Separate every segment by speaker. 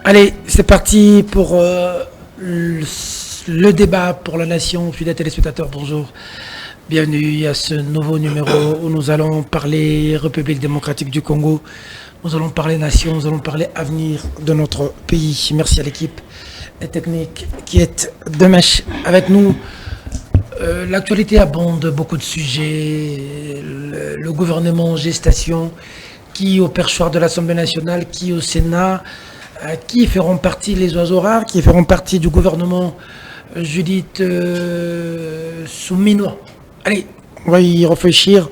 Speaker 1: Allez, c'est parti pour le débat pour la nation. Fidèles téléspectateurs, bonjour. Bienvenue à ce nouveau numéro où nous allons parler République démocratique du Congo. Nous allons parler nation, nous allons parler avenir de notre pays. Merci à l'équipe technique qui est de mèche avec nous. L'actualité abonde beaucoup de sujets. Le gouvernement en gestation, qui au perchoir de l'Assemblée nationale, qui au Sénat, qui feront partie les oiseaux rares, qui feront partie du gouvernement Judith Souminois. Allez, on va y réfléchir.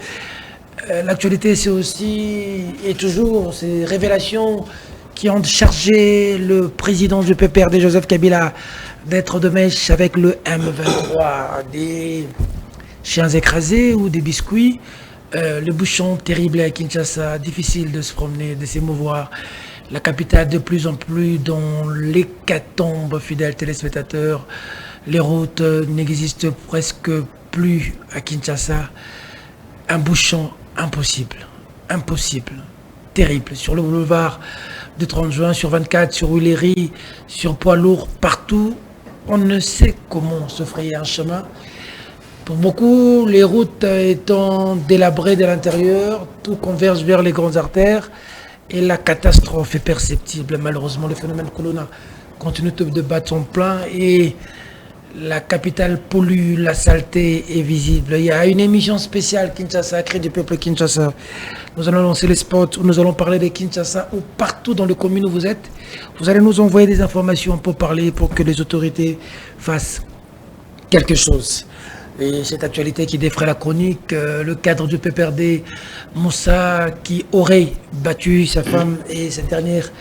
Speaker 1: L'actualité, c'est aussi et toujours ces révélations qui ont chargé le président du PPRD, Joseph Kabila, d'être de mèche avec le M23. Des chiens écrasés ou des biscuits. Le bouchon terrible à Kinshasa, difficile de se promener, de s'émouvoir. La capitale de plus en plus dans l'hécatombe, fidèles téléspectateurs. Les routes n'existent presque plus à Kinshasa. Un bouchon impossible, terrible. Sur le boulevard de 30 juin, sur 24, sur Huiléry, sur poids lourd, partout. On ne sait comment se frayer un chemin. Pour beaucoup, les routes étant délabrées de l'intérieur, tout converge vers les grandes artères. Et la catastrophe est perceptible. Malheureusement, le phénomène Colonna continue de battre son plein et la capitale pollue, la saleté est visible. Il y a une émission spéciale Kinshasa, Cri du peuple Kinshasa. Nous allons lancer les spots où nous allons parler de Kinshasa, ou partout dans les communes où vous êtes. Vous allez nous envoyer des informations pour parler, pour que les autorités fassent quelque chose. Et cette actualité qui défraie la chronique, le cadre du PPRD, Moussa, qui aurait battu sa femme et cette dernière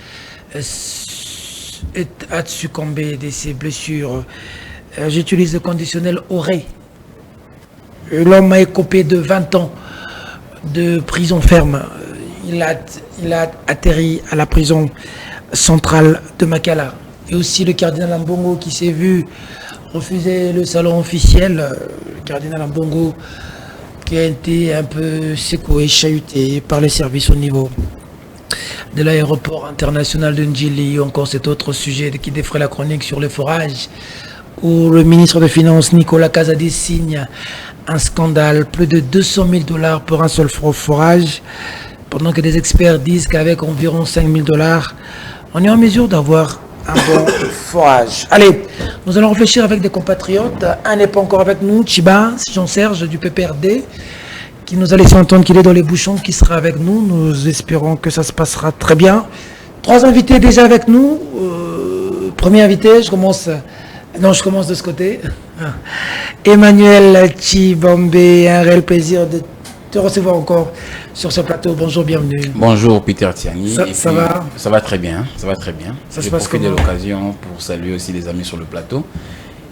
Speaker 1: a succombé de ses blessures. J'utilise le conditionnel aurait. L'homme a écopé de 20 ans de prison ferme. Il a atterri à la prison centrale de Makala. Et aussi le cardinal Mbongo qui s'est vu refuser le salon officiel. Le cardinal Mbongo qui a été un peu secoué, chahuté par les services au niveau de l'aéroport international de Ndjili. Encore cet autre sujet qui défraie la chronique sur le forage, où le ministre des Finances, Nicolas Kazadi, signe un scandale. Plus de 200 000 $ pour un seul forage, pendant que des experts disent qu'avec environ 5 000 $, on est en mesure d'avoir un bon forage. Allez, nous allons réfléchir avec des compatriotes. Un n'est pas encore avec nous, Chiba, Jean-Serge du PPRD, qui nous a laissé entendre qu'il est dans les bouchons, qui sera avec nous. Nous espérons que ça se passera très bien. 3 invités déjà avec nous. Premier invité, je commence de ce côté. Emmanuel Chibombe, un réel plaisir de te recevoir encore sur ce plateau. Bonjour, bienvenue.
Speaker 2: Bonjour Peter Tiani.
Speaker 1: Ça va?
Speaker 2: Ça va très bien, ça va très bien.
Speaker 1: Ça se passe comment?
Speaker 2: J'ai profité de l'occasion pour saluer aussi les amis sur le plateau.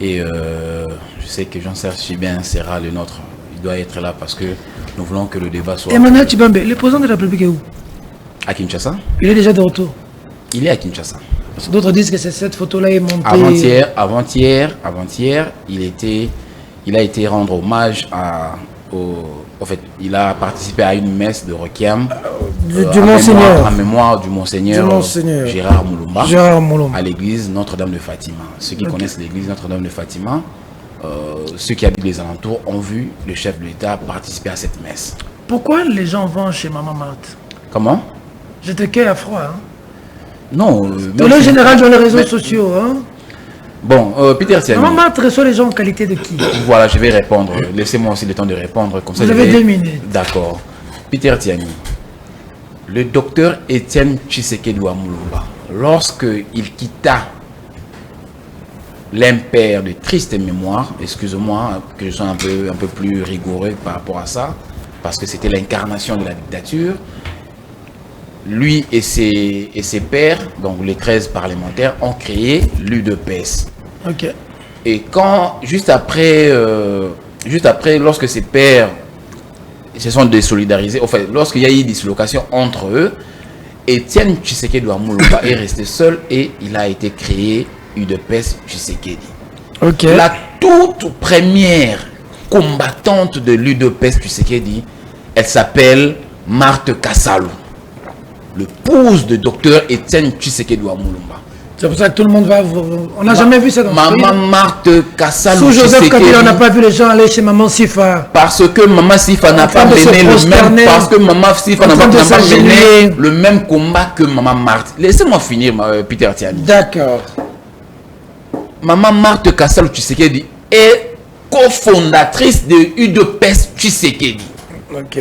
Speaker 2: Et je sais que Jean-Serge Chibin sera le nôtre. Il doit être là parce que nous voulons que le débat soit...
Speaker 1: Emmanuel Chibombe, le président de la République est où?
Speaker 2: À Kinshasa.
Speaker 1: Il est déjà de retour.
Speaker 2: Il est à Kinshasa.
Speaker 1: D'autres disent que cette photo-là est montée...
Speaker 2: Avant-hier, il a été rendre hommage en fait, il a participé à une messe de requiem
Speaker 1: du Monseigneur.
Speaker 2: En mémoire du Monseigneur Gérard Moulomba à l'église Notre-Dame de Fatima. Ceux qui connaissent l'église Notre-Dame de Fatima, ceux qui habitent les alentours ont vu le chef de l'État participer à cette messe.
Speaker 1: Pourquoi les gens vont chez Maman Marthe?
Speaker 2: Comment?
Speaker 1: J'étais qu'à à froid. Hein?
Speaker 2: Non.
Speaker 1: Dans le général, dans les réseaux sociaux. Hein?
Speaker 2: Bon, Peter Tiani.
Speaker 1: Maman Marthe reçoit les gens en qualité de qui?
Speaker 2: Voilà, je vais répondre. Laissez-moi aussi le temps de répondre. Comme ça,
Speaker 1: vous avez 2 minutes.
Speaker 2: D'accord. Peter Tiani. Le docteur Étienne Tshisekedi Moulumba, lorsqu'il quitta l'impair de triste mémoire, excusez-moi que je sois un peu plus rigoureux par rapport à ça, parce que c'était l'incarnation de la dictature, lui et ses pairs, donc les 13 parlementaires, ont créé l'UDPS.
Speaker 1: Ok.
Speaker 2: Et juste après, lorsque ses pairs se sont désolidarisés, enfin, lorsqu'il y a eu dislocation entre eux, Étienne Tshisekedi Moulumba est resté seul et il a été créé UDPS Tshisekedi.
Speaker 1: Ok.
Speaker 2: La toute première combattante de l'UDPS Tshisekedi, elle s'appelle Marthe Kassalu, l'épouse de docteur Étienne Tshisekedi Moulumba.
Speaker 1: C'est pour ça que tout le monde va... On n'a jamais vu ça dans ce pays.
Speaker 2: Maman Marthe Kassalou
Speaker 1: Sous Joseph Kabila, on n'a pas vu les gens aller chez Maman Sifa.
Speaker 2: Parce que Maman Sifa n'a pas mené le même... Parce que Maman Sifa n'a pas mené le même combat que Maman Marthe. Laissez-moi finir, Peter Tiani.
Speaker 1: D'accord.
Speaker 2: Maman Marthe Kassalou Tshisekedi est cofondatrice de UDPS Tshisekedi.
Speaker 1: Ok.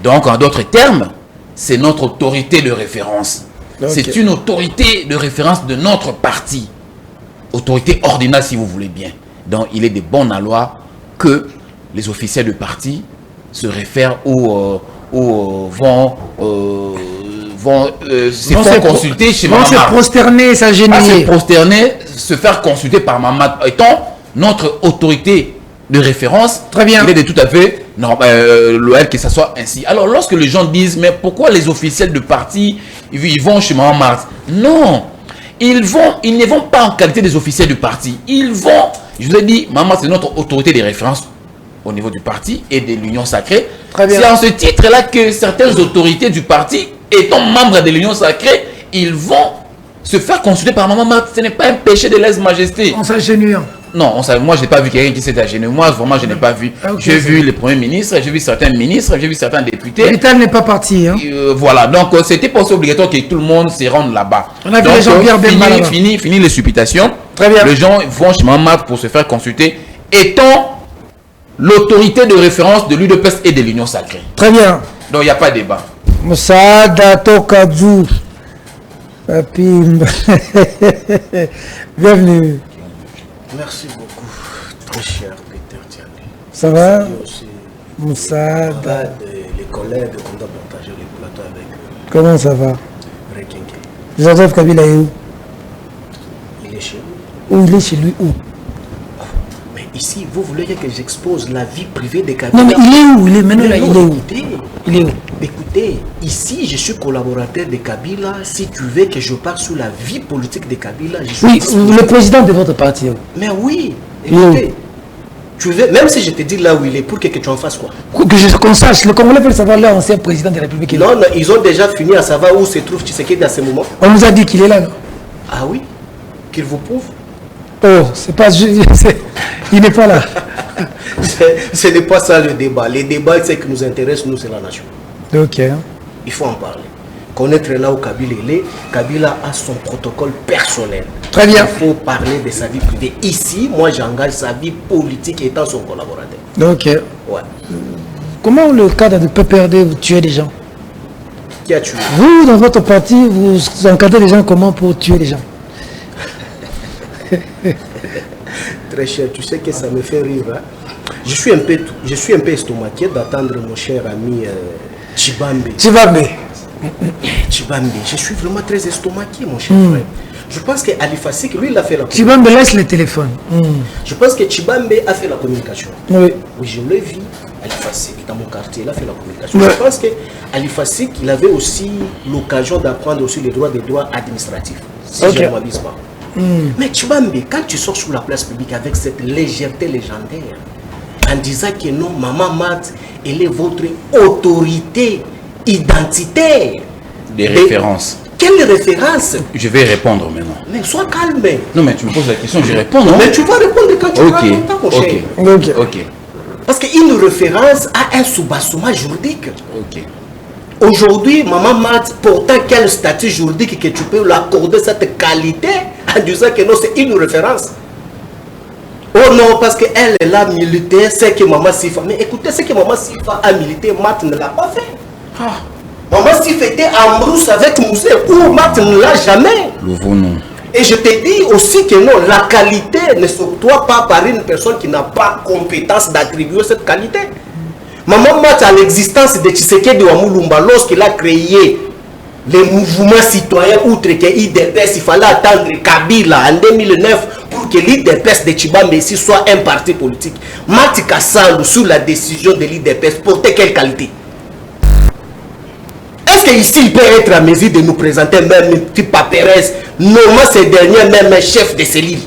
Speaker 2: Donc, en d'autres termes, c'est notre autorité de référence.
Speaker 1: Okay.
Speaker 2: C'est une autorité de référence de notre parti. Autorité ordinale, si vous voulez bien. Donc, il est de bonne loi que les officiels de parti se réfèrent ou vont se consulter chez Maman.
Speaker 1: Vont se prosterner, s'agenouiller.
Speaker 2: Se prosterner, se faire consulter par Maman. Étant notre autorité de référence,
Speaker 1: très bien.
Speaker 2: Il est de tout à fait loyal que ça soit ainsi. Alors, lorsque les gens disent, mais pourquoi les officiels de parti, ils vont chez Maman Marthe? Non, ils ne vont pas en qualité des officiels du parti. Ils vont, je vous ai dit, Maman, c'est notre autorité de référence au niveau du parti et de l'Union Sacrée. C'est en ce titre-là que certaines autorités du parti, étant membres de l'Union Sacrée, ils vont se faire consulter par Maman Marthe. Ce n'est pas un péché de lèse-majesté.
Speaker 1: En s'agenouillant.
Speaker 2: Non, moi je n'ai pas vu quelqu'un qui s'est agenouillé. Moi vraiment je n'ai pas vu. Okay, j'ai vu les premiers ministres, j'ai vu certains ministres, j'ai vu certains députés.
Speaker 1: L'État n'est pas parti. Hein?
Speaker 2: Voilà, donc c'était pas obligatoire que tout le monde se rende là-bas.
Speaker 1: On a vu les gens bien
Speaker 2: fini les supputations.
Speaker 1: Très bien.
Speaker 2: Les gens vont chez Maman Marthe pour se faire consulter, étant l'autorité de référence de l'UDPS et de l'Union Sacrée.
Speaker 1: Très bien.
Speaker 2: Donc il n'y a pas de débat.
Speaker 1: Moussada Tokadou. Bienvenue.
Speaker 3: Merci beaucoup, très cher Peter Tiani.
Speaker 1: Ça va Moussada.
Speaker 3: Les collègues qu'on doit partager les plateaux avec eux.
Speaker 1: Comment ça va
Speaker 3: Rekinke.
Speaker 1: Joseph Kabila est où?
Speaker 3: Il est chez lui.
Speaker 1: Où il est chez lui où?
Speaker 3: Mais ici, vous voulez que j'expose la vie privée de Kabila?
Speaker 1: Non mais il est où? Il est maintenant là, il est où? Il est où?
Speaker 3: Écoutez, ici je suis collaborateur de Kabila. Si tu veux que je parle sur la vie politique de Kabila, je suis...
Speaker 1: Oui, le président de votre parti.
Speaker 3: Mais oui, écoutez, tu veux, même si je te dis là où il est, pour que tu en fasses quoi?
Speaker 1: Qu'on sache, le Congolais veut savoir là, ancien président de la République.
Speaker 3: Non, non, ils ont déjà fini à savoir où se trouve Tshisekedi à ce moment.
Speaker 1: On nous a dit qu'il est là, non?
Speaker 3: Ah oui? Qu'il vous prouve?
Speaker 1: Oh, c'est pas... il n'est pas là.
Speaker 3: Ce n'est pas ça le débat. Le débat, c'est ce qui nous intéresse, nous, c'est la nation.
Speaker 1: Ok.
Speaker 3: Il faut en parler. Connaître là où Kabila est, Kabila a son protocole personnel.
Speaker 1: Très bien.
Speaker 3: Il faut parler de sa vie privée. Ici, moi, j'engage sa vie politique étant son collaborateur.
Speaker 1: Ok.
Speaker 3: Ouais.
Speaker 1: Comment le cadre de PPRD, vous tuez des gens?
Speaker 3: Qui a tué?
Speaker 1: Vous, dans votre parti, vous encadrez les gens comment pour tuer les gens?
Speaker 3: Très cher, tu sais que ça me fait rire. Hein? Je suis un peu estomaqué d'attendre mon cher ami Tshibambe. Tshibambe, je suis vraiment très estomaqué, mon cher frère. Je pense que Ali Fassik, lui, il a fait la communication.
Speaker 1: Tshibambe laisse le téléphone.
Speaker 3: Je pense que Tshibambe a fait la communication.
Speaker 1: Oui.
Speaker 3: Oui, je l'ai vu. Ali Fassik, dans mon quartier, il a fait la communication. Ouais. Je pense que Ali Fassik, il avait aussi l'occasion d'apprendre aussi les droits administratifs. Si je ne m'abuse pas. Mais Tshibambe, quand tu sors sur la place publique avec cette légèreté légendaire, en disant que non, Maman Marthe, elle est votre autorité identitaire.
Speaker 2: Des références.
Speaker 3: Quelle référence?
Speaker 2: Je vais répondre maintenant.
Speaker 3: Mais sois calme.
Speaker 2: Non, mais tu me poses la question, je réponds. Non?
Speaker 3: Mais tu vas répondre quand tu vas répondre, mon cher.
Speaker 2: Ok.
Speaker 3: Parce qu'une référence a un soubassement juridique.
Speaker 2: Ok.
Speaker 3: Aujourd'hui, Maman Marthe, pourtant quel statut juridique que tu peux lui accorder cette qualité en disant que non, c'est une référence? Oh non, parce qu'elle est là militaire, c'est que Maman Sifa. Mais écoutez, ce que Maman Sifa a milité, Marthe ne l'a pas fait. Ah. Maman Sifa était en brousse avec Moussé, ou Marthe ne l'a jamais.
Speaker 2: Non.
Speaker 3: Et je te dis aussi que non, la qualité ne s'octroie pas par une personne qui n'a pas compétence d'attribuer cette qualité. Maman Marthe à l'existence de Tshisekedi Wamulumba, lorsqu'il a créé les mouvements citoyens, outre que l'IDPS, il fallait attendre Kabila en 2009 pour que l'IDPS de Tshibambe ici soit un parti politique. Marthe Kassalou, sous la décision de l'IDPS, portait quelle qualité? Est-ce qu'ici il peut être à mesure de nous présenter même une petite paperasse, nommant ces derniers même un chef de cellule?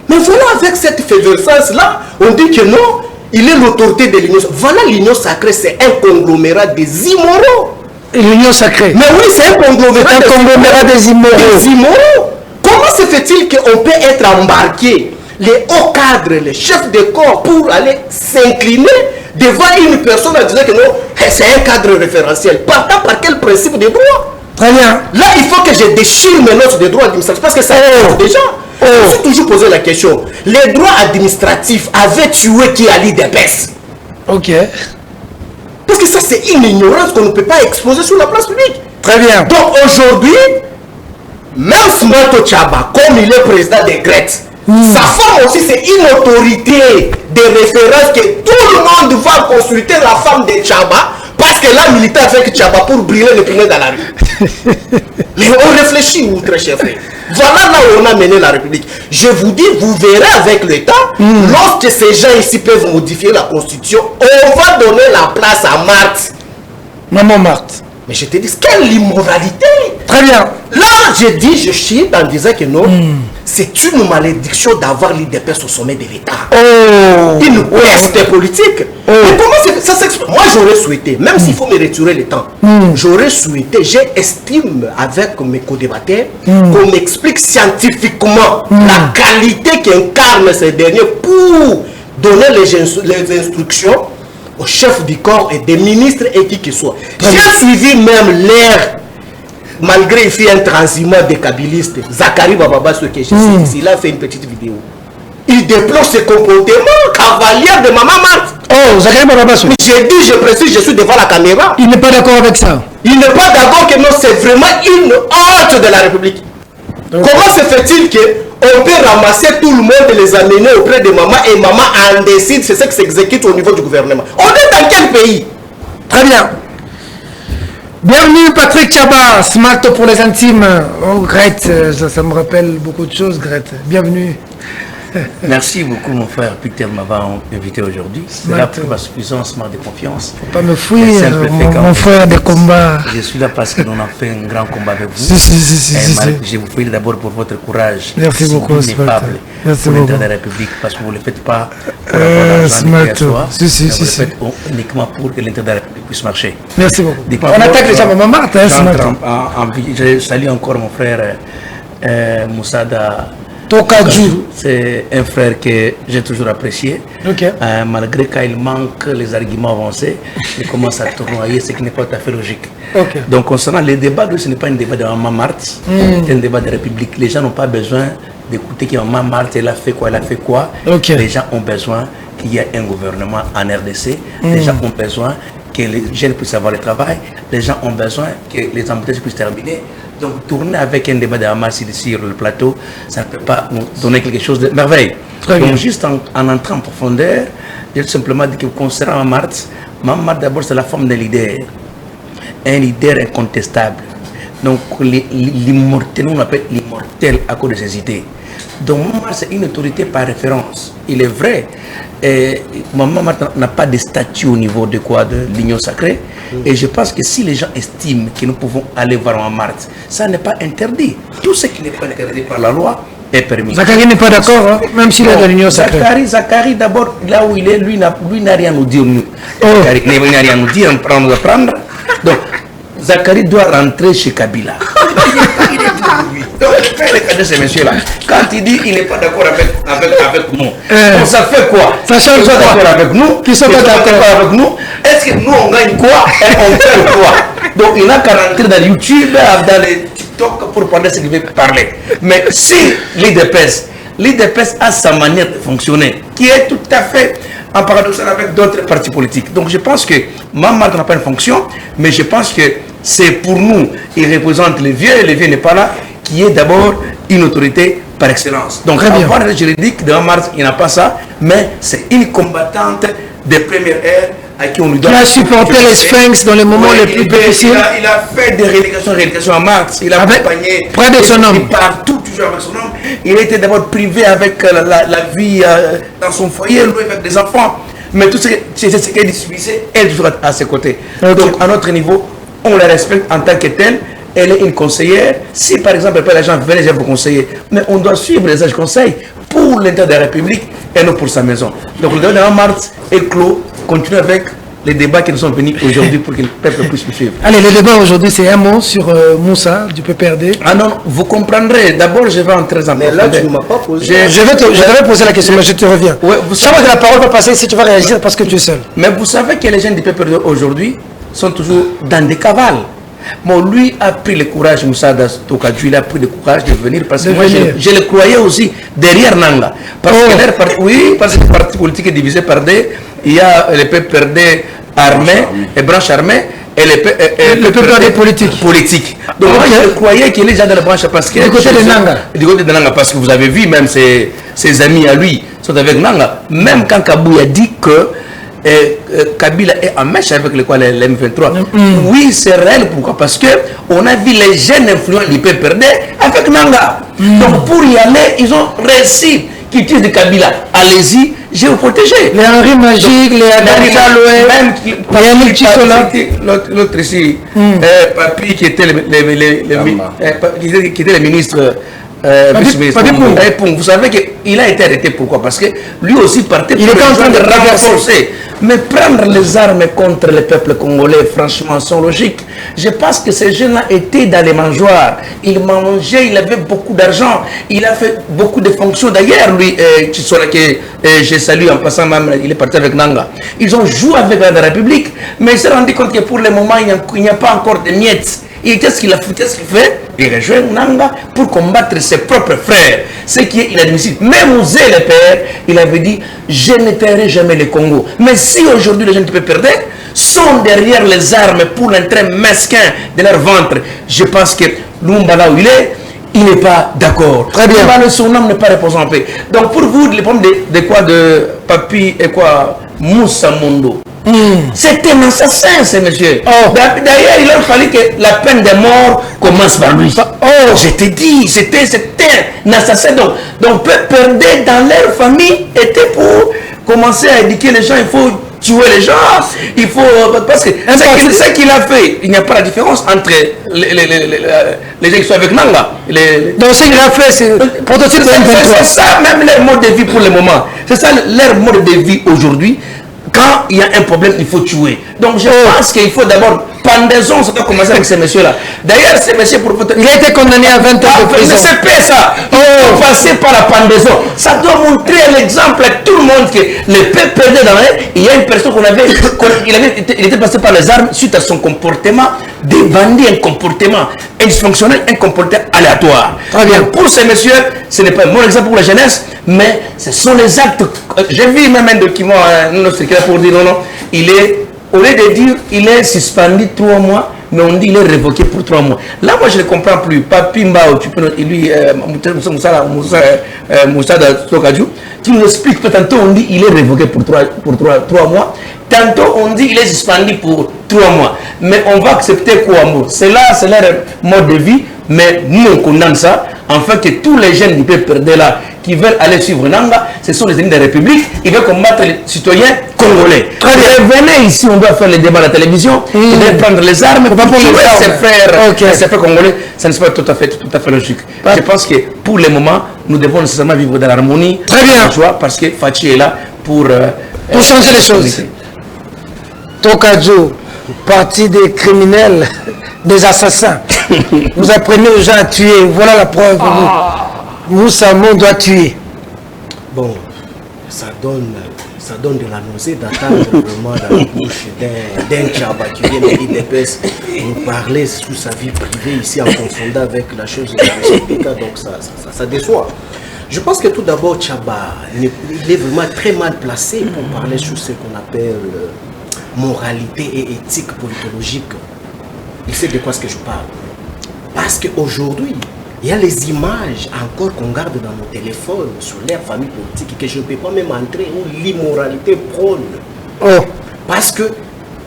Speaker 3: Mais voilà, avec cette féversance-là, on dit que non, il est l'autorité de l'Union. Voilà, l'Union sacrée, c'est un conglomérat des immoraux.
Speaker 1: Et l'Union sacrée.
Speaker 3: Mais oui, c'est un conglomérat
Speaker 1: des
Speaker 3: immoraux. Comment se fait-il qu'on peut être embarqué, les hauts cadres, les chefs de corps, pour aller s'incliner devant une personne en disant que non, c'est un cadre référentiel. Partant par quel principe de droit?
Speaker 1: Très bien.
Speaker 3: Là, il faut que je déchire mes notes de droit administratif parce que ça existe déjà. Je me suis toujours posé la question. Les droits administratifs avaient tué qui Ali Depes?
Speaker 1: Ok.
Speaker 3: Parce que ça, c'est une ignorance qu'on ne peut pas exposer sur la place publique.
Speaker 1: Très bien.
Speaker 3: Donc aujourd'hui, même Smato Tchaba, comme il est président des Grecs, sa femme aussi, c'est une autorité de référence que tout le monde va consulter la femme de Tchaba parce qu'elle a milité avec Tchaba pour brûler le pneu dans la rue. Mais on réfléchit où, très cher frère. Voilà là où on a mené la République. Je vous dis, vous verrez avec le temps, lorsque ces gens ici peuvent modifier la Constitution, on va donner la place à Marthe.
Speaker 1: Maman Marthe.
Speaker 3: Mais je te dis, quelle immoralité!
Speaker 1: Très bien.
Speaker 3: Là, j'ai dit, je chie en disant que non, c'est une malédiction d'avoir l'IDPS au sommet de l'État. Une peste politique. Mais comment ça s'explique? Moi, j'aurais souhaité, même s'il faut me retirer le temps, j'aurais souhaité, j'estime avec mes co-débatteurs, qu'on m'explique scientifiquement la qualité qu'incarnent ces derniers pour donner les instructions au chef du corps et des ministres et qui que soit. J'ai suivi même l'air, malgré il fait un transhumant des kabylistes, Zachary Bababa, ce que j'ai ici, il a fait une petite vidéo. Il déplore ce comportement cavalier de Maman Marthe.
Speaker 1: Oh, Zachary Bababa.
Speaker 3: Mais j'ai dit, je précise, je suis devant la caméra.
Speaker 1: Il n'est pas d'accord avec ça.
Speaker 3: Il n'est pas d'accord que non, c'est vraiment une honte de la République. Donc, comment se fait-il qu'on peut ramasser tout le monde et les amener auprès de maman et maman en décide, c'est ce qui s'exécute au niveau du gouvernement? On est dans quel pays?
Speaker 1: Très bien. Bienvenue Patrick Tchaba, Smart pour les intimes. Oh Grete, ça me rappelle beaucoup de choses Grete. Bienvenue.
Speaker 4: Merci beaucoup mon frère Peter de m'avoir invité aujourd'hui. C'est là pour ma suffisance, de confiance.
Speaker 1: Faut pas me fuir, mon frère de combat.
Speaker 4: Je suis là parce que l'on a fait un grand combat avec vous. Je vous prie d'abord pour votre courage.
Speaker 1: Merci beaucoup,
Speaker 4: Merci pour l'intérêt de la République, parce que vous ne le faites pas pour avoir l'argent de soi, vous le faites uniquement pour que l'intérêt de la République puisse marcher.
Speaker 1: Merci beaucoup. On attaque déjà Maman Marthe.
Speaker 4: Je salue encore mon frère Moussada
Speaker 1: Tokadjou.
Speaker 4: C'est un frère que j'ai toujours apprécié. Malgré qu'il manque les arguments avancés, il commence à tournoyer, ce qui n'est pas tout à fait logique. Donc concernant les débats, ce n'est pas un débat de Maman Marthe, c'est un débat de la République. Les gens n'ont pas besoin d'écouter que Maman Marthe, elle a fait quoi. Les gens ont besoin qu'il y ait un gouvernement en RDC. Les gens ont besoin que les jeunes puissent avoir le travail. Les gens ont besoin que les embouteillages puissent terminer. Donc tourner avec un débat de Hamas ici sur le plateau, ça ne peut pas nous donner quelque chose de merveille. Donc juste en entrant en profondeur, je vais simplement dire que concernant Maman Marthe d'abord c'est la forme d'un leader. Un leader incontestable. Donc l'immortel, on l'appelle l'immortel à cause de ses idées. Donc Maman Marthe c'est une autorité par référence. Il est vrai, Maman Marthe n'a pas de statut au niveau de l'Union sacrée. Et je pense que si les gens estiment que nous pouvons aller voir Maman Marthe, ça n'est pas interdit. Tout ce qui n'est pas interdit par la loi est permis.
Speaker 1: Zachary n'est pas d'accord, hein, même s'il est dans l'Union sacrée.
Speaker 4: Zachary d'abord, là où il est, lui n'a rien à nous dire. Zachary n'a rien à nous dire, on nous apprendre. Donc, Zachary doit rentrer chez Kabila. Donc, ces messieurs-là, quand il dit qu'il n'est pas d'accord avec nous, ça fait quoi? Ça change quoi? D'accord avec nous, qui sont pas d'accord avec nous, est-ce que nous on gagne quoi et on fait quoi? Donc il n'a qu'à rentrer dans YouTube, dans les TikTok pour parler ce qu'il veut parler. Mais si l'IDPS a sa manière de fonctionner, qui est tout à fait en paradoxal avec d'autres partis politiques. Donc je pense que Maman Marthe n'a pas une fonction, mais je pense que c'est pour nous, il représente les vieux, et les vieux n'est pas là, qui est d'abord une autorité par excellence. Donc, à part le juridique de Maman Marthe, il n'a pas ça, mais c'est une combattante de première ère à qui on lui donne.
Speaker 1: Il a supporté les Sphinx dans les moments les plus difficiles.
Speaker 4: Il a fait des rééducations à Marthe. Il a accompagné
Speaker 1: près de son homme.
Speaker 4: Partout, toujours avec son homme. Il a été d'abord privé avec la vie dans son foyer, lui avec des enfants. Mais tout ce qu'elle distribuait, elle est toujours à ses côtés. Donc, à notre niveau, on la respecte en tant que telle. Elle est une conseillère. Si par exemple, elle peut les gens venez, je vous conseiller. Mais on doit suivre les âges conseils pour l'intérêt de la République et non pour sa maison. Donc le débat de Maman Marthe est clos. Continue avec les débats qui nous sont venus aujourd'hui pour que le peuple puisse nous suivre.
Speaker 1: Allez, le débat aujourd'hui, c'est un mot sur Moussa du PPRD.
Speaker 4: Ah non, vous comprendrez. D'abord, je vais entrer en
Speaker 3: Mais là, tu ne m'as pas posé.
Speaker 1: Je vais poser la question, mais je te reviens.
Speaker 4: Ouais,
Speaker 1: que la parole va passer si tu vas réagir parce que tu es seul.
Speaker 4: Mais vous savez que les jeunes du PPRD aujourd'hui sont toujours dans des cavales. Bon, lui a pris le courage, Moussa Tokadjou, il a pris le courage de venir parce que moi, je le croyais aussi derrière Nanga. Parce que le parti politique est divisé par deux. Il y a le PPRD armé et branche armée et le PPRD politique. Donc moi, je croyais qu'il est déjà dans la branche parce que...
Speaker 1: Du côté de Nanga.
Speaker 4: Du côté de Nanga, parce que vous avez vu, même ses amis à lui sont avec Nanga. Même quand Kabou a dit que Kabila est en mèche avec le M23. Oui, c'est réel. Pourquoi? Parce que on a vu les jeunes influents du PPRD avec Nanga. Donc pour y aller, ils ont réussi. Qui utilisent de Kabila, allez-y, je vais vous protéger.
Speaker 1: Les Henri Magique, les Adam Chaloué,
Speaker 4: même l'autre ici, Papi qui était le ministre. Vous savez qu'il a été arrêté. Pourquoi? Parce que lui aussi partait pour en train de renforcer. Mais prendre les armes contre le peuple congolais, franchement, sans logique. Je pense que ces jeunes-là étaient dans les mangeoires. Il mangeait, il avait beaucoup d'argent. Il a fait beaucoup de fonctions. D'ailleurs, lui, je salue en passant même, il est parti avec Nanga. Ils ont joué avec la République, mais il s'est rendu compte que pour le moment, il n'y a pas encore de miettes. Et qu'est-ce qu'il a fait? Qu'est-ce qu'il fait? Il rejoint Nanga pour combattre ses propres frères. Ce qui est inadmissible. Même Ouzé le père, il avait dit, je ne paierai jamais le Congo. Mais si aujourd'hui les gens qui peuvent perdre sont derrière les armes pour l'entrain mesquin de leur ventre, je pense que Lumba là où il n'est pas d'accord. Très bien. Son nom n'est pas reposé en paix. Donc pour vous, le problème de quoi? De Papi et quoi? Moussa Mondo. C'est un assassin, ce monsieur. D'ailleurs, il a fallu que la peine de mort commence par lui. Je te dis, c'était un assassin. Donc perdre dans leur famille était pour commencer à éduquer les gens. Il faut tuer les gens. Il faut... Parce que ce qu'il a fait, il n'y a pas la différence entre les gens qui sont avec Nanga.
Speaker 1: Donc ce qu'il a fait, c'est prototype de M23.
Speaker 4: C'est ça même leur mode de vie pour le moment. C'est ça leur mode de vie aujourd'hui. Quand il y a un problème, il faut tuer. Donc je pense qu'il faut d'abord pendaison, ça doit commencer avec ces messieurs-là. D'ailleurs, ces messieurs, il a été condamné à 20 ans de prison. C'est pas ça. Il faut passer par la pendaison. Ça doit montrer l'exemple à tout le monde que le peuple perdait dans l'air. Il y a une personne il était passé par les armes suite à son comportement de bandit, un comportement dysfonctionnel, un comportement aléatoire. Donc, pour ces messieurs, ce n'est pas mon exemple pour la jeunesse, mais ce sont les actes. J'ai vu même un document, pour dire non, il est, au lieu de dire il est suspendu 3 mois, mais on dit il est révoqué pour 3 mois. Là, moi, je ne comprends plus. Papi Mbao, tu peux lui, Moussa Tokadjou, tu nous expliques que tantôt on dit il est révoqué pour 3 mois, tantôt on dit il est suspendu pour 3 mois. Mais on va accepter quoi? C'est là, c'est leur mode de vie, mais nous on condamne ça, afin que tous les jeunes du PPRD là qui veulent aller suivre Nanga, ce sont les ennemis de la République, ils veulent combattre les citoyens congolais. Très bien. Venez ici, on doit faire les débats à la télévision, on doit prendre les armes pour tuer ses frères congolais. Ça ne n'est pas tout à fait logique. Je pense que pour le moment, nous devons nécessairement vivre dans l'harmonie. Très bien. Joie, parce que Fachi est là pour
Speaker 1: changer les choses. Tokadjou, parti des criminels, des assassins. Vous apprenez aux gens à tuer. Voilà la preuve. Moussa Mondo doit tuer.
Speaker 3: Bon, ça donne de la nausée d'attendre vraiment dans la bouche d'un Tchaba qui vient de l'IDPS nous parler sur sa vie privée ici en confondant avec la chose de la donc ça déçoit. Je pense que tout d'abord Tchaba, il est vraiment très mal placé pour parler sur ce qu'on appelle moralité et éthique politologique. Il sait de quoi ce que je parle. Parce qu'aujourd'hui, il y a les images encore qu'on garde dans nos téléphones sur leur famille politique que je ne peux pas même entrer où l'immoralité prône. Parce que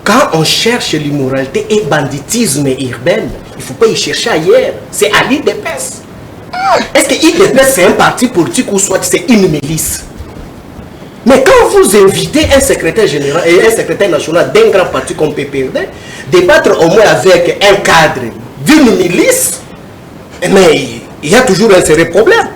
Speaker 3: quand on cherche l'immoralité et banditisme urbain, il ne faut pas y chercher ailleurs. C'est à l'IDPS. Est-ce que l'IDPS c'est un parti politique ou soit c'est une milice? Mais quand vous invitez un secrétaire général et un secrétaire national d'un grand parti comme PPRD, débattre au moins avec un cadre d'une milice, mais il y a toujours un sérieux problème.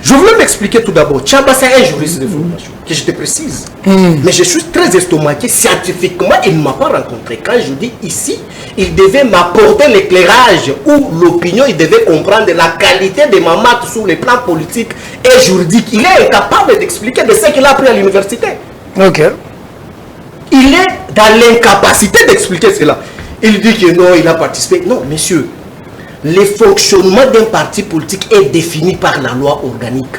Speaker 3: Je voulais m'expliquer tout d'abord. Tchaba, c'est un juriste de formation. que je te précise. Mais je suis très estomaqué. Scientifiquement, il ne m'a pas rencontré. Quand je dis ici, il devait m'apporter l'éclairage ou l'opinion, il devait comprendre la qualité de ma maths sur les plans politiques et juridiques. Il est incapable d'expliquer de ce qu'il a appris à l'université.
Speaker 1: Ok.
Speaker 3: Il est dans l'incapacité d'expliquer cela. Il dit que non, il a participé. Non, messieurs, le fonctionnement d'un parti politique est défini par la loi organique.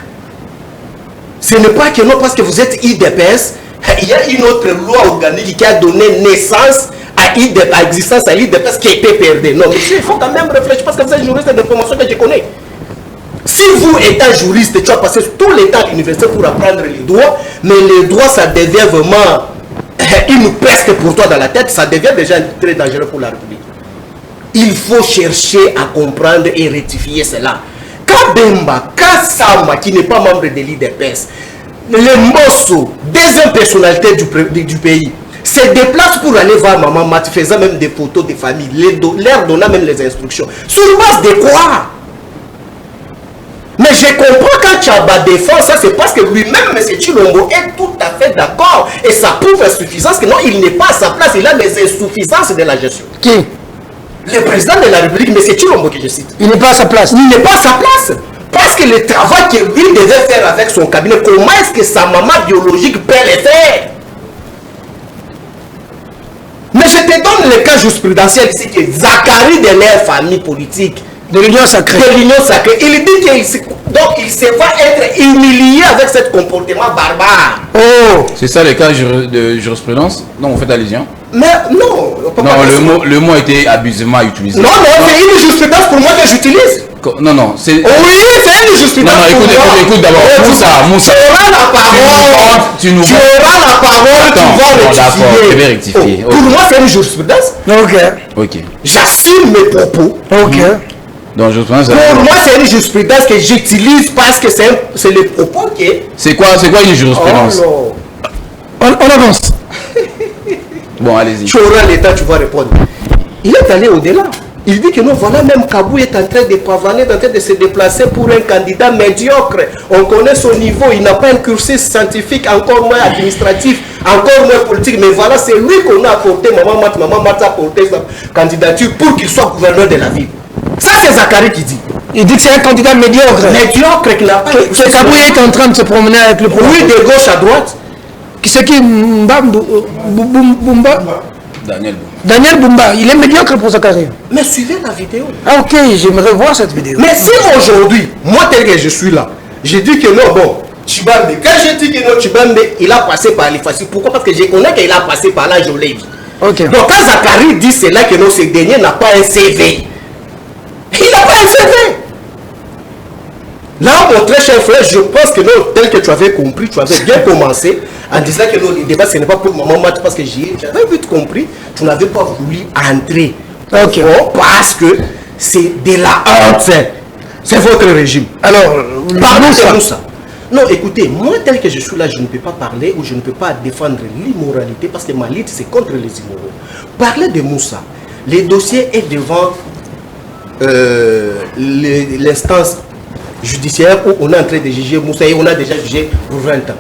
Speaker 3: Ce n'est pas que non, parce que vous êtes IDPS, il y a une autre loi organique qui a donné naissance à l'existence à l'IDPS qui a été perdue. Non, monsieur, il faut quand même réfléchir parce que vous êtes juriste d'information que je connais. Si vous, étant juriste, tu as passé tout le temps à l'université pour apprendre les droits, mais les droits, ça devient vraiment une peste pour toi dans la tête, ça devient déjà très dangereux pour la République. Il faut chercher à comprendre et rectifier cela. Kabemba, Kassama, qui n'est pas membre de l'IDPS, les Mosso, deuxième personnalité du pays, se déplacent pour aller voir maman Mat, faisant même des photos de famille, leur donnant même les instructions. Sur base de quoi? Mais je comprends quand Tchaba défend ça, c'est parce que lui-même, M. Chilombo, est tout à fait d'accord. Et ça prouve l'insuffisance que non, il n'est pas à sa place, il a des insuffisances de la gestion.
Speaker 1: Qui?
Speaker 3: Le président de la République, M. Chilombo, que je cite.
Speaker 1: Il n'est pas à sa place.
Speaker 3: Il n'est pas à sa place. Parce que le travail que lui devait faire avec son cabinet, comment est-ce que sa maman biologique peut le faire? Mais je te donne le cas jurisprudentiel ici que Zachary de leur famille politique,
Speaker 1: de l'Union sacrée.
Speaker 3: De l'Union sacrée. Il dit qu'il se va être humilié avec ce comportement barbare.
Speaker 1: Oh!
Speaker 2: C'est ça le cas de jurisprudence dont vous faites allusion?
Speaker 3: Mais non.
Speaker 2: Non, le mot a été abusivement utilisé.
Speaker 3: Non, c'est une jurisprudence pour moi que j'utilise.
Speaker 2: Non, c'est...
Speaker 3: Oui, c'est une jurisprudence.
Speaker 2: Non, écoute d'abord. Moussa.
Speaker 3: Tu auras la parole.
Speaker 2: Tu auras
Speaker 3: la parole, tu vas rectifier.
Speaker 2: D'accord, je vais rectifier.
Speaker 3: Pour moi, c'est une jurisprudence.
Speaker 1: Ok.
Speaker 3: J'assume mes propos.
Speaker 1: Ok.
Speaker 2: Donc,
Speaker 3: pour moi, c'est une jurisprudence que j'utilise parce que c'est le propos qui est...
Speaker 2: C'est quoi une jurisprudence?
Speaker 3: Oh,
Speaker 1: on avance.
Speaker 2: Bon, allez-y.
Speaker 3: Tu auras l'état, tu vas répondre. Il est allé au-delà. Il dit que non, voilà, même Kabou est en train de pavaner, en train de se déplacer pour un candidat médiocre. On connaît son niveau, il n'a pas un cursus scientifique, encore moins administratif, encore moins politique. Mais voilà, c'est lui qu'on a apporté, Maman Mat a apporté sa candidature pour qu'il soit gouverneur de la ville. Ça, c'est Zachary qui dit.
Speaker 1: Il dit que c'est un candidat médiocre.
Speaker 3: Médiocre, qui n'a pas...
Speaker 1: Que Kabou est en train de se promener avec le pouvoir.
Speaker 3: Oui, de gauche à droite.
Speaker 1: C'est qui Bumba? Daniel Bumba, il est médiocre pour sa carrière.
Speaker 3: Mais suivez la vidéo.
Speaker 1: Ah ok, j'aimerais voir cette vidéo.
Speaker 3: Mais si aujourd'hui, moi tel que je suis là, j'ai dit que non, bon, Chibambe, quand j'ai dit que non, Chibambe, il a passé par les faciles. Pourquoi? Parce que je connais qu'il a passé par là, je l'ai vu.
Speaker 1: Ok.
Speaker 3: Donc quand Zachary dit cela, que non, ce dernier n'a pas un CV. Il n'a pas un CV. Là, mon très cher frère, je pense que non, tel que tu avais compris, tu avais bien commencé en disant que non, le débat, ce n'est pas pour Maman Mat, parce que j'avais vite compris, tu n'avais pas voulu entrer.
Speaker 1: Ok.
Speaker 3: Parce que c'est de la honte. C'est votre régime.
Speaker 1: Alors,
Speaker 3: parlons de Moussa. Non, écoutez, moi, tel que je suis là, je ne peux pas parler ou je ne peux pas défendre l'immoralité parce que ma lutte, c'est contre les immoraux. Parler de Moussa, le dossier est devant l'instance judiciaire où on est en train de juger Moussa et on a déjà jugé pour 20 ans.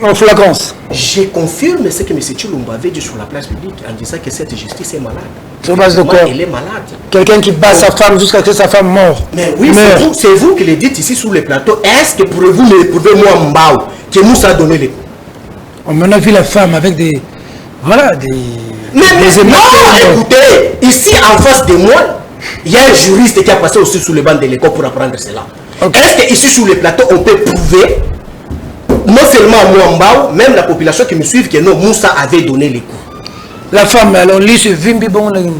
Speaker 1: En flagrance.
Speaker 3: Je confirme ce que M. Chilombo avait dit sur la place publique en disant que cette justice est malade.
Speaker 1: Sur base de quoi?
Speaker 3: Elle est malade.
Speaker 1: Quelqu'un qui bat sa femme jusqu'à ce que sa femme meure.
Speaker 3: Mais oui, c'est vous qui le dites ici sur le plateau. Est-ce que pourrez-vous me prouver, moi, Mbao, que Moussa a donné les coups?
Speaker 1: On a vu la femme avec des... Voilà, des...
Speaker 3: Mais non, écoutez, ici en face de moi, il y a un juriste qui a passé aussi sous le banc de l'école pour apprendre cela. Okay. Est-ce qu'ici sur le plateau, on peut prouver, non seulement moi, Mbao, même la population qui me suit, que non, Moussa avait donné les coups?
Speaker 1: La femme, alors, lui, ce Vimbi, bon...
Speaker 3: lui,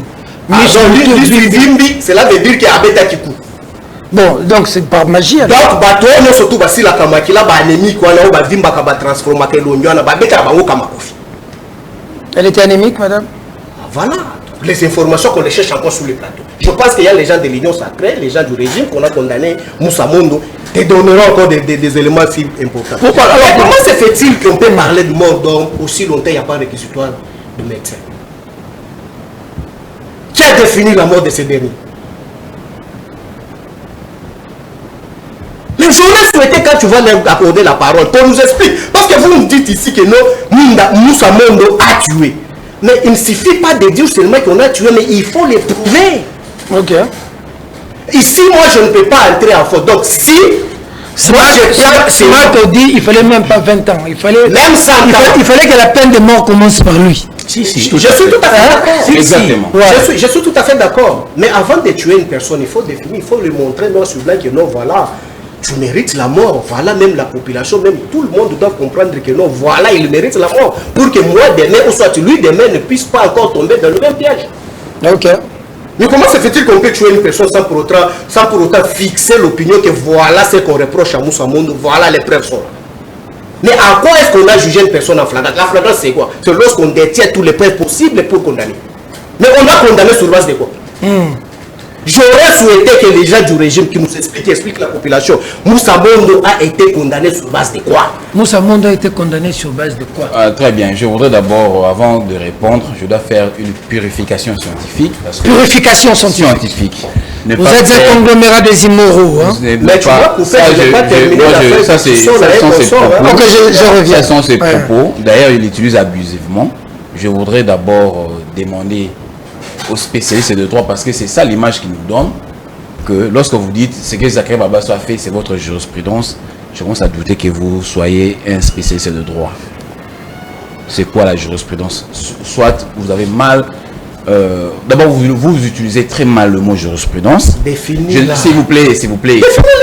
Speaker 3: ce Vimbi, cela veut dire qu'il y a Abeta qui coupe.
Speaker 1: Bon, donc c'est par magie.
Speaker 3: Alors. Donc, bateau, nous surtout, si la Kamakila, anémique, on a Vimba, on va transformer l'oignon, on va mettre Kamakofi.
Speaker 1: Elle était anémique, madame?
Speaker 3: Voilà, les informations qu'on les cherche encore sur le plateau. Je pense qu'il y a les gens de l'Union sacrée, les gens du régime qu'on a condamné, Moussa Mondo, te donneront encore des éléments si importants. Pourquoi? Alors, comment se fait-il qu'on peut parler de mort d'homme aussi longtemps il n'y a pas de réquisitoire de médecin? Qui a défini la mort de ces derniers? Mais J'aurais souhaité quand tu vas leur accorder la parole, qu'on nous explique. Parce que vous nous dites ici que Moussa Mondo a tué. Mais il ne suffit pas de dire seulement qu'on a tué, mais il faut les prouver.
Speaker 1: Ok.
Speaker 3: Ici, moi, je ne peux pas entrer en faute. Donc, si...
Speaker 1: Moi, te dit, il fallait même pas 20 ans. Il fallait,
Speaker 3: même 100 ans.
Speaker 1: Il fallait que la peine de mort commence par lui.
Speaker 3: Si, je suis tout à fait d'accord.
Speaker 2: Exactement.
Speaker 3: Ouais. Je suis tout à fait d'accord. Mais avant de tuer une personne, il faut définir, il faut lui montrer non sur blanc que non, voilà, tu mérites la mort. Voilà, même la population, même tout le monde doit comprendre que non, voilà, il mérite la mort. Pour que moi, demain, ou soit lui, demain, ne puisse pas encore tomber dans le même piège.
Speaker 1: Ok.
Speaker 3: Mais comment se fait-il qu'on peut tuer une personne sans pour autant fixer l'opinion que voilà ce qu'on reproche à Moussa Mondo, voilà les preuves sont là. Mais à quoi est-ce qu'on a jugé une personne en flagrance? La flagrance c'est quoi? C'est lorsqu'on détient tous les preuves possibles pour condamner. Mais on a condamné sur base de quoi? J'aurais souhaité que les gens du régime qui nous expliquent la population, Moussa Mondo a été condamné sur base de quoi?
Speaker 1: Moussa Mondo a été condamné sur base de quoi?
Speaker 2: Très bien, je voudrais d'abord, avant de répondre, je dois faire une purification scientifique.
Speaker 1: Purification scientifique.
Speaker 2: Vous
Speaker 1: êtes un conglomérat des immoraux. Hein?
Speaker 3: Mais tu vois, pour faire, je n'ai pas terminé la
Speaker 2: ça c'est ses propos.
Speaker 1: Ok, je reviens.
Speaker 2: Ce sont ses propos. D'ailleurs, il l'utilise abusivement. Je voudrais d'abord demander aux spécialistes de droit, parce que c'est ça l'image qu'ils nous donnent, que lorsque vous dites ce que Zachary Babasso a fait, c'est votre jurisprudence, je commence à douter que vous soyez un spécialiste de droit. C'est quoi la jurisprudence? Soit vous avez mal... d'abord, vous utilisez très mal le mot jurisprudence. S'il vous plaît, s'il vous plaît.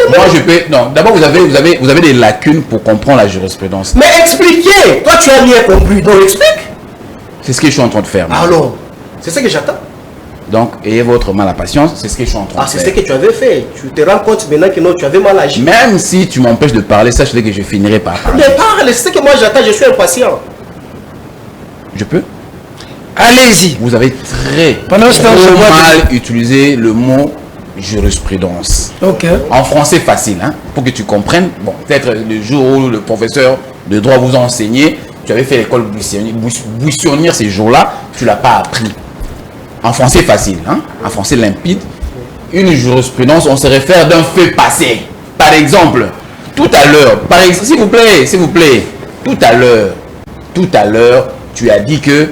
Speaker 2: Moi, je peux... Non, d'abord, vous avez des lacunes pour comprendre la jurisprudence.
Speaker 3: Mais expliquez. Toi, tu as bien compris, donc explique.
Speaker 2: C'est ce que je suis en train de faire.
Speaker 3: Alors, c'est ce que j'attends.
Speaker 2: Donc, ayez votre mal à patience, c'est ce que je suis en train de faire.
Speaker 3: C'est ce que tu avais fait. Tu te rends compte maintenant que non, tu avais mal agi.
Speaker 2: Même si tu m'empêches de parler, sache-le que je finirai par parler.
Speaker 3: Mais parle, c'est ce que moi j'attends, je suis impatient.
Speaker 2: Je peux?
Speaker 1: Allez-y.
Speaker 2: Vous avez très mal utilisé le mot jurisprudence.
Speaker 1: Ok.
Speaker 2: En français facile, hein, pour que tu comprennes. Bon, peut-être le jour où le professeur de droit vous a enseigné, tu avais fait l'école buissonnière ces jours-là, tu ne l'as pas appris. En français facile, hein, en français limpide. Une jurisprudence, on se réfère d'un fait passé. Par exemple, tout à l'heure, s'il vous plaît, tout à l'heure, tu as dit que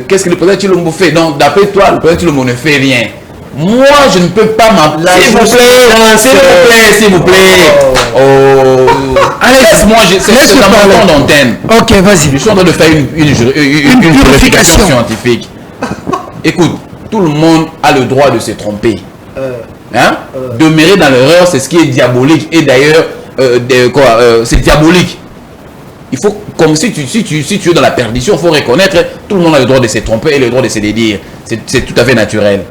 Speaker 2: qu'est-ce que le président Tshilombo fait? Donc, d'après toi, le président Tshilombo ne fait rien. Moi, je ne peux pas m'appeler. S'il vous plaît. Oh. Allez, moi, c'est dans mon temps d'antenne.
Speaker 1: Ok, vas-y.
Speaker 2: Je suis en train de faire une purification scientifique. Écoute, tout le monde a le droit de se tromper. Demeurer dans l'erreur, c'est ce qui est diabolique. Et d'ailleurs, c'est diabolique. Il faut, comme si tu es dans la perdition, il faut reconnaître, tout le monde a le droit de se tromper et le droit de se dédire. C'est tout à fait naturel.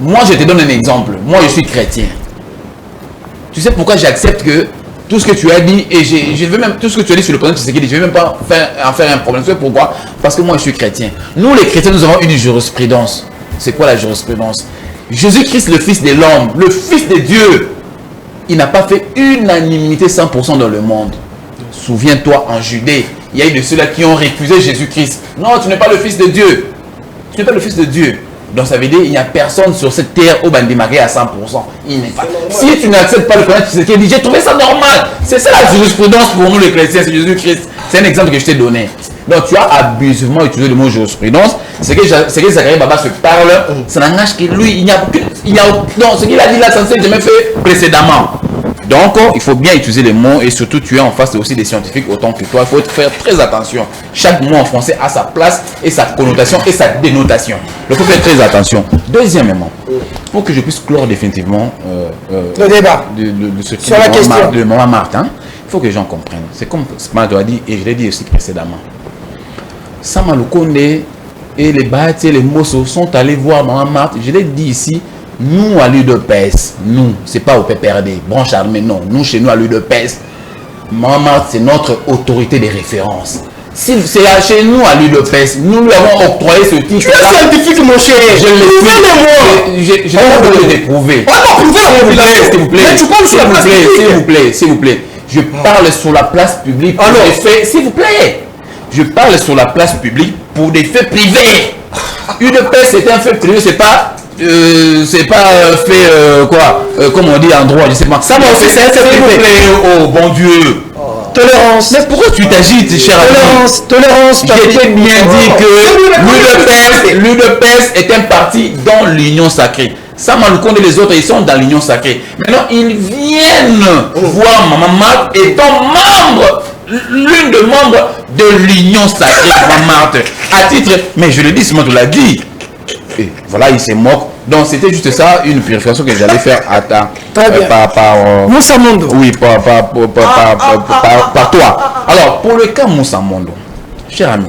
Speaker 2: Moi, je te donne un exemple. Moi, je suis chrétien. Tu sais pourquoi j'accepte que tout ce que tu as dit, et je veux même, tout ce que tu as dit sur le président Tshisekedi, je ne vais même pas en faire un problème. Tu sais pourquoi? Parce que moi, je suis chrétien. Nous, les chrétiens, nous avons une jurisprudence. C'est quoi la jurisprudence? Jésus-Christ, le Fils de l'homme, le Fils de Dieu, il n'a pas fait unanimité 100% dans le monde. Souviens-toi, en Judée, il y a eu de ceux-là qui ont récusé Jésus-Christ. Non, tu n'es pas le Fils de Dieu. Tu n'es pas le Fils de Dieu. Donc ça veut dire qu'il n'y a personne sur cette terre au bandémarqué à 100%. Il n'est pas. Si tu n'acceptes pas le président Tshisekedi, j'ai trouvé ça normal. C'est ça la jurisprudence pour nous les chrétiens, c'est Jésus-Christ. C'est un exemple que je t'ai donné. Donc tu as abusivement utilisé le mot jurisprudence. C'est que Zachary Baba se parle, ça n'engage que lui. Non, ce qu'il a dit là, ça ne s'est jamais fait précédemment. Donc, il faut bien utiliser les mots et surtout tu es en face aussi des scientifiques autant que toi. Il faut faire très attention. Chaque mot en français a sa place et sa connotation et sa dénotation. Il faut faire très attention. Deuxièmement, pour que je puisse clore définitivement
Speaker 1: le débat
Speaker 2: sur la question de Maman Martin, il faut que les gens comprennent. C'est comme Smart a dit et je l'ai dit aussi précédemment. Sama Lukonde et les Bahati et les Mosso sont allés voir Maman Martin. Je l'ai dit ici. Nous, à l'UDPS, nous, c'est pas au PPRD, branche armée, non. Nous, chez nous, à l'UDPS, Maman, c'est notre autorité de référence. Si c'est chez nous, à l'UDPS, nous lui avons octroyé ce titre.
Speaker 3: Tu es scientifique, mon cher.
Speaker 2: Je l'ai fait. Je vais le déprouver. S'il vous plaît. S'il vous plaît. Je parle sur la place publique pour des faits. S'il vous plaît. Je parle sur la place publique pour des faits privés. UDPS, c'est un fait privé, c'est pas c'est pas fait quoi, comme on dit en droit, je sais pas.
Speaker 3: Ça m'a aussi, c'est un fait privé.
Speaker 2: Oh bon Dieu.
Speaker 1: Tolérance.
Speaker 2: Mais pourquoi tu t'agites, cher ami?
Speaker 1: Tolérance.
Speaker 2: J'ai bien dit que l'UDPS est un parti dans l'union sacrée. Sama Lukonde et les autres, ils sont dans l'union sacrée. Maintenant, ils viennent voir Maman Marthe étant membre, l'une des membres de l'union sacrée, Maman Marthe. À titre, mais je le dis, Simon te l'a dit. Et voilà, il se moque. Donc, c'était juste ça, une purification que j'allais faire à ta...
Speaker 1: Moussa Mondo.
Speaker 2: Oui, par toi. Alors, pour le cas Moussa Mondo, cher ami,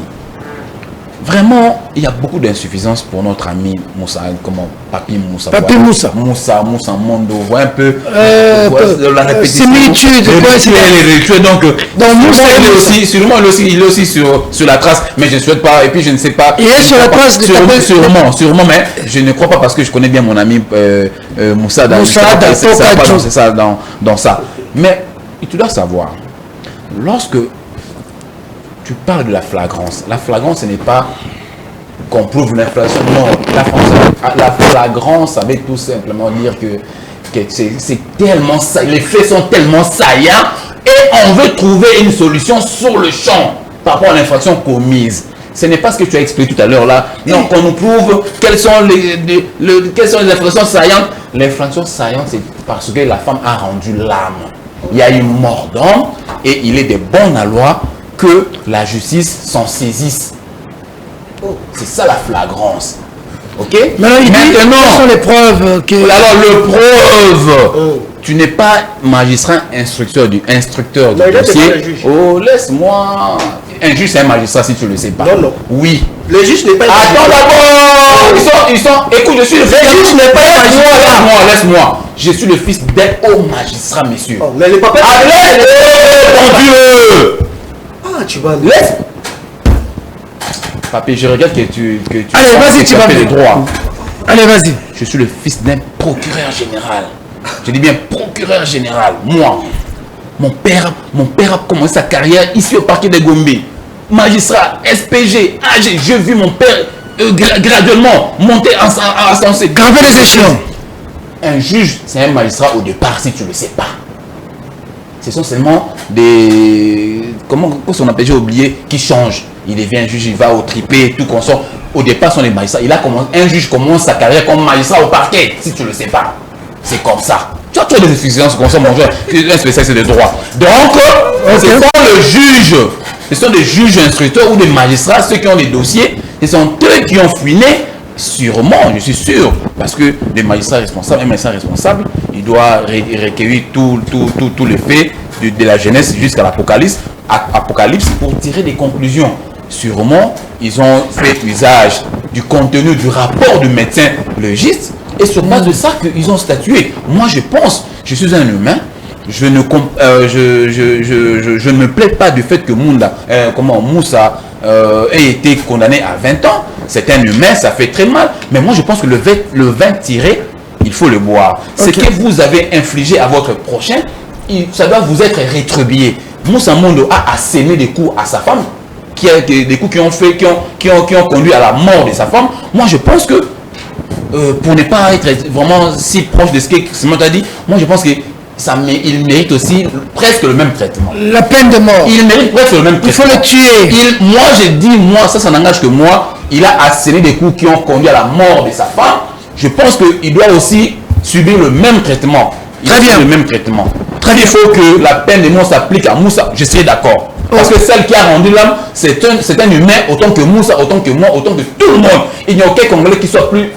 Speaker 2: vraiment, il y a beaucoup d'insuffisance pour notre ami Moussa, comment Papi Moussa.
Speaker 1: Papi Moussa.
Speaker 2: Moussa Mondo, voit un peu la répétition.
Speaker 1: Similitude,
Speaker 2: donc Moussa, il est aussi sur la trace, mais je ne souhaite pas, et puis je ne sais pas.
Speaker 1: Il est sur la trace de
Speaker 2: sûrement, mais je ne crois pas parce que je connais bien mon ami Moussa c'est ça dans ça. Mais tu dois savoir, lorsque tu parles de la flagrance, ce n'est pas qu'on prouve l'inflation, non, la flagrance, ça veut tout simplement dire que c'est tellement ça, les faits sont tellement saillants et on veut trouver une solution sur le champ par rapport à l'infraction commise. Ce n'est pas ce que tu as expliqué tout à l'heure là. Non, qu'on nous prouve quelles sont les infractions saillantes. L'infraction saillante, c'est parce que la femme a rendu l'âme. Il y a une mort d'homme et il est de bonne loi que la justice s'en saisisse. C'est ça la flagrance. Ok?
Speaker 1: Maintenant, quelles sont les preuves que...
Speaker 2: Alors, le preuve, tu n'es pas magistrat instructeur du dossier. Oh, laisse-moi. Un juge, c'est un magistrat si tu ne le sais pas.
Speaker 3: Non.
Speaker 2: Oui.
Speaker 3: Le juge n'est pas...
Speaker 2: Attends d'abord. Ils sont... Écoute, je suis le fils...
Speaker 3: Le juge n'est pas un magistrat.
Speaker 2: Laisse-moi. Je suis le fils d'un haut magistrat, messieurs.
Speaker 3: Mais le papa...
Speaker 2: Allez, mon Dieu.
Speaker 3: Tu vas...
Speaker 2: Laisse. Papi, je regarde que tu
Speaker 1: allez, vas-y, tu vas
Speaker 2: faire les droits.
Speaker 1: Allez, vas-y.
Speaker 2: Je suis le fils d'un procureur général. Je dis bien procureur général. Moi, mon père a commencé sa carrière ici au parquet de Gombe. Magistrat, SPG, AG. J'ai vu mon père graduellement monter en ascenseur.
Speaker 1: Graver les échelons.
Speaker 2: Un juge, c'est un magistrat au départ, si tu ne le sais pas. Ce sont seulement des... Comment on appelle, j'ai oublié, qui changent. Il devient juge, il va au tripé, tout consort. Au départ, ce sont les magistrats. Un juge commence sa carrière comme magistrat au parquet, si tu ne le sais pas. C'est comme ça. Tu as des efficiences comme ça, mon joueur. Un spécialiste de droit. Donc, ce sont des juges instructeurs ou des magistrats, ceux qui ont des dossiers. Ce sont eux qui ont fouiné. Sûrement, je suis sûr, parce que les magistrats responsables, un magistrat responsable, il doit recueillir tous les faits de la jeunesse jusqu'à l'Apocalypse pour tirer des conclusions. Sûrement, ils ont fait usage du contenu du rapport du médecin légiste et sur base de ça qu'ils ont statué. Moi, je pense, je suis un humain, je ne me plais pas du fait que Moussa ait été condamné à 20 ans. C'est un humain, ça fait très mal. Mais moi, je pense que le vin tiré, il faut le boire. Ce que vous avez infligé à votre prochain, ça doit vous être rétribué. Moussa Mondo a asséné des coups à sa femme, des coups qui ont conduit à la mort de sa femme. Moi, je pense que, pour ne pas être vraiment si proche de ce que Simon t'a dit, moi, je pense que il mérite aussi presque le même traitement. La peine de mort. Il mérite presque le même traitement. Il faut le tuer. Moi, j'ai dit, ça n'engage que moi. Il a asséné des coups qui ont conduit à la mort de sa femme. Je pense qu'il doit aussi subir le même traitement. Très bien. Le même traitement. Très bien. Il faut que la peine de mort s'applique à Moussa. Je suis d'accord. Parce que celle qui a rendu l'âme, c'est un humain autant que Moussa, autant que moi, autant que tout le monde. Il n'y a aucun Congolais qui soit plus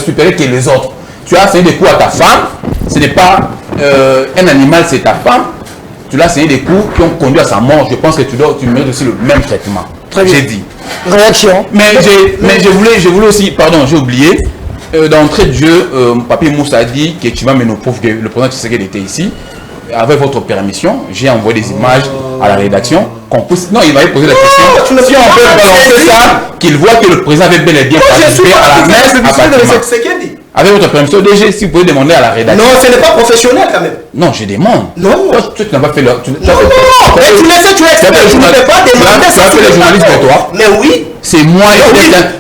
Speaker 2: supérieur que les autres. Tu as asséné des coups à ta femme. Ce n'est pas un animal, c'est ta femme. Tu l'as asséné des coups qui ont conduit à sa mort. Je pense que tu mérites aussi le même traitement. Très bien. J'ai dit. Réaction. Mais je voulais aussi, pardon, j'ai oublié. D'entrée de jeu, Papi Moussa a dit que tu vas me prouver que le président Tshisekedi était ici. Avec votre permission, j'ai envoyé des images à la rédaction. Non, il m'avait posé la question. Si on peut balancer ça, qu'il voit que le président avait bel et bien participé à la messe à Fatima. Avec votre permission, DG, si vous pouvez demander à la rédaction.
Speaker 3: Non, ce n'est pas professionnel quand même.
Speaker 2: Non, je demande.
Speaker 3: Non.
Speaker 2: Toi, tu n'as pas fait le...
Speaker 3: Non, mais tu le sais, tu es expert. Tu ne peux pas demander ça.
Speaker 2: Tu as fait les journalistes pour toi.
Speaker 3: Mais oui.
Speaker 2: c'est moi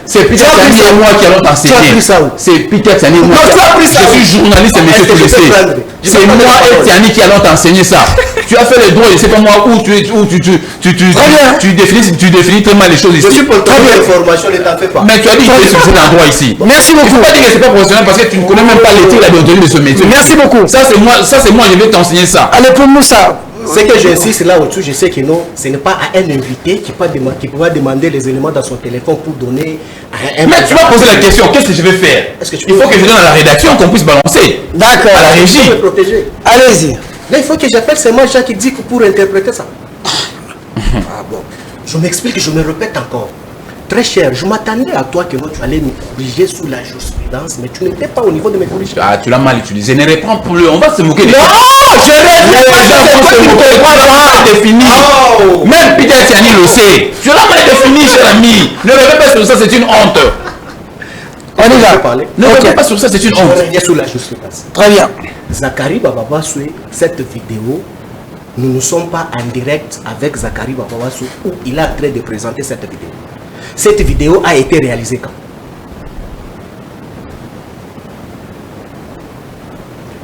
Speaker 2: c'est Peter Tiani et moi qui allons t'enseigner. C'est Peter Tiani et moi. Je suis journaliste, monsieur, tu le sais. C'est moi et Tiani qui allons t'enseigner ça. Tu as fait les droits, je ne sais pas moi où tu définis très mal les choses ici.
Speaker 3: Je suis pour très bien l'information, ne t'en fais pas.
Speaker 2: Mais tu as dit que tu es sur un droit ici.
Speaker 1: Merci beaucoup.
Speaker 2: Il ne faut pas dire que c'est pas professionnel parce que tu ne connais même pas l'éthique et la déontologie de ce métier.
Speaker 1: Merci beaucoup.
Speaker 2: Ça c'est moi, je vais t'enseigner ça.
Speaker 1: Allez, pour nous ça.
Speaker 3: Ce que j'insiste là au-dessus, je sais que non, ce n'est pas à un invité qui peut demander les éléments dans son téléphone pour donner à un...
Speaker 2: Mais tu vas poser la question, qu'est-ce que je vais faire? Il faut que je donne à la rédaction qu'on puisse balancer.
Speaker 1: D'accord.
Speaker 2: À la régie.
Speaker 3: Il faut me protéger.
Speaker 1: Allez-y.
Speaker 3: Là, il faut que j'appelle seulement Jacques Dick pour interpréter ça. Ah bon. Je m'explique, je me répète encore. Très cher, je m'attendais à toi que non, tu allais me corriger sous la jurisprudence, mais tu n'étais pas au niveau de mes corrigeants.
Speaker 2: Ah, tu l'as mal utilisé. Ne réponds plus. On va se moquer de
Speaker 3: non, je
Speaker 2: défini. Oh. Même Peter Tiani le sait. Tu l'as mal défini, cher ami. Ne reviens pas sur ça, c'est une honte.
Speaker 1: On y va.
Speaker 2: Ne reviens pas sur ça, c'est une honte.
Speaker 3: Je reviens sous la jurisprudence.
Speaker 1: Très bien.
Speaker 3: Zachary Bababassoué, cette vidéo, nous ne sommes pas en direct avec Zachary Bababassoué où il a en train de présenter cette vidéo. Cette vidéo a été réalisée quand?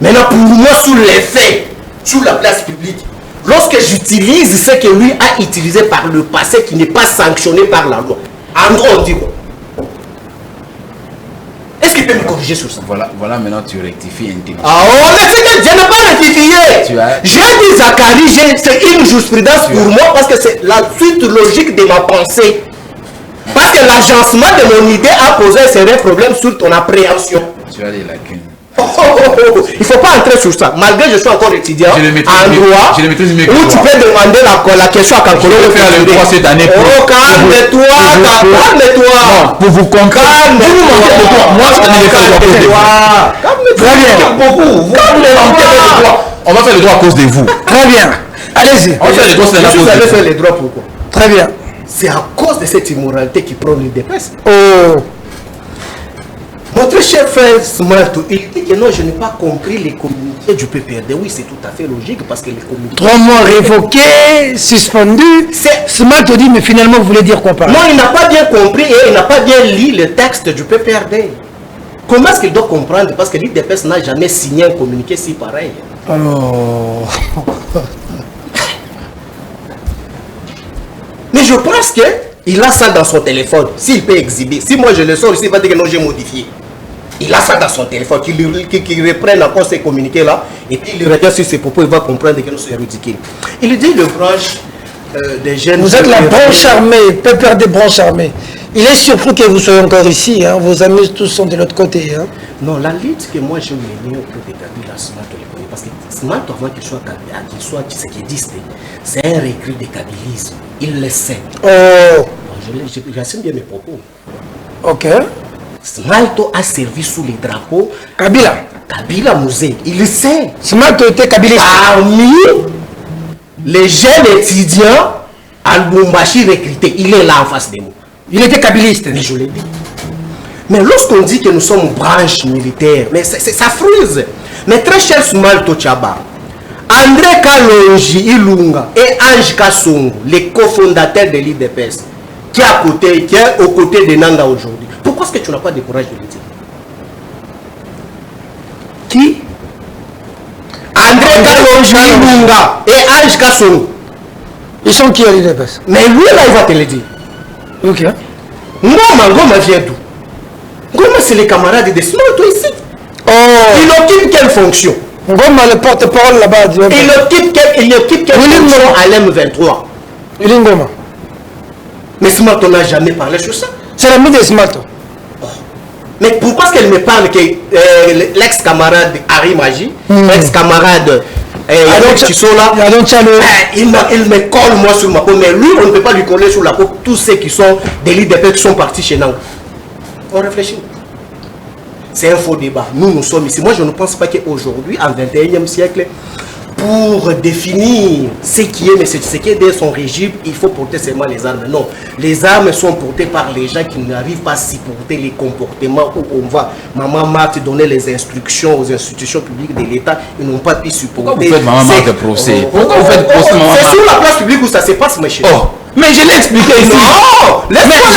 Speaker 3: Maintenant, pour moi, sous les faits, sur la place publique, lorsque j'utilise ce que lui a utilisé par le passé qui n'est pas sanctionné par la loi, en gros, on dit quoi? Est-ce qu'il peut me corriger sur ça?
Speaker 2: Voilà, maintenant tu rectifies intelligent.
Speaker 3: Ah oh, mais c'est que je n'ai pas rectifié. J'ai dit Zachary, c'est une jurisprudence pour moi parce que c'est la suite logique de ma pensée. Parce que l'agencement de mon idée a posé un sérieux problème sur ton appréhension.
Speaker 2: Tu as des lacunes.
Speaker 3: Il ne faut pas entrer sur ça. Malgré que je suis encore étudiant en droit, où tu peux demander la question à Kankolo.
Speaker 2: Je vais faire le droit cette année.
Speaker 3: Oh, calme-toi, calme-toi.
Speaker 2: Non, pour vous comprendre. Moi, je ne vais pas le droit. Calme-toi. On va faire le droit à cause de vous.
Speaker 1: Très bien. Allez-y.
Speaker 2: On va faire le droit, c'est la cause de vous.
Speaker 3: Vous allez faire les droits pourquoi?
Speaker 1: Très bien.
Speaker 3: C'est à cause de cette immoralité qui prend l'UDPS.
Speaker 1: Oh.
Speaker 3: Notre chef frère Smalto, il dit que non, je n'ai pas compris les communiqués du PPRD. Oui, c'est tout à fait logique parce que les communiqués...
Speaker 1: 3 mois révoqués, suspendus. Smalto dit, mais finalement, vous voulez dire quoi par là?
Speaker 3: Non, il n'a pas bien compris et il n'a pas bien lu le texte du PPRD. Comment est-ce qu'il doit comprendre? Parce que l'UDPS n'a jamais signé un communiqué si pareil.
Speaker 1: Oh.
Speaker 3: Mais je pense qu'il a ça dans son téléphone. S'il peut exhiber. Si moi je le sors ici, il va dire que non, j'ai modifié. Il a ça dans son téléphone. Qu'il reprenne encore ces communiqués-là. Et puis il revient sur ses propos. Il va comprendre que c'est ridicule. Il dit le branche des jeunes...
Speaker 1: Vous êtes la branche armée, pépère des branches armées. Il est surpris que vous soyez encore ici. Hein. Vos amis tous sont de l'autre côté. Hein.
Speaker 3: Non, la lutte que moi j'ai menée auprès de Kabila, Smalto le connaît. Parce que Smalto, avant qu'il soit Kabila, qu'il soit tshisekidiste, c'est un recrue de kabilisme. Il le sait.
Speaker 1: Oh.
Speaker 3: J'assume bien mes propos.
Speaker 1: Ok.
Speaker 3: Smalto a servi sous les drapeaux. Kabila Mouzé, il le sait.
Speaker 1: Smalto était kabiliste.
Speaker 3: Parmi les jeunes étudiants à Lubumbashi recrutés, il est là en face de nous.
Speaker 1: Il était kabiliste.
Speaker 3: Mais je l'ai dit. Mais lorsqu'on dit que nous sommes branche militaire, mais ça frise. Mais très cher Smalto Tchaba, André Kalonji Ilunga et Ange Kassongo, les cofondateurs de l'IDPS, qui est aux côtés de Nanga aujourd'hui. Pourquoi est-ce que tu n'as pas de courage de le dire? Qui? André Kalonji Ilunga et Ange Kassongo.
Speaker 1: Ils sont qui à l'IDPS?
Speaker 3: Mais lui là, il va te le dire.
Speaker 1: Ok.
Speaker 3: Ngoma vient d'où? Ngoma, c'est les camarades de Smalto ici.
Speaker 1: Oh.
Speaker 3: Il occupe quelle fonction?
Speaker 1: Ngoma, le porte-parole là-bas.
Speaker 3: Il occupe quelle fonction à l'M23?
Speaker 1: Il est Ngoma.
Speaker 3: Mais Smalto n'a jamais parlé sur ça.
Speaker 1: C'est l'ami de Smalto.
Speaker 3: Oh. Mais pourquoi est-ce qu'elle me parle que l'ex-camarade Harry Magie, l'ex-camarade qui sont là, il me colle moi sur ma peau, mais lui on ne peut pas lui coller sur la peau tous ceux qui sont des leaders qui sont partis chez nous. On réfléchit. C'est un faux débat. Nous sommes ici. Moi je ne pense pas qu'aujourd'hui, en 21e siècle, pour définir ce qui est, mais ce qui est de son régime, il faut porter seulement les armes. Non, les armes sont portées par les gens qui n'arrivent pas à supporter les comportements où on va. Maman Marthe donner les instructions aux institutions publiques de l'État, ils n'ont pas pu supporter.
Speaker 2: Pourquoi vous faites Maman Marthe de procès? Pourquoi vous faites procès Maman Marthe?
Speaker 3: C'est sur la place publique où ça se passe, mes chers.
Speaker 2: Mais je l'ai expliqué ici.
Speaker 3: Non, laisse-moi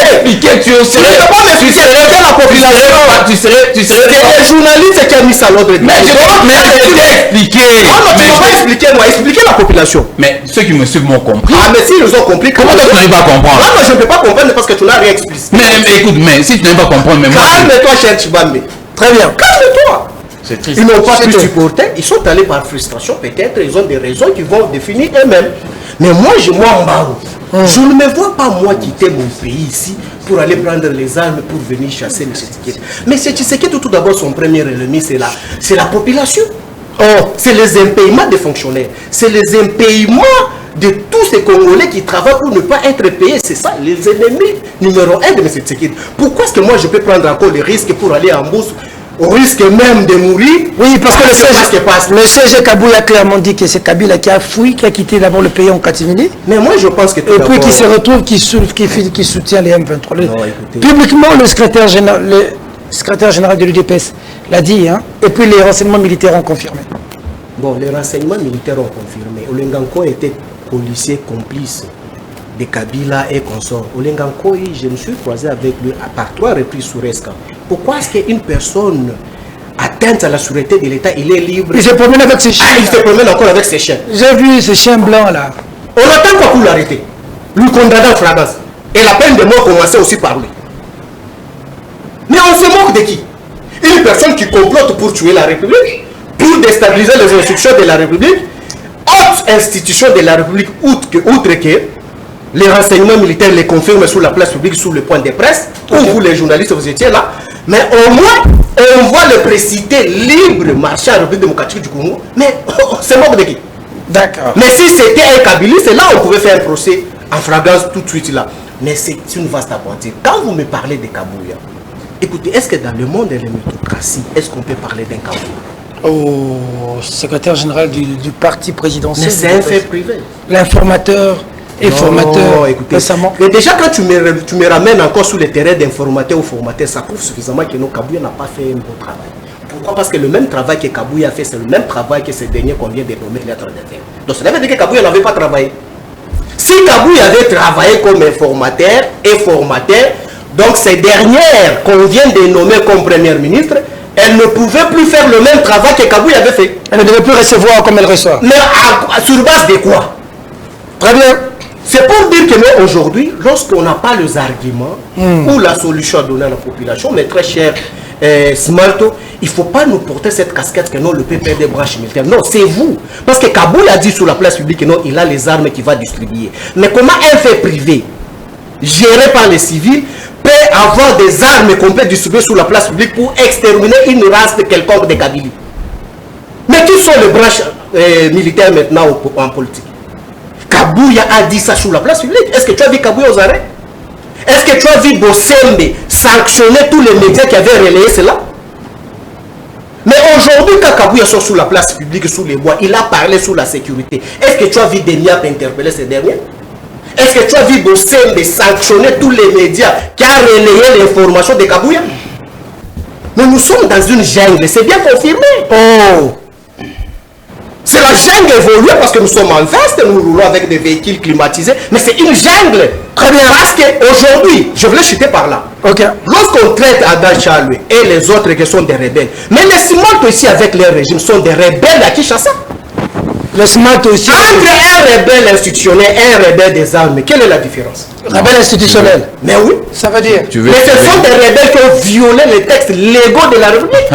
Speaker 2: expliqué, tu serais
Speaker 3: pas m'expliquer la population.
Speaker 2: Tu serais
Speaker 3: les journalistes qui a mis ça à l'ordre.
Speaker 2: Mais je t'ai expliqué.
Speaker 3: Non, tu m'as pas expliqué, moi. Expliquez la population.
Speaker 2: Mais ceux qui me suivent m'ont compris.
Speaker 3: Ah, mais s'ils ont compris.
Speaker 2: Comment toi tu n'arrives pas à comprendre?
Speaker 3: Non, mais je ne peux pas comprendre parce que tu n'as rien expliqué.
Speaker 2: Mais écoute, mais si tu n'arrives pas à comprendre, mais moi.
Speaker 3: Calme-toi, cher Chibambe. Très bien. Calme-toi.
Speaker 2: C'est triste.
Speaker 3: Ils n'ont pas pu supporter. Ils sont allés par frustration. Peut-être ils ont des raisons qu'ils vont définir eux-mêmes. Mais moi, Mbaro, je ne me vois pas moi quitter mon pays ici pour aller prendre les armes pour venir chasser M. Tshisekedi. Mais c'est Tshisekedi tout d'abord son premier ennemi, c'est la population. Oh, c'est les impayements des fonctionnaires. C'est les impayements de tous ces Congolais qui travaillent pour ne pas être payés. C'est ça, les ennemis numéro 1 de M. Tshisekedi. Pourquoi est-ce que moi je peux prendre encore les risques pour aller en bourse au risque même de mourir?
Speaker 1: Oui, parce que le CG Kabouya a clairement dit que c'est Kabila qui a fui, qui a quitté d'abord le pays en catimini.
Speaker 3: Mais moi je pense que...
Speaker 1: Et puis qui se retrouve, qui soutient les M23. Publiquement, le secrétaire général de l'UDPS l'a dit, hein, et puis les renseignements militaires ont confirmé.
Speaker 3: Bon, les renseignements militaires ont confirmé. Olenganko était policier complice de Kabila et consorts. Olenganko, je me suis croisé avec lui par 3 reprises sur Esca. Pourquoi est-ce qu'une personne atteinte à la sûreté de l'État, il est libre?
Speaker 1: Il se promène avec ses chiens.
Speaker 3: Ah, il se promène encore avec ses chiens.
Speaker 1: J'ai vu ces chiens blancs là.
Speaker 3: On attend quoi pour l'arrêter? Lui condamner en flagrance. Et la peine de mort commençait aussi par lui. Mais on se moque de qui? Une personne qui complote pour tuer la République, pour déstabiliser les institutions de la République, autre institution de la République, outre que les renseignements militaires les confirment sur la place publique, sous le point de presse, où vous les journalistes vous étiez là, mais au moins on voit le précité libre marcher en République démocratique du Congo, mais on se moque de qui?
Speaker 1: D'accord.
Speaker 3: Mais si c'était un Kabiliste, là on pouvait faire un procès en flagrance tout de suite là. Mais c'est une vaste aventure. Quand vous me parlez de Kabouya, écoutez, est-ce que dans le monde de la méritocratie, est-ce qu'on peut parler d'un Kabouya?
Speaker 1: Oh, secrétaire général du parti présidentiel.
Speaker 3: Mais c'est un fait privé.
Speaker 1: L'informateur et formateur récemment.
Speaker 3: Mais déjà quand tu me ramènes encore sur le terrain d'informateur ou formateur, ça prouve suffisamment que Kabouya n'a pas fait un bon travail. Pourquoi? Parce que le même travail que Kabouya a fait, c'est le même travail que ce dernier qu'on vient de nommer lettre d'affaires. Donc ça veut dire que Kabouya n'avait pas travaillé. Si Kabouya avait travaillé comme informateur et formateur, donc ces dernières qu'on vient de nommer comme première ministre, elle ne pouvait plus faire le même travail que Kabouya avait fait.
Speaker 1: Elle ne devait plus recevoir comme elle reçoit.
Speaker 3: Mais sur base de quoi? Très bien. C'est pour dire que nous, aujourd'hui, lorsqu'on n'a pas les arguments ou la solution à donner à la population, mais très cher Smalto, il ne faut pas nous porter cette casquette que non, le PP des branches militaires. Non, c'est vous. Parce que Kabouya a dit sur la place publique que non, il a les armes qu'il va distribuer. Mais comment un fait privé, géré par les civils, peut avoir des armes complètes distribuées sur la place publique pour exterminer une race de quelconque de Kabylie? Mais qui sont les branches militaires maintenant en politique? Kabouya a dit ça sur la place publique. Est-ce que tu as vu Kabouya aux arrêts? Est-ce que tu as vu Bossembe sanctionner tous les médias qui avaient relayé cela? Mais aujourd'hui, quand Kabouya sort sur la place publique, sous les bois, il a parlé sur la sécurité. Est-ce que tu as vu Demiap interpeller ces derniers? Est-ce que tu as vu Bossembe sanctionner tous les médias qui ont relayé l'information de Kabouya? Mais nous sommes dans une jungle, c'est bien confirmé. Oh! C'est la jungle évoluée parce que nous sommes en veste, nous roulons avec des véhicules climatisés, mais c'est une jungle. Très bien. Parce qu'aujourd'hui, je voulais chuter par là.
Speaker 1: Ok.
Speaker 3: Lorsqu'on traite Adam Chaloué et les autres qui sont des rebelles, mais les Simalto ici avec leur régime sont des rebelles à Kinshasa.
Speaker 1: Les Simalto aussi.
Speaker 3: Entre un rebelle institutionnel et un rebelle des armes, quelle est la différence?
Speaker 1: Rebelle institutionnel.
Speaker 3: Mais oui.
Speaker 1: Ça veut dire.
Speaker 3: Mais ce sont des rebelles qui ont violé les textes légaux de la République.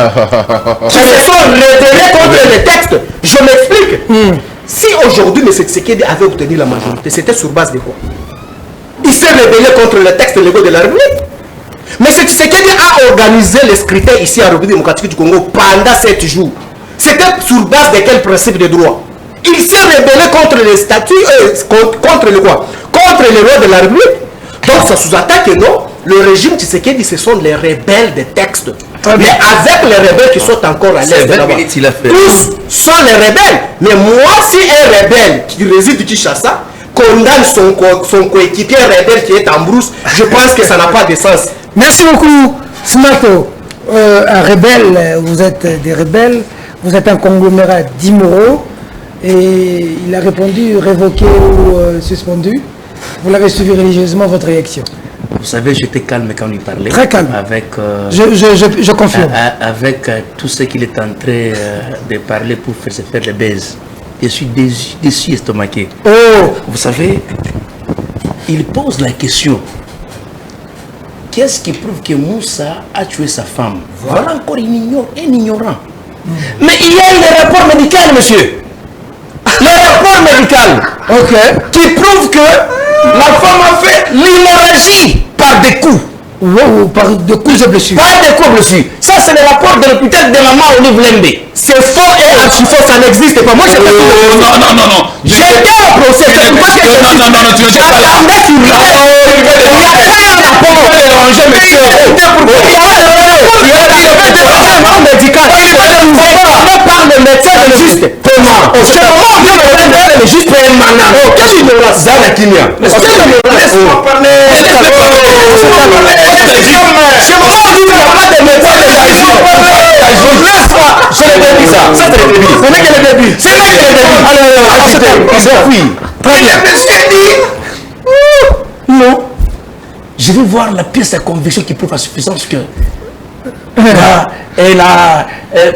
Speaker 3: Qui se sont rebellés contre les textes. Je m'explique. Si aujourd'hui M. Tshisekedi avait obtenu la majorité, c'était sur base de quoi? Il s'est rebellé contre les textes légaux de la République. Mais M. Tshisekedi a organisé les scrutins ici en République démocratique du Congo pendant 7 jours. C'était sur base de quel principe de droit? Il s'est rebellé contre les statuts, contre le quoi? Contre les lois de la République. Donc ça sous-entend que non, le régime Tshisekedi, ce sont les rebelles des textes. Mais avec les rebelles qui sont encore à l'est de là-bas, tous sont les rebelles. Mais moi, si un rebelle qui réside à Kinshasa condamne son coéquipier rebelle qui est en brousse, je pense que ça n'a pas de sens.
Speaker 1: Merci beaucoup, Smalto. Un rebelle, vous êtes des rebelles, vous êtes un conglomérat d'immoraux et il a répondu révoqué ou suspendu. Vous l'avez suivi religieusement, votre réaction?
Speaker 4: Vous savez, j'étais calme quand il parlait.
Speaker 1: Très calme.
Speaker 4: Avec,
Speaker 1: je confirme.
Speaker 4: Avec tout ce qu'il est en train de parler pour se faire des baises. Je suis déçu, estomaqué.
Speaker 1: Oh.
Speaker 4: Vous savez, il pose la question. Qu'est-ce qui prouve que Moussa a tué sa femme? Voilà encore un ignorant. Mais il y a le rapport médical, monsieur. Le rapport médical qui prouve que la femme a fait l'hémorragie par des coups.
Speaker 1: Wow, par de coups et blessures.
Speaker 4: Par des coups et blessures. Ça, c'est le rapport de l'hôpital de maman au niveau Lembe.
Speaker 3: C'est faux et archi-faux, ça n'existe pas. Moi, c'est pas tout.
Speaker 2: Non.
Speaker 3: J'étais au procès. C'est pourquoi que
Speaker 2: Non, tu ne sais pas.
Speaker 3: j'attendais qu'il me
Speaker 4: non, je vais voir la pièce de conviction qui prouve à suffisance que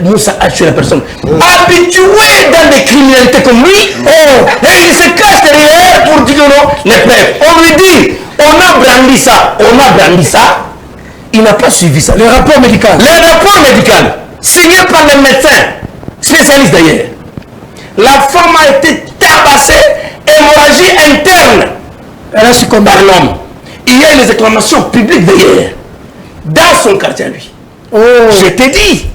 Speaker 4: Moussa a tué la personne. Habitué dans des criminalités comme lui, et il se cache derrière pour dire non, les pères. On lui dit, on a brandi ça, il n'a pas suivi ça.
Speaker 1: Le rapport médical.
Speaker 4: Signé par les médecins, spécialistes d'ailleurs. La femme a été tabassée, hémorragie interne.
Speaker 1: Elle a succombé.
Speaker 4: Par l'homme. Il y a les acclamations publiques d'ailleurs. Dans son quartier à lui.
Speaker 1: Oh.
Speaker 4: Je t'ai dit.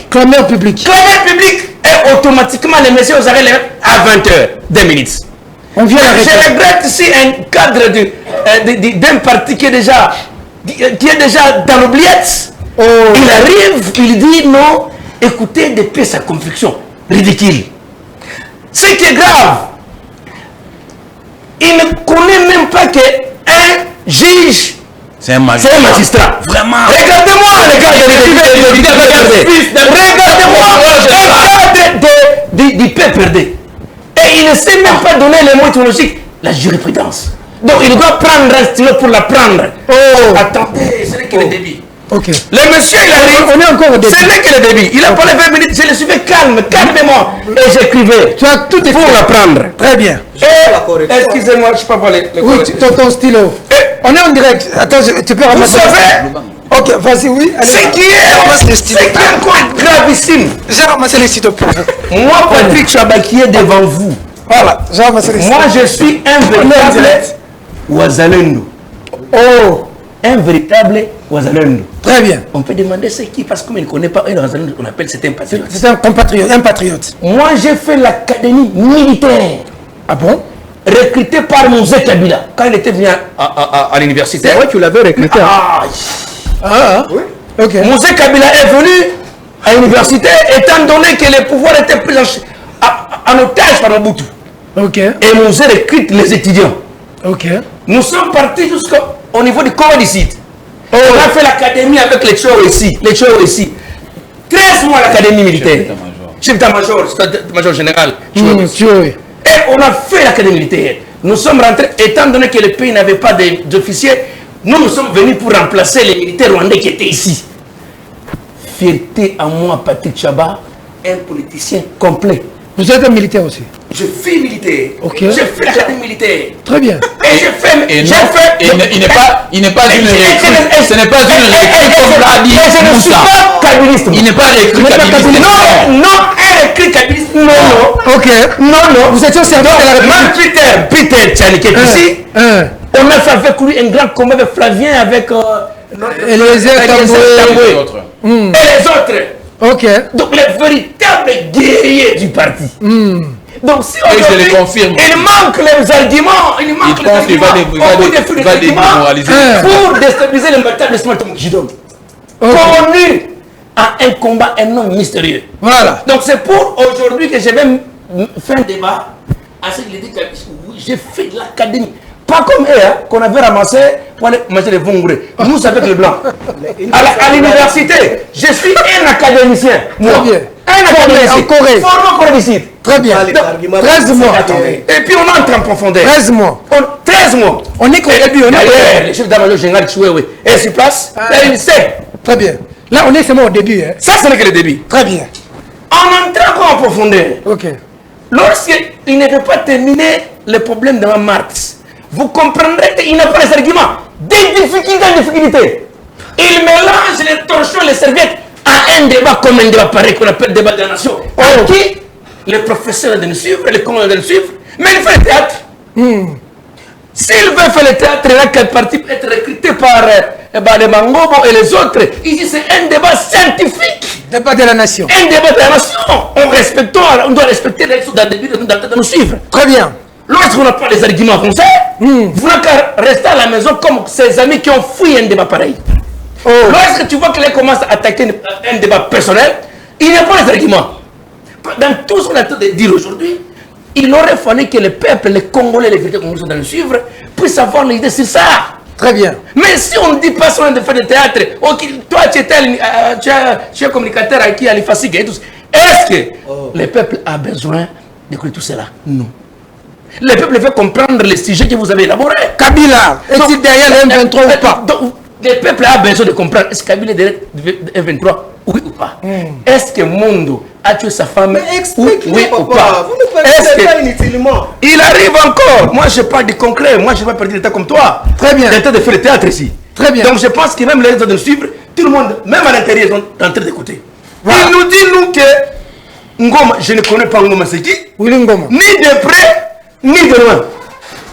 Speaker 1: Clameur public.
Speaker 4: Et automatiquement les messieurs vous arrêtent à 20h, 2 minutes.
Speaker 1: On vient l'arrêter.
Speaker 4: Je regrette ici un cadre d'un parti qui est déjà dans l'oubliette.
Speaker 1: Oh.
Speaker 4: Il arrive, il dit non, écoutez des pièces à conviction. Ridicule. Ce qui est grave, il ne connaît même pas qu'un juge,
Speaker 2: c'est un magistrat.
Speaker 4: Vraiment. Regardez-moi le cadre du PPRD. Et il ne sait même pas donner les mots étymologiques, la jurisprudence. Donc il doit prendre un stylo pour l'apprendre.
Speaker 1: Oh.
Speaker 4: Attendez, ce n'est que le débit.
Speaker 1: Ok.
Speaker 4: Le monsieur, il arrive.
Speaker 1: On est encore au début.
Speaker 4: Ce n'est que le début. Il a parlé 20 minutes, je le suivais calmement. Et j'écrivais.
Speaker 1: Tu as tout écrit.
Speaker 4: Pour l'apprendre.
Speaker 1: Très bien.
Speaker 4: Excusez-moi, je ne sais pas voir les
Speaker 1: Oui, ton stylo. On est en direct. Attends, tu peux ramasser.
Speaker 4: Vous savez,
Speaker 1: ok, vas-y, oui.
Speaker 4: ce qui est encore gravissime.
Speaker 1: J'ai ramassé les stylos pour vous.
Speaker 4: Moi, Patrick Chaba, qui est devant vous.
Speaker 1: Voilà, j'ai ramassé les stylos.
Speaker 4: Moi, je suis un véritable Ouazalendo.
Speaker 1: Oh.
Speaker 4: Un véritable Ouazalendo.
Speaker 1: Très bien.
Speaker 4: On peut demander c'est qui, parce qu'on ne connaît pas un Ouazalendo, on appelle c'est un patriote.
Speaker 1: C'est un patriote.
Speaker 4: Moi, j'ai fait l'académie militaire.
Speaker 1: Ah bon?
Speaker 4: Recruté par Moussa Kabila quand il était venu à l'université.
Speaker 3: C'est vrai que tu l'avais recruté.
Speaker 1: Oui. Ok.
Speaker 4: Moussa Kabila est venu à l'université étant donné que les pouvoirs étaient pris en otage par Mobutu.
Speaker 1: Ok.
Speaker 4: Et Moussa recrute les étudiants.
Speaker 1: Ok.
Speaker 4: Nous sommes partis jusqu'au niveau du corps d'ici. On a fait l'académie avec les tueurs ici. 13 mois à l'académie militaire. Chef d'état-major général. Et on a fait l'académie militaire. Nous sommes rentrés, étant donné que le pays n'avait pas d'officiers, nous sommes venus pour remplacer les militaires rwandais qui étaient ici. Fierté à moi, Patrick Chaba, un politicien complet.
Speaker 1: Vous êtes un militaire aussi?
Speaker 4: Je suis militaire.
Speaker 1: Ok.
Speaker 4: J'ai fait l'académie militaire.
Speaker 1: Très bien.
Speaker 2: Et il n'est pas une recrue. Ce n'est pas une recrue comme l'a dit Moussa. Il n'est pas recrue kabiliste.
Speaker 4: Non, un recrue kabiliste. Non.
Speaker 1: Ok.
Speaker 4: Non.
Speaker 1: Vous êtes au service de la République.
Speaker 4: Même Peter Tchani qui est ici. On a fait avec lui un grand combat avec Flavien, avec
Speaker 1: Eliezer Tamboué.
Speaker 4: Et les autres.
Speaker 1: Ok.
Speaker 4: Donc les véritables guerriers du parti. Donc si
Speaker 2: je le confirme.
Speaker 4: Il manque les arguments, il va
Speaker 2: démoraliser
Speaker 4: pour déstabiliser le métabolisme de Jidon. Connu à un combat énorme mystérieux.
Speaker 1: Voilà.
Speaker 4: Donc c'est pour aujourd'hui que je vais faire un débat à ce qu'il dit que oui, j'ai fait de l'académie. Pas comme eux, qu'on avait ramassé pour aller manger les vongres. Nous, avec les blancs. À l'université, je suis un académicien. Moi. Un académicien.
Speaker 1: En Corée.
Speaker 4: Formé en Corée d'ici.
Speaker 1: Très bien. 13 mois.
Speaker 4: Attendez. Et puis on entre en profondeur.
Speaker 1: 13 mois.
Speaker 4: 13 mois.
Speaker 1: On est qu'au début.
Speaker 4: Le chef d'armée général Choué, est sur place. Il sait.
Speaker 1: Très bien. Là, on est seulement au début. Hein.
Speaker 4: Ça, ce n'est que le début.
Speaker 1: Très bien.
Speaker 4: En entrant en profondeur,
Speaker 1: Ok.
Speaker 4: lorsqu'il ne peut pas terminer le problème de Marx, vous comprendrez qu'il n'a pas les arguments. Des difficultés. Il mélange les torchons, les serviettes à un débat comme un débat pareil qu'on appelle débat de la nation. À qui les professeurs de nous suivre, les colons de nous suivre, mais il fait le théâtre. S'il veut faire le théâtre, là, quel parti peut être recruté par les Mangobo et les autres. Ici, c'est un débat scientifique.
Speaker 1: Débat de la nation.
Speaker 4: Un débat de la nation. On doit respecter les choses de nous suivre.
Speaker 1: Très bien.
Speaker 4: Lorsqu'on n'a pas les arguments comme ça, vous n'avez qu'à rester à la maison comme ses amis qui ont fui un débat pareil. Lorsque tu vois qu'il commence à attaquer un débat personnel, il n'a pas les arguments. Dans tout ce qu'on a train de dire aujourd'hui, il aurait fallu que le peuple, les Congolais, les vérités congolais dans le suivre, puissent avoir l'idée sur ça.
Speaker 1: Très bien.
Speaker 4: Mais si on ne dit pas sur de faire du théâtre, toi tu es communicateur avec qui a les fascigues et tout ça, est-ce que le peuple a besoin d'écouter tout cela? Non. Le peuple veut comprendre les sujets que vous avez élaborés.
Speaker 1: Kabila, est-il derrière le M23 ou pas?
Speaker 4: Donc, le peuple a besoin de comprendre, est-ce que Kabila est derrière le M23? Oui ou pas? Est-ce que Mondo a tué sa femme?
Speaker 3: Mais explique-moi,
Speaker 4: oui
Speaker 3: papa.
Speaker 4: Ou pas?
Speaker 3: Vous ne faites pas inutilement.
Speaker 4: Il arrive encore. Moi, je parle du concret. Moi, je ne vais pas perdre le temps comme toi.
Speaker 1: Très bien.
Speaker 4: Le temps de faire le théâtre ici.
Speaker 1: Très bien.
Speaker 4: Donc, je pense que même les gens de nous suivre, tout le monde, même à l'intérieur, sont en train d'écouter.
Speaker 1: Voilà.
Speaker 4: Il nous dit, nous, que Ngoma, je ne connais pas Ngoma, c'est qui?
Speaker 1: Willy Ngoma.
Speaker 4: Ni de près, ni de loin.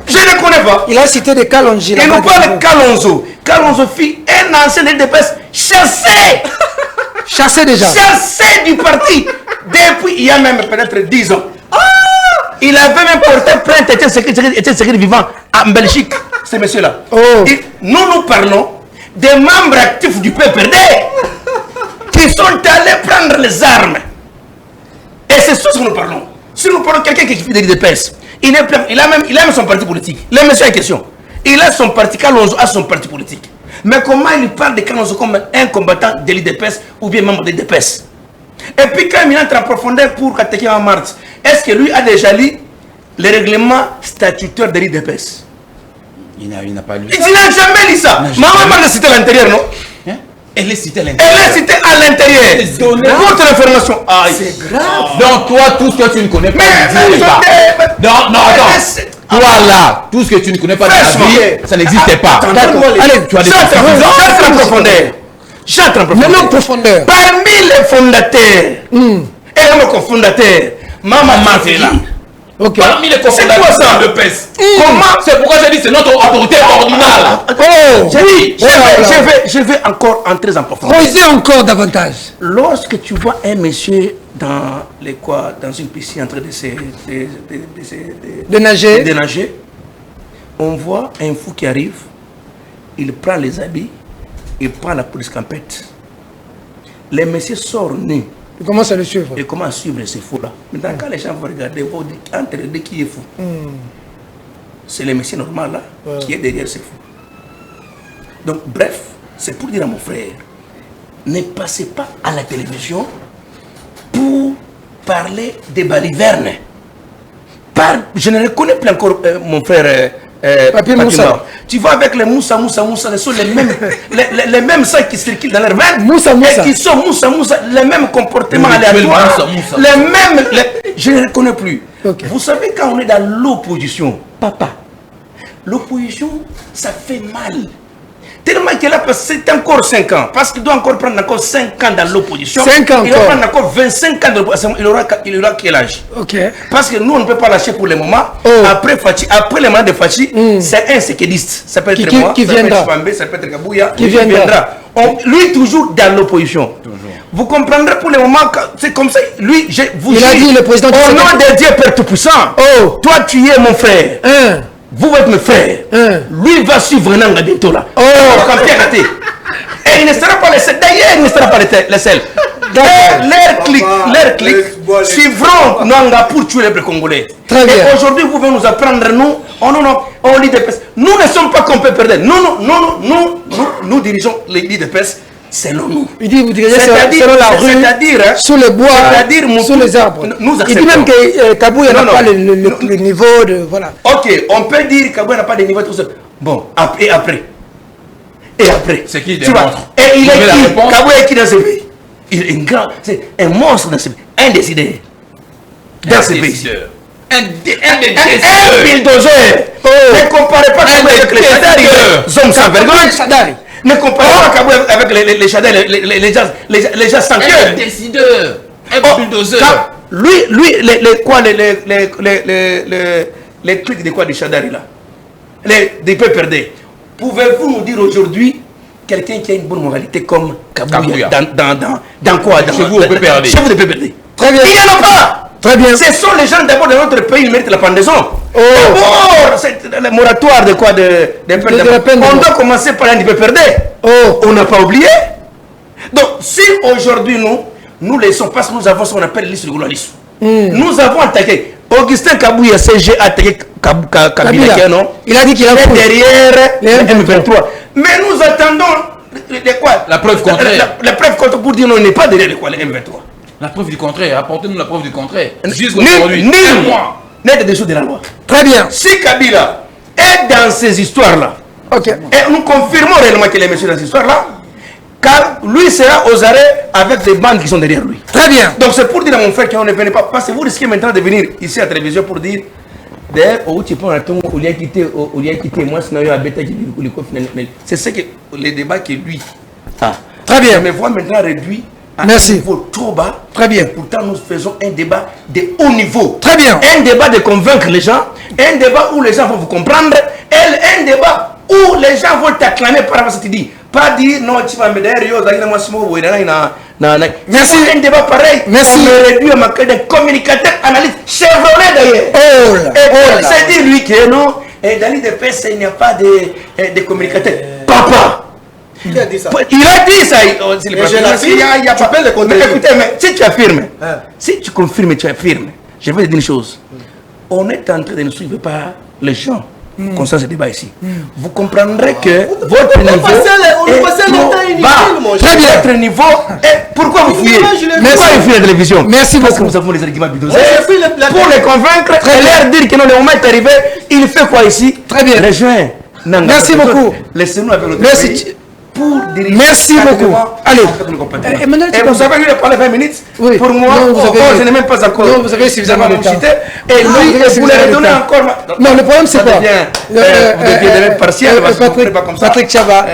Speaker 4: Je ne connais pas.
Speaker 1: Il a cité des Kalonji.
Speaker 4: Il nous parle de Kalonzo. Kalonzo fit un ancien LDPS chassé.
Speaker 1: Chassé déjà.
Speaker 4: Chassé du parti. Depuis, il y a même peut-être 10 ans. Il avait même porté plainte, était secrétaire vivant en Belgique, ces messieurs-là. Nous parlons des membres actifs du PPRD qui sont allés prendre les armes. Et c'est ce que nous parlons. Si nous parlons de quelqu'un qui fait des l'IDPS, il a même son parti politique. Le monsieur en question, il a son parti, Kalonzo a son parti politique. Mais comment il parle de Kalonzo comme un combattant de l'IDPS ou bien membre de l'IDPS? Et puis quand il entre en profondeur pour attaquer en mars, est-ce que lui a déjà lu les règlements statutaires de l'IDPS?
Speaker 2: Il n'a pas lu.
Speaker 4: Il n'a jamais lu ça. Maman l'a cité à l'intérieur, non?
Speaker 2: Elle est citée à l'intérieur.
Speaker 4: Elle est citée à l'intérieur. Votre information.
Speaker 3: C'est grave.
Speaker 2: Donc toi, tout ce que tu ne connais pas, ne dis pas. Non, attends. Toi là, tout ce que tu ne connais pas dans la vie, ça n'existe pas.
Speaker 4: Allez, tu as des j'entre en profondeur. J'entre en profondeur. Parmi les fondateurs, et les cofondateurs, Maman Mafela.
Speaker 2: Parmi les cofondateurs de PES. Comment? C'est pourquoi j'ai dit c'est notre autorité ordinale.
Speaker 4: Oui, je vais encore entrer en profondeur.
Speaker 1: Posez encore davantage.
Speaker 4: Lorsque tu vois un monsieur dans une piscine en train
Speaker 1: de nager.
Speaker 4: De nager, on voit un fou qui arrive, il prend les habits, il prend la police campette. Les messieurs sortent nus.
Speaker 1: Il commence à le suivre.
Speaker 4: Il commence à suivre ces fous-là. Maintenant, quand les gens vont regarder, ils vont dire entre les deux qui est fou. C'est le monsieur normal là qui est derrière ces fous. Donc, bref, c'est pour dire à mon frère, ne passez pas à la télévision pour parler des balivernes. Je ne reconnais plus encore mon frère
Speaker 1: Papier Moussa.
Speaker 4: Tu vois avec les Moussa, ce sont les mêmes sangs qui circulent dans leur veine.
Speaker 1: Moussa.
Speaker 4: Et qui sont Moussa, les mêmes comportements aléatoires. Les mêmes. Je ne reconnais plus. Vous savez, quand on est dans l'opposition, papa, l'opposition, ça fait mal. Tellement qu'il a passé encore 5 ans. Parce qu'il doit encore prendre encore 5 ans dans l'opposition.
Speaker 1: 5 ans
Speaker 4: il va prendre encore 25 ans dans l'opposition. Il aura quel âge? Parce que nous, on ne peut pas lâcher pour le moment. Après le moment de Fachi, c'est un séqueliste. Ça peut être moi, ça peut être Fambé, ça peut être Kabouya. Qui viendra. Lui, toujours dans l'opposition. Vous comprendrez pour le moment, c'est comme ça. Lui,
Speaker 1: il a dit le président.
Speaker 4: Au nom de Dieu Père Tout-Puissant, toi, tu es mon frère. Vous êtes mes frères. Lui va suivre Nanga bientôt là. Et il ne sera pas le seul. D'ailleurs, il ne sera pas le seul. Leurs clics suivront Nanga pour tuer les Congolais. Et aujourd'hui, vous venez nous apprendre, on lit des pestes. Nous ne sommes pas qu'on peut perdre. Nous dirigeons les lits de pestes selon nous.
Speaker 1: Il dit, vous dirigez selon la rue,
Speaker 4: c'est-à-dire,
Speaker 1: sous les bois, sous les arbres. Il dit même que Kabouya n'a pas le niveau de... Voilà.
Speaker 4: Ok, on peut dire que Kabouya n'a pas de niveau tout seul. Bon, et après.
Speaker 2: C'est qui
Speaker 4: tu vois, et il est qui? Kabouya est qui dans ce pays? Il est un grand, c'est un monstre dans ce pays. Un décideur. Dans ce pays. Un bulldozer. Ne comparez pas Kabouya avec les Chadari. Hommes sans vergogne. Ne comparez pas Kabouya avec les Chadari, les gens sans cœur.
Speaker 2: Un décideur. Un bulldozer.
Speaker 4: Lui, les trucs de quoi de Chadari là, des peu perdus. Pouvez-vous nous dire aujourd'hui quelqu'un qui a une bonne moralité comme Kabouya dans quoi? Chez vous, de PPRD. Très bien. Il n'y en a pas. Très bien. Ce sont les gens d'abord de notre pays qui méritent la pendaison. D'abord, c'est le moratoire de quoi de on doit commencer par un PPRD. On n'a pas oublié. Donc, si aujourd'hui nous laissons, parce que nous avons ce qu'on appelle l'issue de Goulalissou. Nous avons attaqué. Augustin Kabouya, CG a attaqué Kabila, non? Il a dit qu'il est derrière les M23. Mais nous attendons quoi? La preuve contraire. La preuve contraire pour dire non, on n'est pas derrière les M23.
Speaker 2: La preuve du contraire, apportez-nous la preuve du contraire. Jusqu'aujourd'hui,
Speaker 4: n'est dessous de la loi.
Speaker 1: Très bien.
Speaker 4: Si Kabila est dans ces histoires-là, et nous confirmons réellement qu'il est monsieur dans ces histoires-là, car lui sera aux arrêts avec des bandes qui sont derrière lui. Très bien. Donc c'est pour dire à mon frère qu'on ne venait pas, parce que vous risquez maintenant de venir ici à la télévision pour dire, d'ailleurs, tu peux entendre, on lui a quitté, moi, sinon il y a bêta qui dit, c'est ce que les débats que lui a. Très bien. Mais voix maintenant réduit. Merci. Un niveau trop bas. Très bien. Et pourtant, nous faisons un débat de haut niveau. Très bien. Un débat de convaincre les gens. Un débat où les gens vont vous comprendre. Et un débat où les gens vont t'acclamer par rapport à ce que tu dis. Pas dire non, tu vas me dire, merci. Un débat pareil. Merci. On me réduit à ma queue de communicateur, analyste, chevronné d'ailleurs. C'est dire lui que non. Et dans l'IDPS, il n'y a pas de communicateur. Papa.
Speaker 3: Qui a dit ça?
Speaker 4: Il a dit ça. Il y a pas de contenu. Mais écoutez, mais si tu affirmes, si tu confirmes et tu affirmes, je vais te dire une chose. On est en train de ne suivre pas les gens. Comme ça, ce débat ici. Vous comprendrez que votre niveau votre niveau. Pourquoi vous fuyez? Pourquoi vous fuyez la télévision? Merci beaucoup. Parce que nous avons les arguments bidonzés. Pour les convaincre et leur dire que non, le moment est arrivé. Il fait quoi ici? Très bien. Les gens. Merci beaucoup. Laissez-nous avec notre pays. Merci beaucoup. Allez. Et vous avez eu de parler 20 minutes. Oui. Pour moi, je n'ai même pas encore. Non, vous avez suffisamment de temps. Et lui, vous voulez redonner encore. Non, le problème c'est quoi? Vous deviez partiel. Patrick Chaba.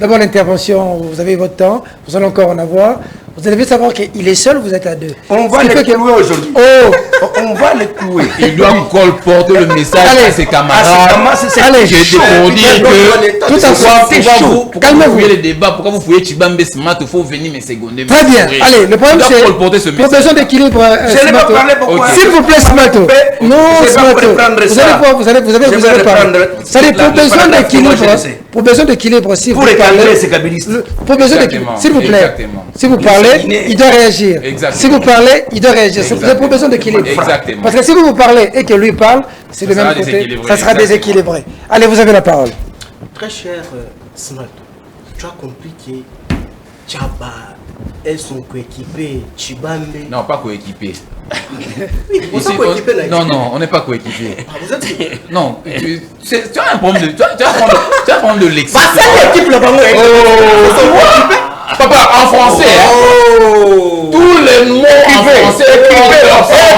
Speaker 4: D'abord l'intervention. Vous avez votre temps. Vous allez encore en avoir. Vous devez savoir qu'il est seul, vous êtes à deux. On va le clouer aujourd'hui. On va le clouer.
Speaker 2: Il doit colporter le message à ses camarades.
Speaker 1: Allez,
Speaker 2: pour dire que
Speaker 1: tout à fait.
Speaker 2: Calmez-vous. Pourquoi vous le débat? Pourquoi vous fouillez Chibambe Smart? Il faut venir me seconder.
Speaker 1: Très bien. Allez, le problème c'est pour besoin d'équilibre.
Speaker 4: Je n'ai pas parlé beaucoup.
Speaker 1: S'il vous plaît, Smato. Non, Smato. Vous allez prendre. C'est pour besoin d'équilibre. Pour besoin d'équilibre, si vous parlez. Pour besoin d'équilibre, s'il vous plaît. Si vous parlez, il doit réagir. Si vous parlez, il doit réagir. C'est pour besoin d'équilibre. Parce que si vous parlez et que lui parle, c'est le même côté. Ça sera déséquilibré. Allez, vous avez la parole.
Speaker 3: Très cher Smato, tu as compris que Chaba et son coéquipier Chibambe.
Speaker 2: Non, pas coéquipier.
Speaker 3: Non,
Speaker 2: on n'est pas coéquipier.
Speaker 3: Vous êtes
Speaker 2: non, tu as un problème de lexique.
Speaker 3: Bah, c'est l'équipe là-bas.
Speaker 2: Papa, en français, tous les mots en français,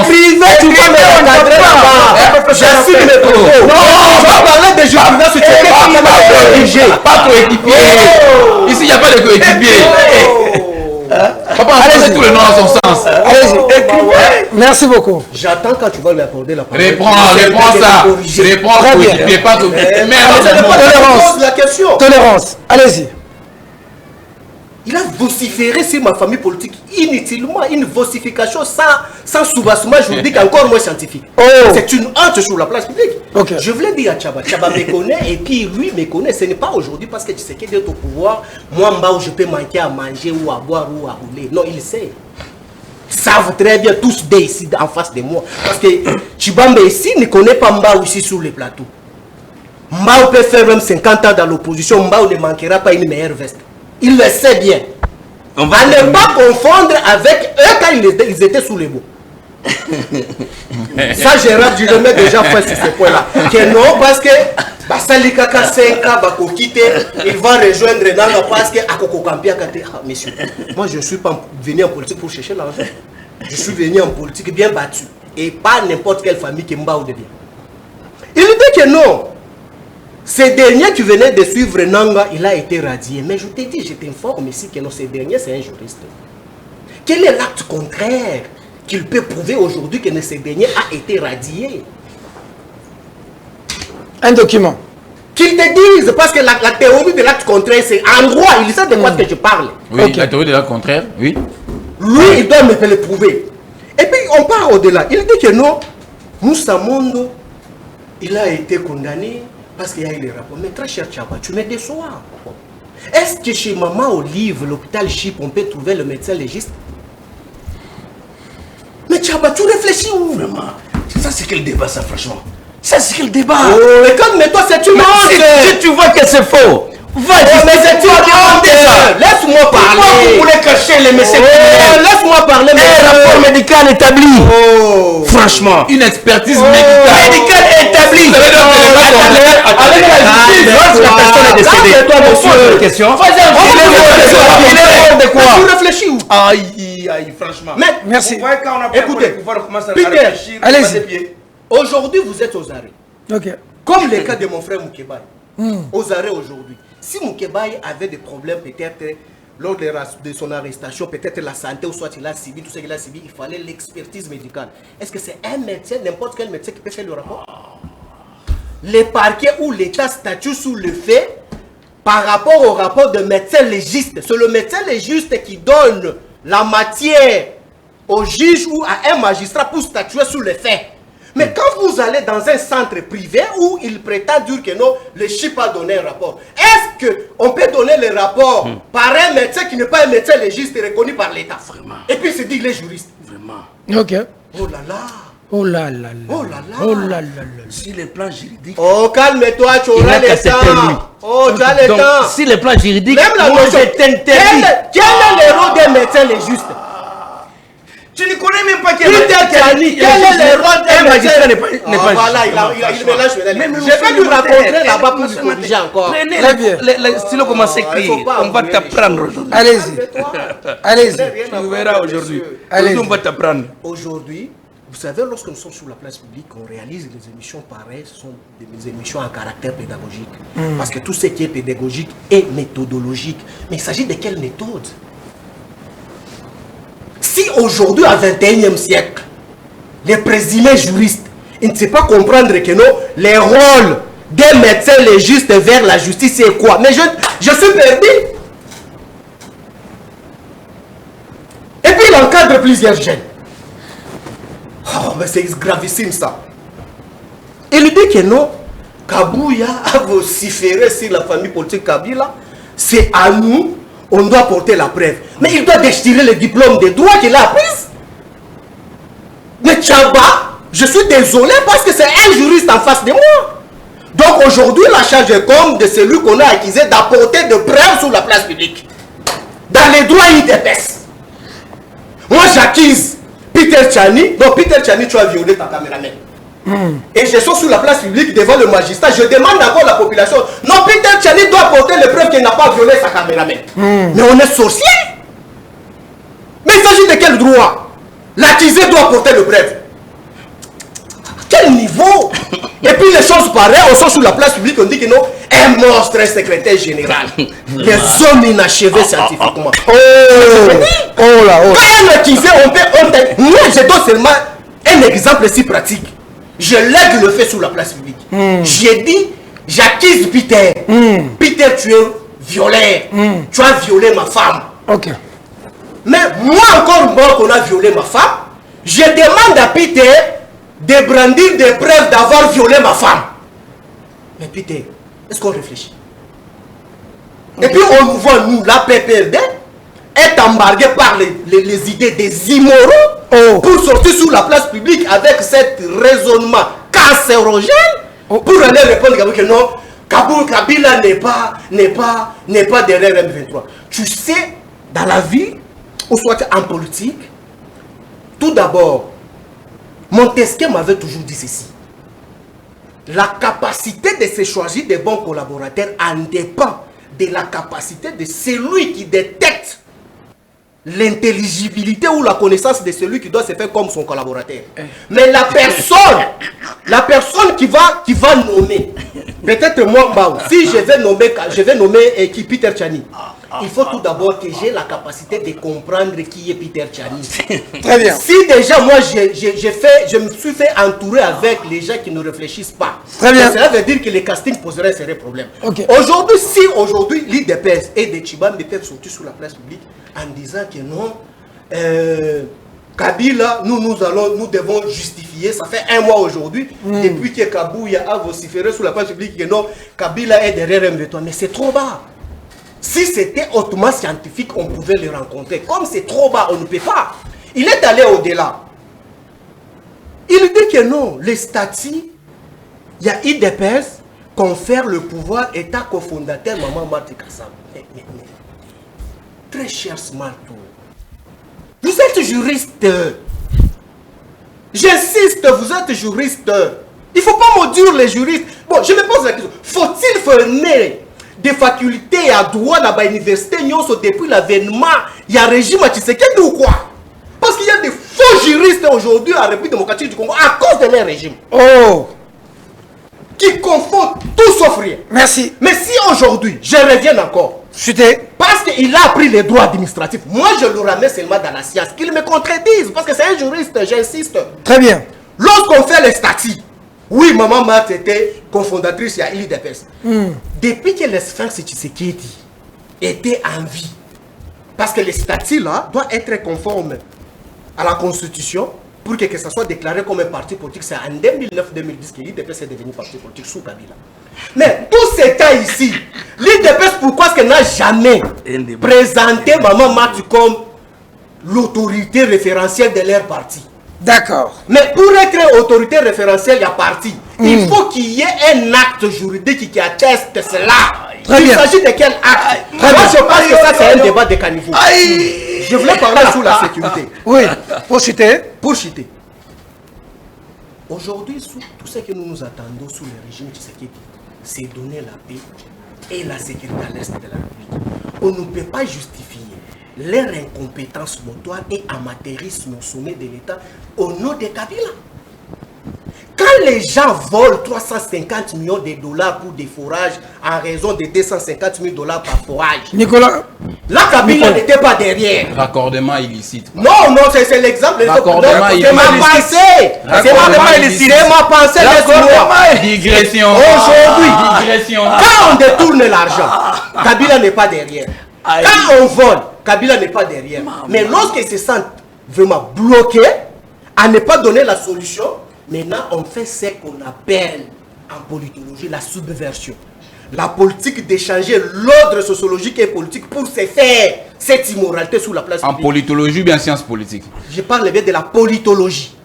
Speaker 3: privé, tu vas me recadrer là-bas. J'assume les propos. Non, on va parler de justice, tu es
Speaker 2: pas coéquipier. Ici, il n'y a pas de coéquipier. Papa, allez, tous les noms en son sens.
Speaker 1: Allez-y, écrivez. Merci beaucoup.
Speaker 3: J'attends quand tu vas lui accorder la parole.
Speaker 2: Réponds ça. Réponds coéquipier, pas coéquipier.
Speaker 1: Tolérance. Allez-y.
Speaker 3: Il a vociféré sur ma famille politique inutilement, une vocification sans soubassement juridique, encore moins scientifique. C'est une honte sur la place publique. Je voulais dire à Chaba, Chaba me connaît et puis lui me connaît. Ce n'est pas aujourd'hui parce que tu sais qu'il est au pouvoir, moi en bas où je peux manquer à manger ou à boire ou à rouler. Non, il sait. Ils savent très bien tous des ici en face de moi. Parce que Chibambe ici ne connaît pas Mbao ici sur les plateaux. Mbao peut faire même 50 ans dans l'opposition, Mbao ne manquera pas une meilleure veste. Il le sait bien. On va ne pas confondre avec eux quand ils étaient sous les mots. Ça, Gérard, je le mets déjà fait sur ce point-là. Que non, parce que Basalikaka 5 ans, il va rejoindre Nanga parce que messieurs, moi je ne suis pas venu en politique pour chercher l'argent. Je suis venu en politique bien battu. Et pas n'importe quelle famille qui m'a ou de bien. Il dit que non. Ce dernier qui venait de suivre Nanga, il a été radié. Mais je t'ai dit, je t'informe ici que non, ce dernier, c'est un juriste. Quel est l'acte contraire qu'il peut prouver aujourd'hui que ce dernier a été radié?
Speaker 1: Un document.
Speaker 3: Qu'il te dise, parce que la théorie de l'acte contraire, c'est en droit, il sait de quoi que je parle.
Speaker 2: Oui, okay. La théorie de l'acte contraire, oui.
Speaker 3: Lui, il doit me le prouver. Et puis, on part au-delà. Il dit que non, Moussa Mondo, il a été condamné parce qu'il y a eu les rapports. Mais très cher Tchaba, tu me déçois. Est-ce que chez Maman Olive, l'hôpital Chip, on peut trouver le médecin légiste? Mais Tchaba, tu réfléchis où?
Speaker 4: Vraiment, ça c'est quel débat ça, franchement? Ça c'est quel débat?
Speaker 3: Oh, mais calme-toi, c'est une honte.
Speaker 4: Si tu vois que c'est faux, va
Speaker 3: mais c'est une honte. Laisse-moi parler.
Speaker 4: Pourquoi vous voulez cacher les messieurs?
Speaker 3: Laisse-moi parler.
Speaker 4: Un rapport médical établi.
Speaker 3: Oh.
Speaker 4: Franchement.
Speaker 2: Une expertise médicale
Speaker 4: établie. Avec la justice, lorsque la personne est décédée.
Speaker 3: Toi, monsieur.
Speaker 4: Question.
Speaker 3: De quoi? Tu réfléchis où?
Speaker 4: Aïe, franchement.
Speaker 3: Mais
Speaker 4: merci.
Speaker 3: Écoutez,
Speaker 4: Peter,
Speaker 3: allez-y. Aujourd'hui, vous êtes aux arrêts.
Speaker 1: Ok.
Speaker 3: Comme le cas de mon frère Moukebaye. Aux arrêts aujourd'hui. Si Moukebaye avait des problèmes, peut-être lors de son arrestation, peut-être la santé ou soit il a subi tout ce qu'il a subi, il fallait l'expertise médicale. Est-ce que c'est un médecin, n'importe quel médecin qui peut faire le rapport? Les parquets ou l'État statue sur le fait par rapport au rapport de médecin légiste. C'est le médecin légiste qui donne la matière au juge ou à un magistrat pour statuer sur le fait. Mais quand vous allez dans un centre privé où il prétend dire que non, le CHIP a donné un rapport, est-ce qu'on peut donner le rapport par un médecin qui n'est pas un médecin légiste reconnu par l'État? Vraiment. Et puis il se dit qu'il est juriste.
Speaker 4: Vraiment.
Speaker 1: Ok.
Speaker 3: Oh là là.
Speaker 1: Oh là là là.
Speaker 3: Oh là là.
Speaker 1: Oh là là là.
Speaker 4: Si les plans juridiques.
Speaker 3: Oh, calme-toi, tu auras le temps. Oh, tu as le temps.
Speaker 4: Si les plans juridiques.
Speaker 3: Même la notion. Quel est le rôle d'un médecin légiste?
Speaker 4: Tu ne connais même pas quel
Speaker 3: est le rôle d'un
Speaker 4: magistrat n'est pas.
Speaker 3: Voilà, il mélange. Je vais lui rencontrer là-bas pour lui corriger encore.
Speaker 4: Prenez le stylo comment s'écrit. On va t'apprendre aujourd'hui.
Speaker 1: Allez-y. Allez-y.
Speaker 4: Tu verras aujourd'hui.
Speaker 1: Allez-y.
Speaker 4: On va t'apprendre.
Speaker 3: Aujourd'hui, vous savez, lorsque nous sommes sur la place publique, on réalise les émissions pareilles, ce sont des émissions à caractère pédagogique. Parce que tout ce qui est pédagogique est méthodologique. Mais il s'agit de quelle méthode? Si aujourd'hui, au XXIe siècle, les présumés juristes, ils ne savent pas comprendre que non, les rôles des médecins légistes vers la justice, c'est quoi? Mais je suis perdu. Et puis il encadre plusieurs jeunes. Oh, mais c'est gravissime ça. Il dit que non, Kabouya a vociféré sur la famille politique Kabila. C'est à nous. On doit porter la preuve. Mais il doit déchirer le diplôme de droit qu'il a appris. Mais Tchaba, je suis désolé parce que c'est un juriste en face de moi. Donc aujourd'hui, la charge est comme de celui qu'on a accusé d'apporter de preuves sur la place publique. Dans les droits IDPS. Moi, j'accuse Peter Tchani. Donc Peter Tchani, tu as violé ta caméraman. Et je suis sur la place publique devant le magistrat. Je demande encore à la population. Non, Peter Tchani doit apporter les preuves qu'il n'a pas violé sa caméraman. Mais on est sorcier. Mais il s'agit de quel droit? L'accusé doit apporter les preuves. Quel niveau? Et puis les choses pareilles, on sort sur la place publique, on dit que non, un monstre, un secrétaire général. Les hommes inachevés scientifiquement.
Speaker 1: Oh là, oh.
Speaker 3: Quand un accusé, on peut... Moi, je donne seulement un exemple si pratique. Je lègue le fait sur la place publique. J'ai dit, j'accuse Peter. Peter, tu es violé. Tu as violé ma femme.
Speaker 1: Ok.
Speaker 3: Mais moi encore qu'on a violé ma femme, je demande à Peter de brandir des preuves d'avoir violé ma femme. Mais Peter, est-ce qu'on réfléchit? Et puis on nous voit, nous, la PPRD, être embarqué par les idées des immoraux pour sortir sur la place publique avec cet raisonnement cancérogène pour aller répondre que non, Kabila n'est pas derrière M23. tu sais, dans la vie, ou soit en politique, tout d'abord, Montesquieu m'avait toujours dit ceci. La capacité de se choisir des bons collaborateurs en dépend de la capacité de celui qui détecte l'intelligibilité ou la connaissance de celui qui doit se faire comme son collaborateur. Mais la personne qui va nommer, peut-être moi, Mbao, si je vais nommer qui Peter Tchani, il faut tout d'abord que j'ai la capacité de comprendre qui est Peter Tchani.
Speaker 1: Très bien.
Speaker 3: Si déjà moi je me suis fait entourer avec les gens qui ne réfléchissent pas,
Speaker 1: très bien.
Speaker 3: Cela veut dire que les castings poseraient un sérieux problème.
Speaker 1: Okay.
Speaker 3: Aujourd'hui, l'IDPS et des Tchibambe peuvent sortir sur la place publique en disant que non, Kabila, nous devons justifier, ça fait un mois aujourd'hui, depuis que Kabouya a vociféré sur la place publique que non, Kabila est derrière M23, mais c'est trop bas. Si c'était hautement scientifique, on pouvait le rencontrer. Comme c'est trop bas, on ne peut pas. Il est allé au-delà. Il dit que non, les statuts, il y a IDPS, confère le pouvoir, État cofondateur, Maman Marti Kassam. Très cher Smarto, vous êtes juriste. J'insiste, vous êtes juriste. Il ne faut pas maudire les juristes. Bon, je me pose la question. Faut-il former des facultés à droit dans l'université depuis l'avènement? Il y a un régime à Tshisekedi ou quoi? Parce qu'il y a des faux juristes aujourd'hui en République démocratique du Congo à cause de leur régime.
Speaker 1: Oh!
Speaker 3: Qui confondent tout sauf rien.
Speaker 1: Merci.
Speaker 3: Mais si aujourd'hui, je reviens encore. Parce qu'il a appris les droits administratifs. Moi, je le ramène seulement dans la science. Qu'il me contredise. Parce que c'est un juriste, j'insiste.
Speaker 1: Très bien.
Speaker 3: Lorsqu'on fait les statuts, oui, Maman Marthe était cofondatrice à l'IDPS. Depuis que les Sphinx Tshisekedi étaient en vie, parce que les statuts là doivent être conformes à la Constitution pour que ça soit déclaré comme un parti politique. C'est en 2009-2010 que l'IDPS est devenu parti politique sous Kabila. Mais tous ces cas ici, l'IDPS, pourquoi est-ce qu'elle n'a jamais présenté Maman Marthe comme l'autorité référentielle de leur parti?
Speaker 1: D'accord.
Speaker 3: Mais pour être autorité référentielle, il y a parti. Il faut qu'il y ait un acte juridique qui atteste cela. Il s'agit de quel acte? Moi, je pense que ça, c'est un débat de caniveau. Je voulais parler sur la sécurité.
Speaker 1: Oui, pour citer.
Speaker 3: Pour citer. Aujourd'hui, tout ce que nous attendons sous le régime Tshisekedi, c'est donner la paix et la sécurité à l'est de la République. On ne peut pas justifier leur incompétence notoire et amateurisme au sommet de l'État au nom de Kabila. Quand les gens volent 350 millions de dollars pour des forages en raison de 250 000 dollars par forage,
Speaker 1: Nicolas,
Speaker 3: là Kabila n'était pas derrière.
Speaker 2: Raccordement illicite.
Speaker 3: Non, c'est l'exemple.
Speaker 2: Raccordement illicite.
Speaker 3: C'est ma pensée. C'est ma pensée.
Speaker 2: Digression.
Speaker 3: Aujourd'hui,
Speaker 2: digression.
Speaker 3: Quand on détourne l'argent, Kabila n'est pas derrière. Quand on vole, Kabila n'est pas derrière. Mais lorsqu'ils se sentent vraiment bloqués, à ne pas donner la solution, maintenant on fait ce qu'on appelle en politologie la subversion. La politique d'échanger l'ordre sociologique et politique pour se faire cette immoralité sous la place publique.
Speaker 2: En politologie ou bien science politique?
Speaker 3: Je parle bien de la politologie.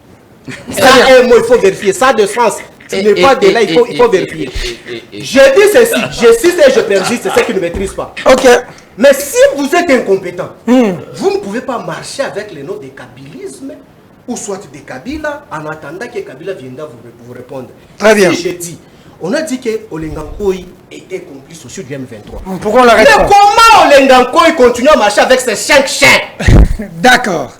Speaker 3: Ça, un mot, il faut vérifier. Ça a de sens. Ce n'est pas de là, il faut vérifier. Je dis ceci, je cite et je persiste, c'est ce qui ne maîtrise pas.
Speaker 1: Ok.
Speaker 3: Mais si vous êtes incompétent, vous ne pouvez pas marcher avec les noms de kabilisme ou soit de Kabila en attendant que Kabila viendra vous répondre.
Speaker 1: Très bien.
Speaker 3: Si je dis, on a dit que Olengankoi était complice au sud du M23.
Speaker 1: Pourquoi on l'arrête pas?
Speaker 3: Mais comment Olengankoi continue à marcher avec ses 5 chiens?
Speaker 1: D'accord.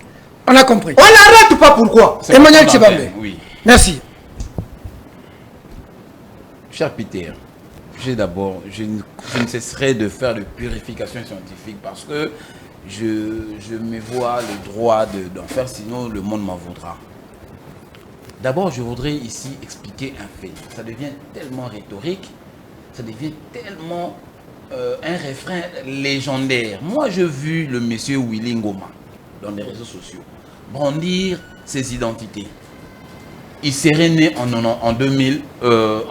Speaker 1: On a compris.
Speaker 3: On n'arrête pas, pourquoi?
Speaker 1: Emmanuel Tchibambe.
Speaker 2: Oui.
Speaker 1: Merci.
Speaker 2: Cher Peter, d'abord, je ne cesserai de faire de purification scientifique parce que je me vois le droit d'en faire, sinon le monde m'en voudra. D'abord, je voudrais ici expliquer un fait. Ça devient tellement rhétorique, ça devient tellement un refrain légendaire. Moi, j'ai vu le monsieur Willy Ngoma dans les réseaux sociaux brandir ses identités. Il serait né en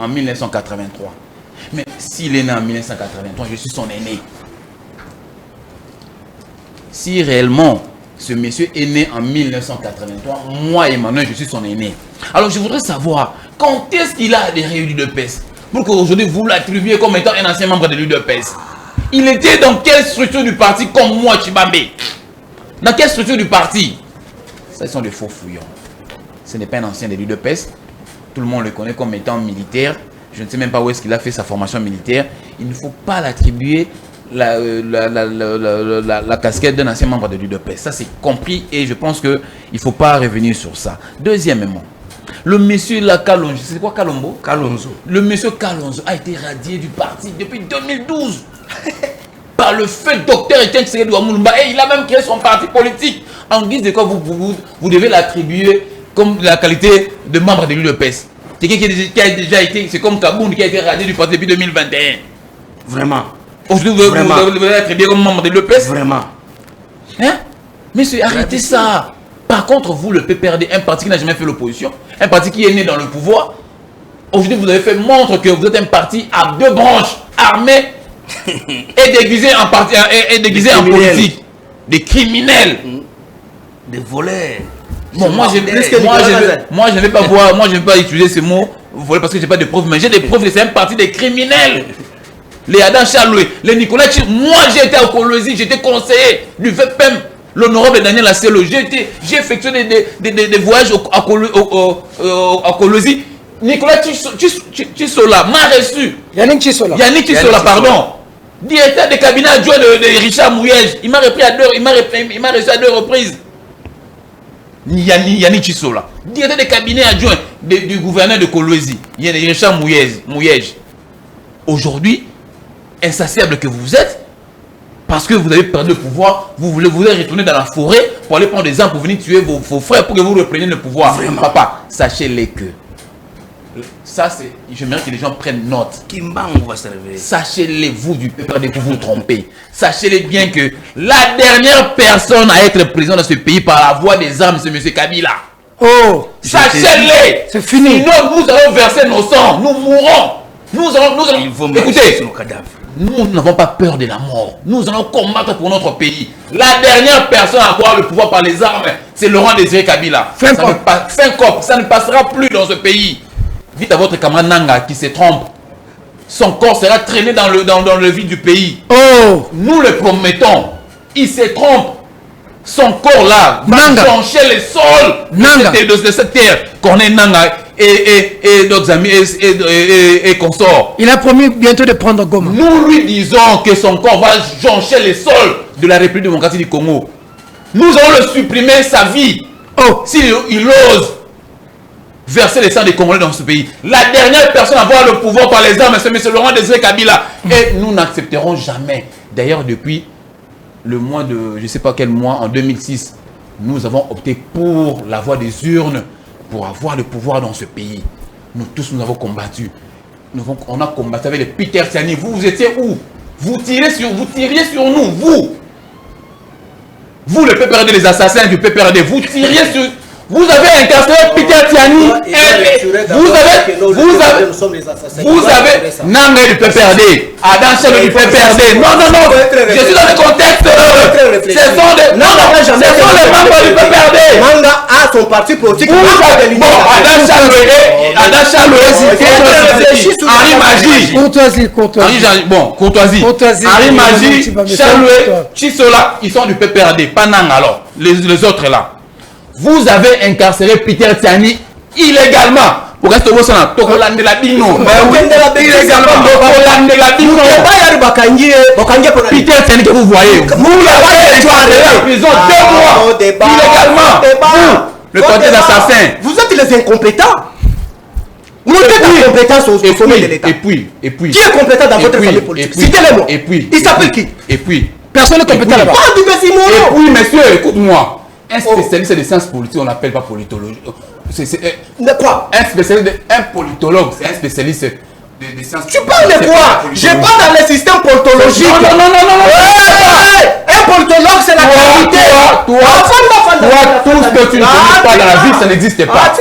Speaker 2: 1983. Mais s'il est né en 1983, je suis son aîné. Si réellement ce monsieur est né en 1983, moi Emmanuel, je suis son aîné. Alors je voudrais savoir quand est-ce qu'il a adhéré à l'UDPS pour qu'aujourd'hui vous l'attribuiez comme étant un ancien membre de l'UDPS. Il était dans quelle structure du parti comme moi, Chibambe? Dans quelle structure du parti? Ça, ils sont des faux fouillants. Ce n'est pas un ancien de l'UDPS. Tout le monde le connaît comme étant militaire. Je ne sais même pas où est-ce qu'il a fait sa formation militaire. Il ne faut pas l'attribuer la casquette d'un ancien membre de l'UDPS. Ça, c'est compris et je pense qu'il ne faut pas revenir sur ça. Deuxièmement, le monsieur Kalonzo, c'est quoi Kalombo?
Speaker 4: Kalonzo.
Speaker 2: Le monsieur Kalonzo a été radié du parti depuis 2012 par le fait docteur Etienne Tshisekedi Wamulumba, et il a même créé son parti politique. En guise de quoi vous devez l'attribuer comme la qualité de membre de l'UDPS. Quelqu'un qui a déjà été, c'est comme Kaboun qui a été radié du parti depuis 2021.
Speaker 4: Vraiment.
Speaker 2: Aujourd'hui, vous devez l'attribuer comme membre de l'UDPS.
Speaker 4: Vraiment.
Speaker 2: Hein? Monsieur, arrêtez ça. Par contre, vous, le PPRD, un parti qui n'a jamais fait l'opposition, un parti qui est né dans le pouvoir, aujourd'hui, vous avez fait montre que vous êtes un parti à deux branches, armé et déguisé en parti, et déguisé en politique. Des criminels.
Speaker 4: Des voleurs.
Speaker 2: Bon, moi, je ne vais pas voir, moi, je ne vais pas utiliser ce mot, voler parce que je n'ai pas de preuves, mais j'ai des preuves que c'est un parti des criminels. Les Adam Chaloué, les Nicolas, moi, j'ai été à Kolosi, j'étais conseiller du VPM. L'honorable Daniel Asselo, j'ai effectué des voyages à Kolosi. Nicolas Tissola m'a reçu.
Speaker 1: Yannick Tissola,
Speaker 2: pardon. Directeur de cabinet adjoint de Richard Mouyej. Il m'a reçu à deux reprises. Yannick Tissola. Directeur de cabinet adjoint du gouverneur de Kolosi. Richard Mouyej. Aujourd'hui, insatiable que vous êtes, parce que vous avez perdu le pouvoir, vous voulez retourner dans la forêt pour aller prendre des armes pour venir tuer vos frères pour que vous repreniez le pouvoir. Vraiment. Papa, sachez-les que ça, c'est. Je mérite que les gens prennent note.
Speaker 4: Kimbangu va se réveiller.
Speaker 2: Sachez-les, vous du PPRD, que vous vous trompez. Sachez-les bien que la dernière personne à être président de ce pays par la voie des armes, c'est M. Kabila.
Speaker 1: Oh,
Speaker 2: sachez-les.
Speaker 1: C'est fini.
Speaker 2: Sinon, nous allons verser nos sangs, nous mourrons. Nous allons. Écoutez.
Speaker 4: Nos cadavres.
Speaker 2: Nous n'avons pas peur de la mort. Nous allons combattre pour notre pays. La dernière personne à avoir le pouvoir par les armes, c'est Laurent Désiré Kabila. Fin cop, ça ne passera plus dans ce pays. Dites à votre camarade Nanga qui se trompe. Son corps sera traîné dans le vide du pays.
Speaker 1: Oh.
Speaker 2: Nous le promettons. Il se trompe. Son corps là va joncher le sol de cette terre. Corneille Nanga et d'autres amis et consorts.
Speaker 1: Il a promis bientôt de prendre Goma.
Speaker 2: Nous lui disons que son corps va joncher le sol de la République démocratique du Congo. Nous allons le supprimer sa vie. Oh, s'il ose verser le sang des Congolais dans ce pays. La dernière personne à avoir le pouvoir par les armes, c'est M. Laurent Désiré Kabila. Et nous n'accepterons jamais. D'ailleurs, depuis le mois de, je ne sais pas quel mois, en 2006, nous avons opté pour la voie des urnes, pour avoir le pouvoir dans ce pays. Nous tous, nous avons combattu. On a combattu avec les Peter Tiani. Vous étiez où? Vous tiriez sur nous, vous. Vous, le PPRD, les assassins du PPRD, vous tiriez sur... Vous avez incarcéré Peter Tiani. Vous avez Nanga du PPRD, Adam Chaloué du PPRD. Non, je suis dans le contexte. Ce sont les membres du PPRD.
Speaker 3: Nanga a son parti politique.
Speaker 2: Adam Chaloué, Henri Magie. Courtoisie. Henri Magie, Chaloué, Tissola, ils sont du PPRD, pas Nanga alors. Les autres là. Vous avez incarcéré Peter Tiani illégalement. Pour rester au sein de la Bino. Peter Tiani que vous voyez. Vous l'avez incarcéré en prison 2 mois. Illégalement. Le côté d'assassin.
Speaker 3: Vous êtes les incompétents. Vous êtes incompétents au sommet de l'État.
Speaker 2: Et puis.
Speaker 3: Qui est compétent dans votre famille politique? Citez-les-moi.
Speaker 2: Et puis.
Speaker 3: Il s'appelle qui?
Speaker 2: Et puis.
Speaker 1: Personne n'est compétent là-bas.
Speaker 2: Et puis, monsieur, écoute-moi. Un spécialiste des sciences politiques, on n'appelle pas politologue.
Speaker 3: De quoi?
Speaker 2: Un spécialiste, un politologue, c'est un spécialiste des sciences politiques.
Speaker 3: Tu parles de quoi? Je parle dans le système politologique.
Speaker 2: Non.
Speaker 3: Un politologue, c'est la qualité.
Speaker 2: Toi, tout ce que tu ne connais pas dans la vie, ça n'existe pas.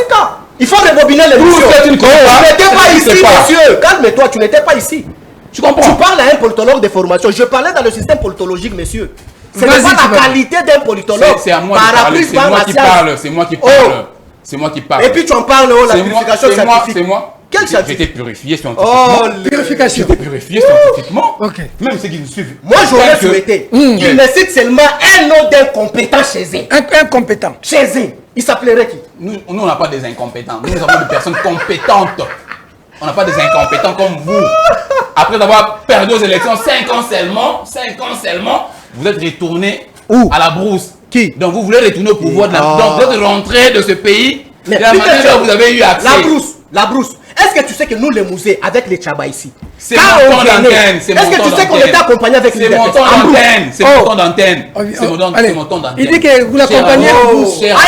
Speaker 3: Il faut rebobiner les
Speaker 2: Tout ce que tu ne connais pas,
Speaker 3: tu n'étais pas ici, monsieur. Calme-toi, tu n'étais pas ici.
Speaker 2: Tu comprends?
Speaker 3: Tu parles à un politologue de formation. Je parlais dans le système politologique, monsieur. Ce n'est pas la qualité d'un politologue.
Speaker 2: C'est à moi de parler, c'est moi qui parle. C'est moi qui parle.
Speaker 3: Et puis tu en parles, la vérification scientifique.
Speaker 2: C'est moi.
Speaker 3: Quel scientifique?
Speaker 2: J'étais purifié scientifiquement.
Speaker 3: Oh,
Speaker 1: Purification.
Speaker 2: J'étais purifié scientifiquement.
Speaker 1: Ok.
Speaker 2: Même ceux qui nous suivent.
Speaker 3: Moi, j'aurais souhaité. Il me cite seulement un nom d'incompétent chez eux.
Speaker 1: Incompétent.
Speaker 3: Chez eux. Il s'appellerait qui?
Speaker 2: Nous, on n'a pas des incompétents. Nous avons des personnes compétentes. On n'a pas des incompétents comme vous. Après avoir perdu aux élections 5 ans seulement, vous êtes retourné à la brousse.
Speaker 3: Qui?
Speaker 2: Donc vous voulez retourner au pouvoir. Donc vous êtes rentré de ce pays.
Speaker 3: Mais
Speaker 2: de la manière dont vous avez eu accès.
Speaker 3: La brousse. Est-ce que tu sais que nous, les musées, avec les Tchaba ici,
Speaker 2: c'est mon temps d'antenne.
Speaker 3: est-ce que tu sais qu'on était accompagné avec les
Speaker 2: C'est mon temps d'antenne. C'est mon temps d'antenne. C'est mon temps d'antenne.
Speaker 1: Il dit que vous l'accompagnez.
Speaker 2: Cher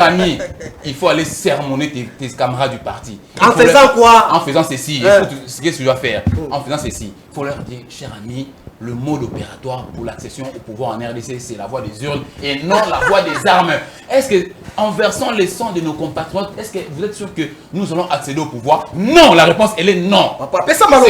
Speaker 2: ami, il faut aller sermonner tes camarades du parti.
Speaker 3: En faisant quoi?
Speaker 2: En faisant ceci. Qu'est-ce que tu dois faire? En faisant ceci. Il faut leur dire, cher ami, le mode opératoire pour l'accession au pouvoir en RDC, c'est la voie des urnes et non la voie des armes. Est-ce que, en versant les sangs de nos compatriotes, est-ce que vous êtes sûr que nous allons accéder au pouvoir? Non, la réponse, elle est non. C'est comme je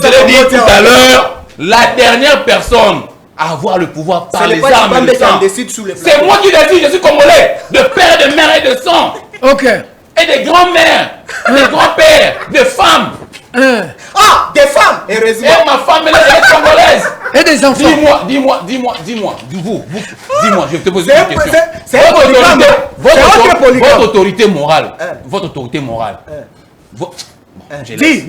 Speaker 2: l'ai dit tout à l'heure, la dernière personne à avoir le pouvoir par les armes et le sang. C'est moi qui décide, je suis congolais, de père, de mère et de sang.
Speaker 1: Ok.
Speaker 2: Et des grands-mères, des grands-pères, des femmes.
Speaker 3: Ah, des femmes, heureusement.
Speaker 2: Et ma femme, elle est congolaise.
Speaker 1: Et des enfants.
Speaker 2: Dis-moi, je vais te poser une question.
Speaker 3: C'est
Speaker 2: votre autorité morale. Votre autorité morale.
Speaker 3: Dis,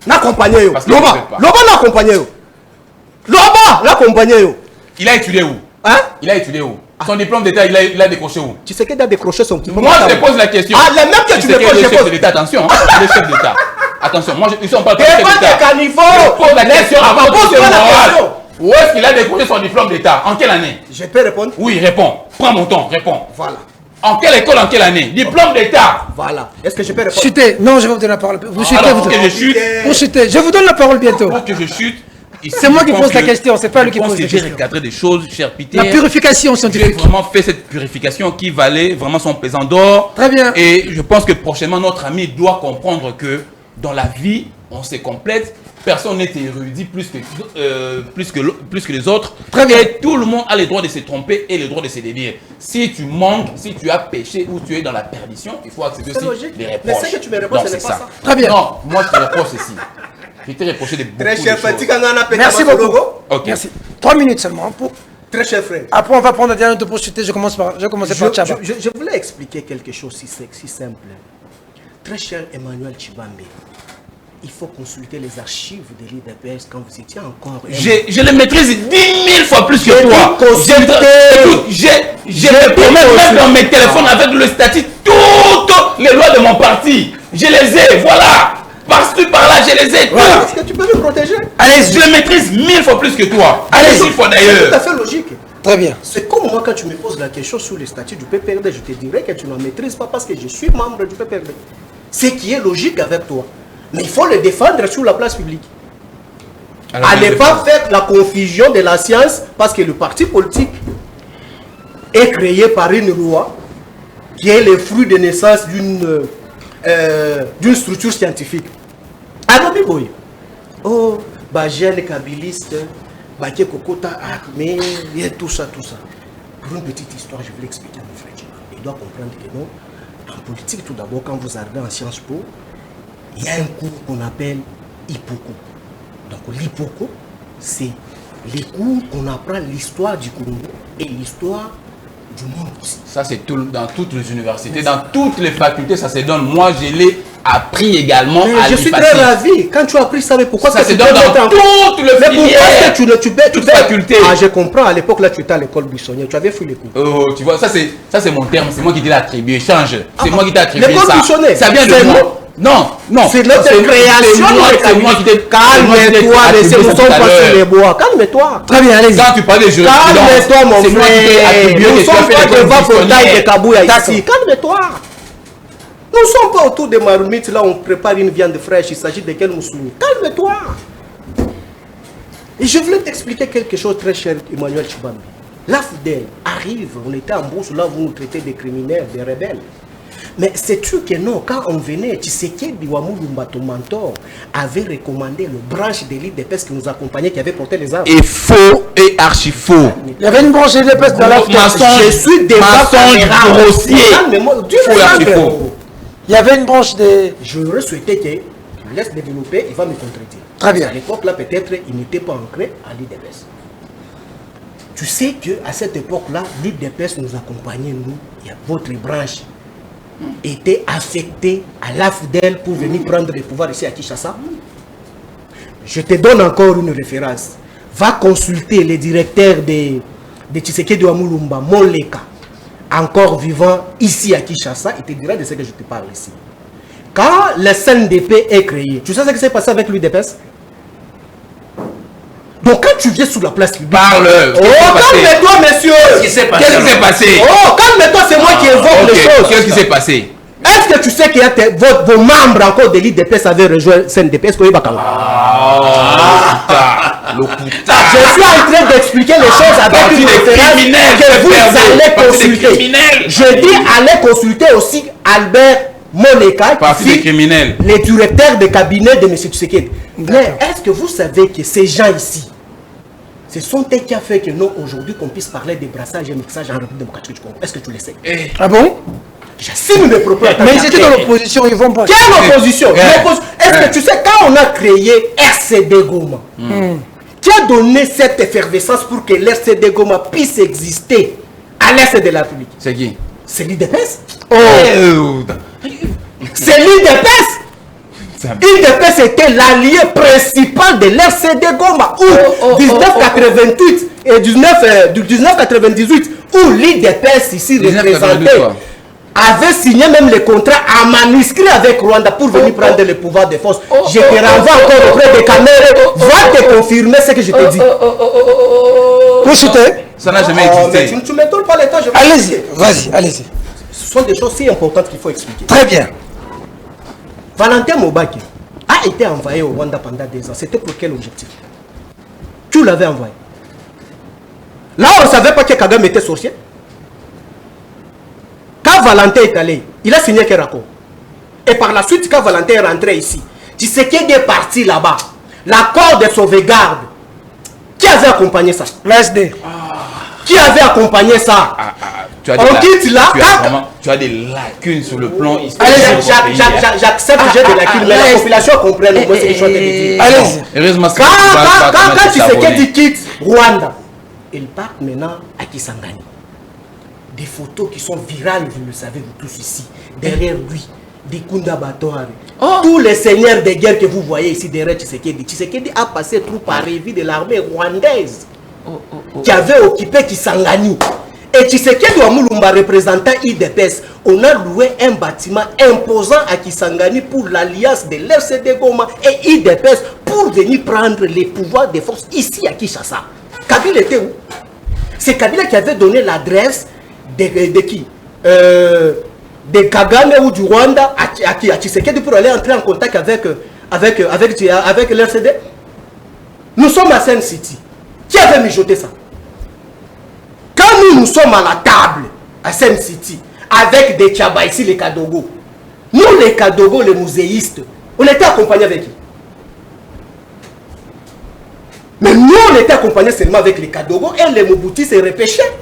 Speaker 3: n'accompagnez yo. Loba n'accompagnez yo. Loba n'accompagnez yo.
Speaker 2: Il a étudié où?
Speaker 3: Hein?
Speaker 2: Il a étudié où? Son diplôme d'État, il a décroché où?
Speaker 3: Tu sais qu'il a décroché son diplôme.
Speaker 2: Moi, je te pose la question.
Speaker 3: Ah, la même que tu me poses, je pose.
Speaker 2: Attention, le chef d'État. Attention, moi, ici on parle de
Speaker 3: chef d'État.
Speaker 2: Je pose la question avant de poser morale. Où est-ce qu'il a décroché son diplôme d'État? En quelle année?
Speaker 3: Je peux répondre?
Speaker 2: Oui, réponds. Prends mon temps, réponds.
Speaker 3: Voilà.
Speaker 2: En quelle école, en quelle année? Diplôme d'État.
Speaker 3: Voilà. Est-ce que je peux répondre?
Speaker 1: Chutez. Non, je vais vous donner la parole. Vous chutez,
Speaker 2: Alors,
Speaker 1: vous.
Speaker 2: que je chute.
Speaker 1: Vous chutez. Je vous donne la parole bientôt.
Speaker 2: Pour que je chute.
Speaker 1: C'est moi qui pose la question, c'est pas lui qui pose la question.
Speaker 2: J'ai recadré des choses, cher Peter.
Speaker 1: La purification
Speaker 2: J'ai
Speaker 1: scientifique.
Speaker 2: vraiment fait cette purification qui valait vraiment son pesant d'or.
Speaker 1: Très bien.
Speaker 2: Et je pense que prochainement, notre ami doit comprendre que dans la vie, on se complète. Personne n'est érudit plus que les autres.
Speaker 1: Très bien.
Speaker 2: Et tout le monde a le droit de se tromper et le droit de se dévier. Si tu manques, si tu as péché ou tu es dans la perdition, il faut accepter aussi les reproches.
Speaker 3: Mais ce que tu me réponds, ce n'est pas ça.
Speaker 1: Très bien.
Speaker 2: Non, moi je te reproche ceci. Je t'ai reproché de beaucoup
Speaker 3: Très cher
Speaker 2: de choses.
Speaker 3: petit,
Speaker 1: Merci beaucoup.
Speaker 2: Ok.
Speaker 1: Merci. 3 minutes seulement.
Speaker 3: Très cher frère.
Speaker 1: Après, on va prendre la dernière pour chuter. Je commence par Tchaba.
Speaker 3: Je voulais expliquer quelque chose si simple. Très cher Emmanuel Tshibambe, il faut consulter les archives de l'IDPS quand vous étiez encore.
Speaker 2: Je le maîtrise 10 000 fois plus que toi. Je me promets même dans mes téléphones avec le statut toutes les lois de mon parti. Je les ai, voilà. Par-ci, par-là, je les ai.
Speaker 3: Voilà. Est-ce que tu peux me protéger?
Speaker 2: Allez, je le maîtrise 1000 fois plus que toi. Allez, 1000 fois
Speaker 3: C'est
Speaker 2: d'ailleurs.
Speaker 3: tout à fait logique.
Speaker 1: Très bien.
Speaker 3: C'est comme moi quand tu me poses la question sur les statuts du PPRD, je te dirais que tu n'en maîtrises pas parce que je suis membre du PPRD. Ce qui est logique avec toi. Mais il faut le défendre sur la place publique.
Speaker 2: Alors,
Speaker 3: à ne pas faire la confusion de la science parce que le parti politique est créé par une loi qui est le fruit de naissance d'une structure scientifique. Adobe Boy. Oh, jeune kabiliste, Baké Kokota, mais il y a tout ça. Pour une petite histoire, je vais l'expliquer à mon frère. Il doit comprendre que non, en politique, tout d'abord, quand vous arrivez en Sciences Po, il y a un cours qu'on appelle Hippoco. Donc l'Hippoco, c'est les cours qu'on apprend l'histoire du Congo et l'histoire du monde aussi.
Speaker 2: Ça, c'est dans toutes les universités, dans toutes les facultés, ça se donne. Moi, je l'ai appris également à
Speaker 3: je suis très ravi. Quand tu as appris ça, mais pourquoi
Speaker 2: ça se donne dans toutes les filières,
Speaker 3: toutes les facultés? Ah, je comprends. À l'époque, là, tu étais à l'école buissonnière. Tu avais fait les cours.
Speaker 2: Oh, tu vois, ça c'est mon terme. C'est moi qui t'ai attribué. Change. C'est moi qui t'ai attribué ça.
Speaker 3: L'école buissonnière.
Speaker 2: Ça vient de moi. Non.
Speaker 3: C'est notre création.
Speaker 2: C'est moi qui t'ai.
Speaker 3: Calme-toi, laissez-nous sommes pas sur les bois. Calme-toi.
Speaker 1: Très bien, allez-y.
Speaker 2: Quand tu parles de jurisprudence,
Speaker 3: calme-toi, mon frère. Nous ne sommes pas devant portail de Kabouya ici. Calme-toi. Nous ne sommes pas autour des marmites. Là, on prépare une viande fraîche. Il s'agit de quel moussouni. Calme-toi. Et je voulais t'expliquer quelque chose, très cher Emmanuel Tshibambe. La FDL arrive, on était en bourse, là, vous nous traitez des criminels, des rebelles. Mais sais-tu que non, quand on venait, Tshisekedi Wamulumba, ton mentor, avait recommandé le branche d'élite d'EPS qui nous accompagnait, qui avait porté les armes.
Speaker 2: Et faux et archi faux.
Speaker 1: Il y avait une branche d'EPS dans la
Speaker 3: Je suis déjà
Speaker 2: grossier.
Speaker 3: Calme-moi, Dieu
Speaker 2: Faux et archi faux.
Speaker 1: Il y avait une branche de...
Speaker 3: J'aurais souhaité qu'il me laisse développer, il va me contredire.
Speaker 1: Très bien.
Speaker 3: À l'époque, là, peut-être, il n'était pas ancré à l'IDPS. Tu sais qu'à cette époque-là, l'IDPS nous accompagnait, nous, et votre branche était affectée à l'AFDEL pour venir prendre le pouvoir ici à Kinshasa. Je te donne encore une référence. Va consulter le directeur de Tshisekedi Wamulumba, Moleka, encore vivant ici à Kinshasa, il te dira de ce que je te parle ici. Quand le CNDP est créé, tu sais ce qui s'est passé avec l'UDPS? Donc quand tu viens sous la place publique...
Speaker 2: Parle.
Speaker 3: Oh, calme-toi, monsieur.
Speaker 2: Qu'est-ce qui s'est passé?
Speaker 3: Oh, calme-toi, c'est moi qui évoque les choses.
Speaker 2: Qu'est-ce qui s'est passé?
Speaker 3: Est-ce que tu sais qu'il y a vos membres encore de l'IDPS avaient rejoint le CNDP? Est-ce que vous Je suis en train d'expliquer les choses avec une référence que vous allez consulter. Je dis allez consulter aussi Albert Moneka, le directeur de cabinet de M. Tshisekedi. Mais est-ce que vous savez que ces gens ici, ce sont eux qui ont fait que nous, aujourd'hui, qu'on puisse parler de brassage et mixage en République démocratique du Congo? Est-ce que tu le sais?
Speaker 1: Ah bon?
Speaker 3: J'assume mes propos.
Speaker 1: Mais ils étaient dans l'opposition, ils vont pas.
Speaker 3: Quelle opposition? Est-ce que tu sais, quand on a créé RCD Goma, qui a donné cette effervescence pour que l'RCD Goma puisse exister à l'est de la République?
Speaker 2: C'est qui?
Speaker 3: C'est l'IDPS.
Speaker 2: Oh.
Speaker 3: C'est l'IDPS. L'IDPS était l'allié principal de l'RCD Goma, où 1988 et 1998, où l'IDPS ici représenté avait signé même le contrat en manuscrit avec Rwanda pour venir prendre le pouvoir de force. Je te renvoie encore auprès des caméras. Va te confirmer ce que je te dis.
Speaker 1: Où c'était?
Speaker 2: Ça n'a jamais existé.
Speaker 3: Tu ne me donnes pas le temps.
Speaker 1: Allez-y, vas-y, allez-y.
Speaker 3: Ce sont des choses si importantes qu'il faut expliquer.
Speaker 1: Très bien.
Speaker 3: Valentin Mobaki a été envoyé au Rwanda pendant 2 ans. C'était pour quel objectif? Tu l'avais envoyé. Là, on ne savait pas que Kagame était sorcier. Quand Valentin est allé, il a signé quel accord? Et par la suite, quand Valentin est rentré ici, tu sais qu'il est parti là-bas. L'accord de sauvegarde, qui avait accompagné ça?
Speaker 1: L'ASD.
Speaker 3: Qui avait accompagné ça? On quitte là.
Speaker 2: Tu as des lacunes sur le plan
Speaker 3: historique. J'accepte que j'ai des lacunes, mais la population comprend le mot ce que je suis en train de dire.
Speaker 2: Heureusement,
Speaker 3: quand Tshisekedi quitte Rwanda, il part maintenant à Kisangani. Des photos qui sont virales, vous le savez vous tous ici, derrière lui, des Kunda Batouari. Tous les seigneurs de guerre que vous voyez ici derrière Tshisekedi. Tshisekedi a passé trop par revue de l'armée rwandaise qui avait occupé Kisangani. Et Tshisekedi Wamulumba représentant IDPS, on a loué un bâtiment imposant à Kisangani pour l'alliance de l'RCD Goma et IDPS pour venir prendre les pouvoirs des forces ici à Kinshasa. Kabila était où? C'est Kabila qui avait donné l'adresse de qui? De Kagame ou du Rwanda à Tshisekedi pour aller entrer en contact avec l'RCD. Nous sommes à Sen City. Qui avait mijoté ça? Quand nous sommes à la table à Sen City avec des Tchaba ici, les Kadogo, nous les Kadogo, les muséistes, on était accompagnés avec qui? Mais nous on était accompagnés seulement avec les Kadogo et les Mobutis se repêchaient.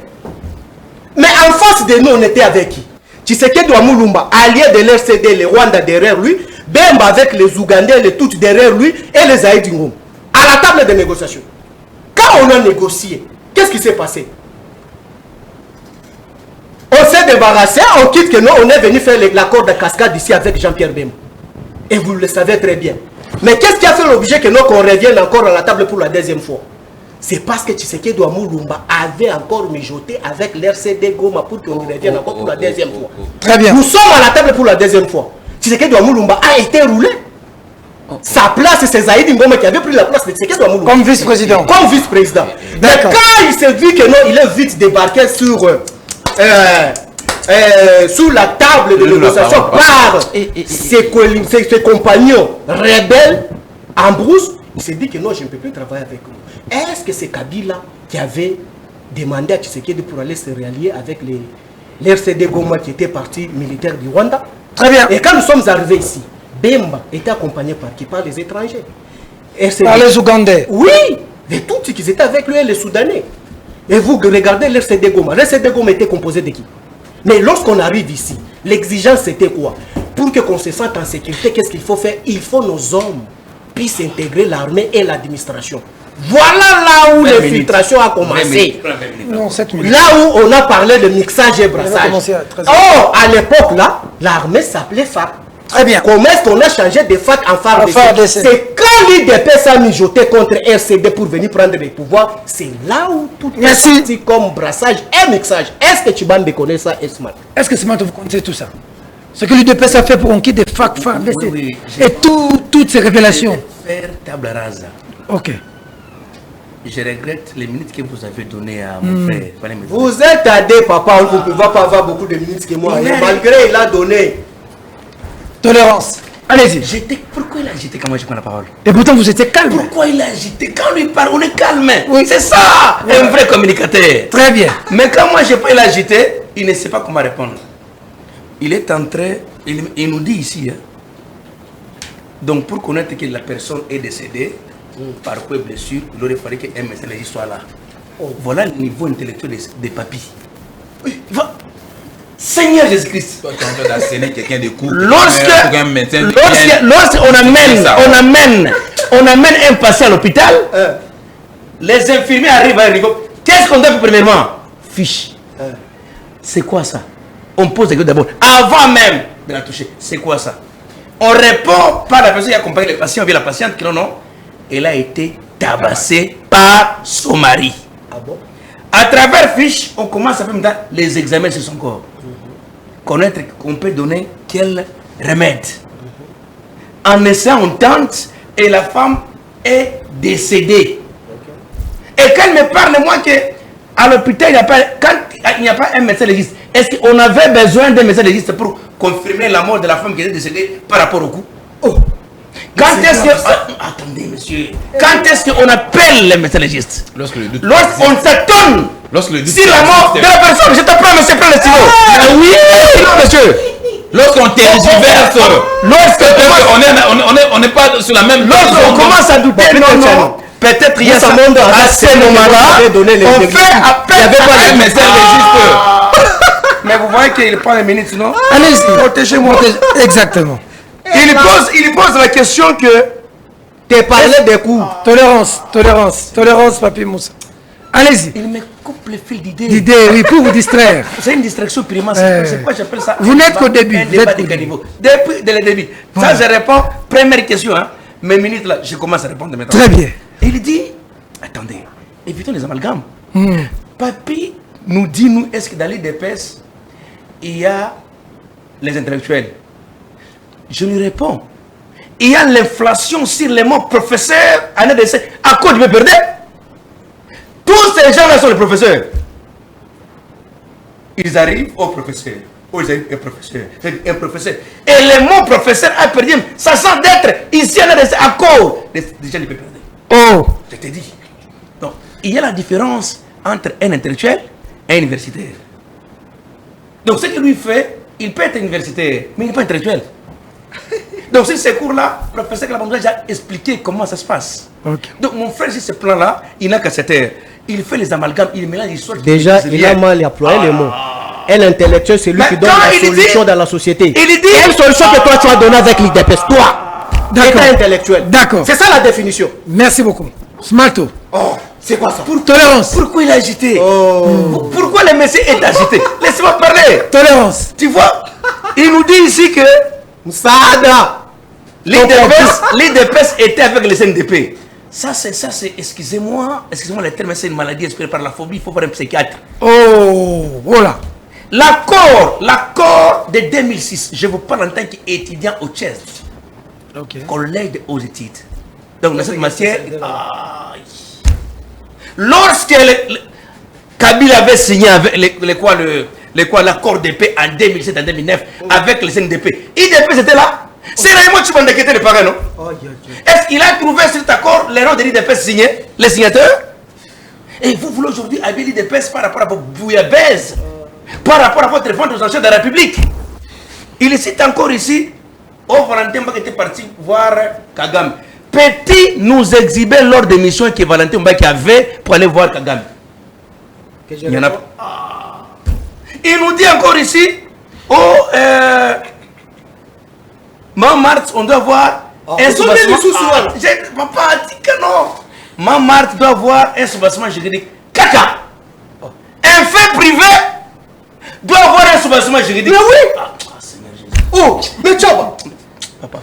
Speaker 3: Mais en face de nous on était avec qui? Tshisekedi Wamulumba, allié de l'RCD, les Rwanda derrière lui, Bemba avec les Ougandais, les Tutsis derrière lui et les Aïdingom. À la table de négociation. Quand on a négocié, qu'est-ce qui s'est passé? On s'est débarrassé, on quitte que nous, on est venu faire l'accord de cascade ici avec Jean-Pierre Bemba. Et vous le savez très bien. Mais qu'est-ce qui a fait l'objet que nous, qu'on revienne encore à la table pour la deuxième fois? C'est parce que Tshisekedi Wamulumba avait encore mijoté avec l'RCD Goma pour qu'on revienne encore pour la deuxième fois.
Speaker 1: Très bien.
Speaker 3: Nous sommes à la table pour la deuxième fois. Tshisekedi Wamulumba a été roulé. Sa place, c'est Zaïd Ngoma qui avait pris la place de Tshisekedi Wamulumba.
Speaker 1: Comme vice-président.
Speaker 3: Comme vice-président. Mais quand il s'est vu que non, il est vite débarqué sur la table de négociation par ses compagnons rebelles en brousse, il s'est dit que non, je ne peux plus travailler avec eux. Est-ce que c'est Kabila qui avait demandé à Tshisekedi pour aller se rallier avec l'RCD Goma qui était parti militaire du Rwanda?
Speaker 1: Très bien.
Speaker 3: Et quand nous sommes arrivés ici, Bemba était accompagné par qui? Par les étrangers.
Speaker 1: Par les Ougandais?
Speaker 3: Oui, les Tutsis qui étaient avec lui et les Soudanais. Et vous regardez l'RCD Goma. L'RCD Goma était composé de qui? Mais lorsqu'on arrive ici, l'exigence c'était quoi? pour qu'on se sente en sécurité, qu'est-ce qu'il faut faire? Il faut nos hommes puissent intégrer l'armée et l'administration. Voilà là où l'infiltration a commencé.
Speaker 1: Non, 7 minutes.
Speaker 3: Là où on a parlé de mixage et brassage. Oh, à l'époque là, l'armée s'appelait FARC.
Speaker 1: Très bien.
Speaker 3: Comment est-ce qu'on a changé de FARC en FARC? C'est quand l'IDPS a mijoté contre RCD pour venir prendre les pouvoirs. C'est là où tout est sorti comme brassage et mixage. Est-ce que tu vas me connaître ça, Esmat?
Speaker 1: Est-ce que Smart vous connaissez tout ça? Ce que l'UDPS a fait pour conquérir des FARC,
Speaker 4: oui,
Speaker 1: et toutes ces révélations.
Speaker 4: Faire table rase.
Speaker 1: Ok.
Speaker 4: Je regrette les minutes que vous avez données à mon frère.
Speaker 3: Vous êtes adé, papa, on ne peut pas avoir beaucoup de minutes que moi. Malgré il a donné.
Speaker 1: Tolérance. Allez-y.
Speaker 4: Pourquoi il a agité quand moi je prends la parole?
Speaker 1: Et pourtant vous étiez calme.
Speaker 4: Pourquoi il a agité? Quand lui parle, on est calme. Oui. C'est ça, un vrai communicateur.
Speaker 1: Très bien.
Speaker 4: Mais quand moi je peux l'agiter, il ne sait pas comment répondre. Il est en train, il nous dit ici, hein, donc pour connaître que la personne est décédée, par quoi blessure, il aurait fallu qu'un médecin légiste soit là. Voilà le niveau intellectuel des papis. Oui, Seigneur Jésus-Christ.
Speaker 2: Toi, tu es en train d'asséner quelqu'un de coup.
Speaker 4: Lorsqu'on amène un patient à l'hôpital, les infirmiers arrivent à un niveau. Qu'est-ce qu'on doit faire premièrement? Fiche. C'est quoi ça? On pose des questions d'abord. Avant même de la toucher, c'est quoi ça? On répond par la personne qui accompagne le patient, bien la patiente qui non. Elle a été tabassée par son mari.
Speaker 3: Ah bon?
Speaker 4: À travers fiche, on commence à faire les examens sur son corps. Connaître qu'on peut donner quel remède. En essayant, on tente et la femme est décédée. Et quand elle me parle, moi, qu'à l'hôpital, il n'y a pas un médecin légiste. Est-ce qu'on avait besoin d'un médecin légiste pour confirmer la mort de la femme qui était décédée par rapport au coup? Quand est-ce que... attendez, monsieur. Quand est-ce qu'on appelle les médecins légistes? Lorsqu'on s'étonne sur la mort de la personne. Je te prends, monsieur, prends le stylo. Oui, monsieur.
Speaker 2: Lorsqu'on tergiverse, on n'est pas sur la même...
Speaker 4: Lorsqu'on commence à douter, non. Peut-être il y a ça à ce moment-là. On fait appel à un médecin légiste. Mais vous voyez qu'il prend les minutes, non?
Speaker 1: Allez-y.
Speaker 4: Protégez-moi.
Speaker 1: Exactement.
Speaker 4: Il pose la question que
Speaker 3: tu parlé des coups.
Speaker 1: Tolérance, Papi Moussa. Allez-y.
Speaker 4: Il me coupe le fil d'idées.
Speaker 1: L'idée, oui, pour vous distraire.
Speaker 4: C'est une distraction primaire. C'est quoi j'appelle ça?
Speaker 1: Vous n'êtes qu'au début.
Speaker 4: Depuis dès le début. Ça, je réponds. Première question. Hein. Mes minutes là, je commence à répondre maintenant.
Speaker 1: Très bien.
Speaker 4: Et il dit, attendez, évitons les amalgames. Papi nous dit, nous, est-ce que dans l'IDPS, il y a les intellectuels? Je lui réponds, il y a l'inflation sur les mots professeurs, année d'essai, à quoi je me perdais? Tous ces gens-là sont les professeurs. Ils arrivent au professeur. Ils arrivent au professeur. Un professeur. Et le mot professeur a perdu, ça sent d'être ici année d'essai, à cause des gens qui peuvent perdre.
Speaker 1: Oh!
Speaker 4: Je te dis. Donc, il y a la différence entre un intellectuel et un universitaire. Donc, ce que lui fait, il peut être universitaire, mais il n'est pas intellectuel. Donc, sur ces cours-là, le professeur Kalabandoué a déjà expliqué comment ça se passe. Okay. Donc, mon frère, sur ce plan-là, il n'a qu'à cette heure. Il fait les amalgames, il mélange l'histoire.
Speaker 3: Déjà, il a mal employé les mots. Un intellectuel, c'est lui qui donne la solution dans la société.
Speaker 4: Il dit,
Speaker 3: quelle solution que toi, tu as donnée avec l'IDPS? Toi,
Speaker 1: d'accord,
Speaker 3: intellectuel.
Speaker 1: D'accord.
Speaker 3: C'est ça la définition.
Speaker 1: Merci beaucoup. Smarto.
Speaker 3: Oh, c'est quoi ça?
Speaker 1: Tolérance.
Speaker 4: Pourquoi il est agité? Pourquoi le monsieur est agité? Laissez-moi parler.
Speaker 1: Tolérance.
Speaker 4: Tu vois, il nous dit ici que
Speaker 3: Msada,
Speaker 4: l'IDPS était avec les CNDP. Ça, c'est, excusez-moi le terme, c'est une maladie inspirée par la phobie, il faut voir un psychiatre.
Speaker 1: Oh, voilà.
Speaker 4: L'accord de 2006, je vous parle en tant qu'étudiant au CHES, collègue aux études. Donc, dans cette matière, lorsque Kabila avait signé avec l'accord de paix en 2007, en 2009, avec les CNDP, IDP c'était là. C'est Raymond Tchibanda qui était le parrain, non? Est-ce qu'il a trouvé cet accord les noms de l'IDP signés, les signataires? Et vous voulez aujourd'hui habiller l'IDP par rapport à vos bouillabaisse, par rapport à votre vente aux enchères de la République. Il cite encore ici, Valentin Mbaki était parti voir Kagame. Petit nous exhibait lors des missions que Valentin Mbaki avait pour aller voir Kagame. Il n'y en a pas. Il nous dit encore ici, Montmartre, on doit voir un soubassement. Papa a dit que non. Montmartre doit avoir un soubassement juridique. Caca. Un fait privé doit avoir un soubassement juridique.
Speaker 3: Mais oui.
Speaker 4: Seigneur Jésus.
Speaker 3: Oh, mais Tchaba.
Speaker 4: Papa.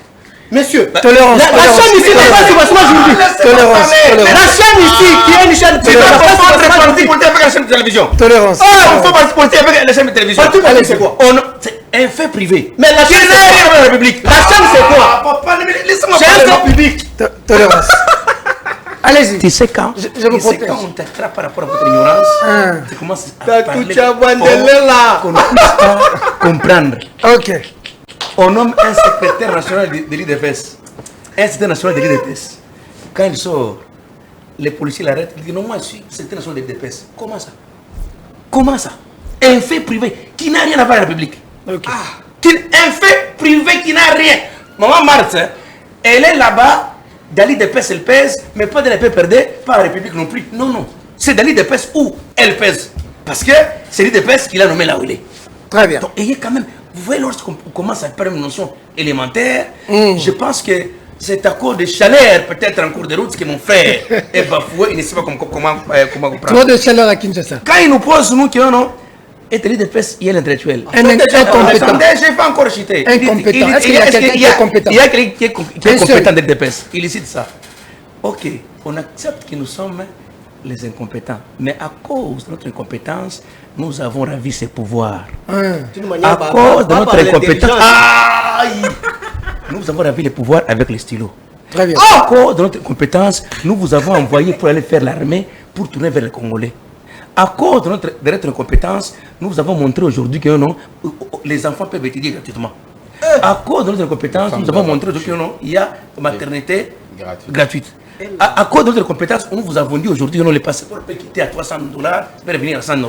Speaker 3: Messieurs,
Speaker 1: Tolérance.
Speaker 3: la chaîne ici n'a pas de soubassement juridique.
Speaker 1: Tolérance.
Speaker 3: La chaîne ici, qui est une chaîne
Speaker 4: Tu dois confondre le parti politique avec la chaîne de télévision.
Speaker 1: Tolérance.
Speaker 4: Il faut parti politique avec la chaîne de télévision.
Speaker 3: Parti politique, c'est quoi?
Speaker 4: C'est un fait privé.
Speaker 3: Mais la chaîne, c'est quoi?
Speaker 4: la République.
Speaker 3: La chaîne, c'est quoi?
Speaker 4: Papa, laissez-moi
Speaker 3: C'est un
Speaker 4: parler.
Speaker 3: grand public.
Speaker 1: Tolérance. Allez-y.
Speaker 4: Tu sais quand
Speaker 1: Je vous
Speaker 4: tu sais
Speaker 1: protège.
Speaker 4: quand on t'attrape par rapport à votre ignorance, tu commences à parler. Qu'on ne puisse pas comprendre.
Speaker 1: Ok.
Speaker 4: On nomme un secrétaire national de l'IDPS. Un secrétaire national de l'IDPS. Quand il sort, les policiers l'arrêtent. Il dit non, moi je suis secrétaire national de l'IDPS. Comment ça? Comment ça? Un fait privé qui n'a rien à voir avec la République.
Speaker 1: Ok.
Speaker 4: Un fait privé qui n'a rien. Maman Marthe, elle est là-bas, dans l'IDPS elle pèse, mais pas de la PPRD, pas la République non plus. Non, non. C'est dans l'IDPS où elle pèse. Parce que c'est l'IDPS qui l'a nommé là où il est.
Speaker 1: Très bien.
Speaker 4: Donc, ayez quand même, vous voyez, lorsqu'on commence à perdre une notion élémentaire, je pense que c'est à cause de chaleur, peut-être en cours de route, que mon frère est bafoué, il ne sait pas comment
Speaker 1: Trop
Speaker 4: comprendre.
Speaker 1: de chaleur à Kinshasa.
Speaker 4: Quand il nous pose, nous, qui non, et l'IDPS, il est l'intellectuel.
Speaker 1: Incompétent.
Speaker 4: Attendez, je n'ai pas encore cité.
Speaker 1: Incompétent. Est-ce qu'il y a quelqu'un qui est compétent?
Speaker 4: Il y a quelqu'un qui est compétent de l'IDPS. Il cite ça. Ok, on accepte que nous sommes les incompétents. Mais à cause de notre incompétence, nous avons ravi ses pouvoirs. À cause de notre incompétence, nous avons ravi les pouvoirs avec les stylos.
Speaker 1: Très bien.
Speaker 4: À cause de notre incompétence, nous vous avons envoyé pour aller faire l'armée pour tourner vers les Congolais. À cause de notre incompétence, nous vous avons montré aujourd'hui que non, les enfants peuvent étudier gratuitement. À cause de notre incompétence, nous avons montré aujourd'hui que non, il y a maternité gratuite. À cause de notre compétence, nous vous avons dit aujourd'hui que les passeports peuvent quitter à $300, peuvent revenir à $100.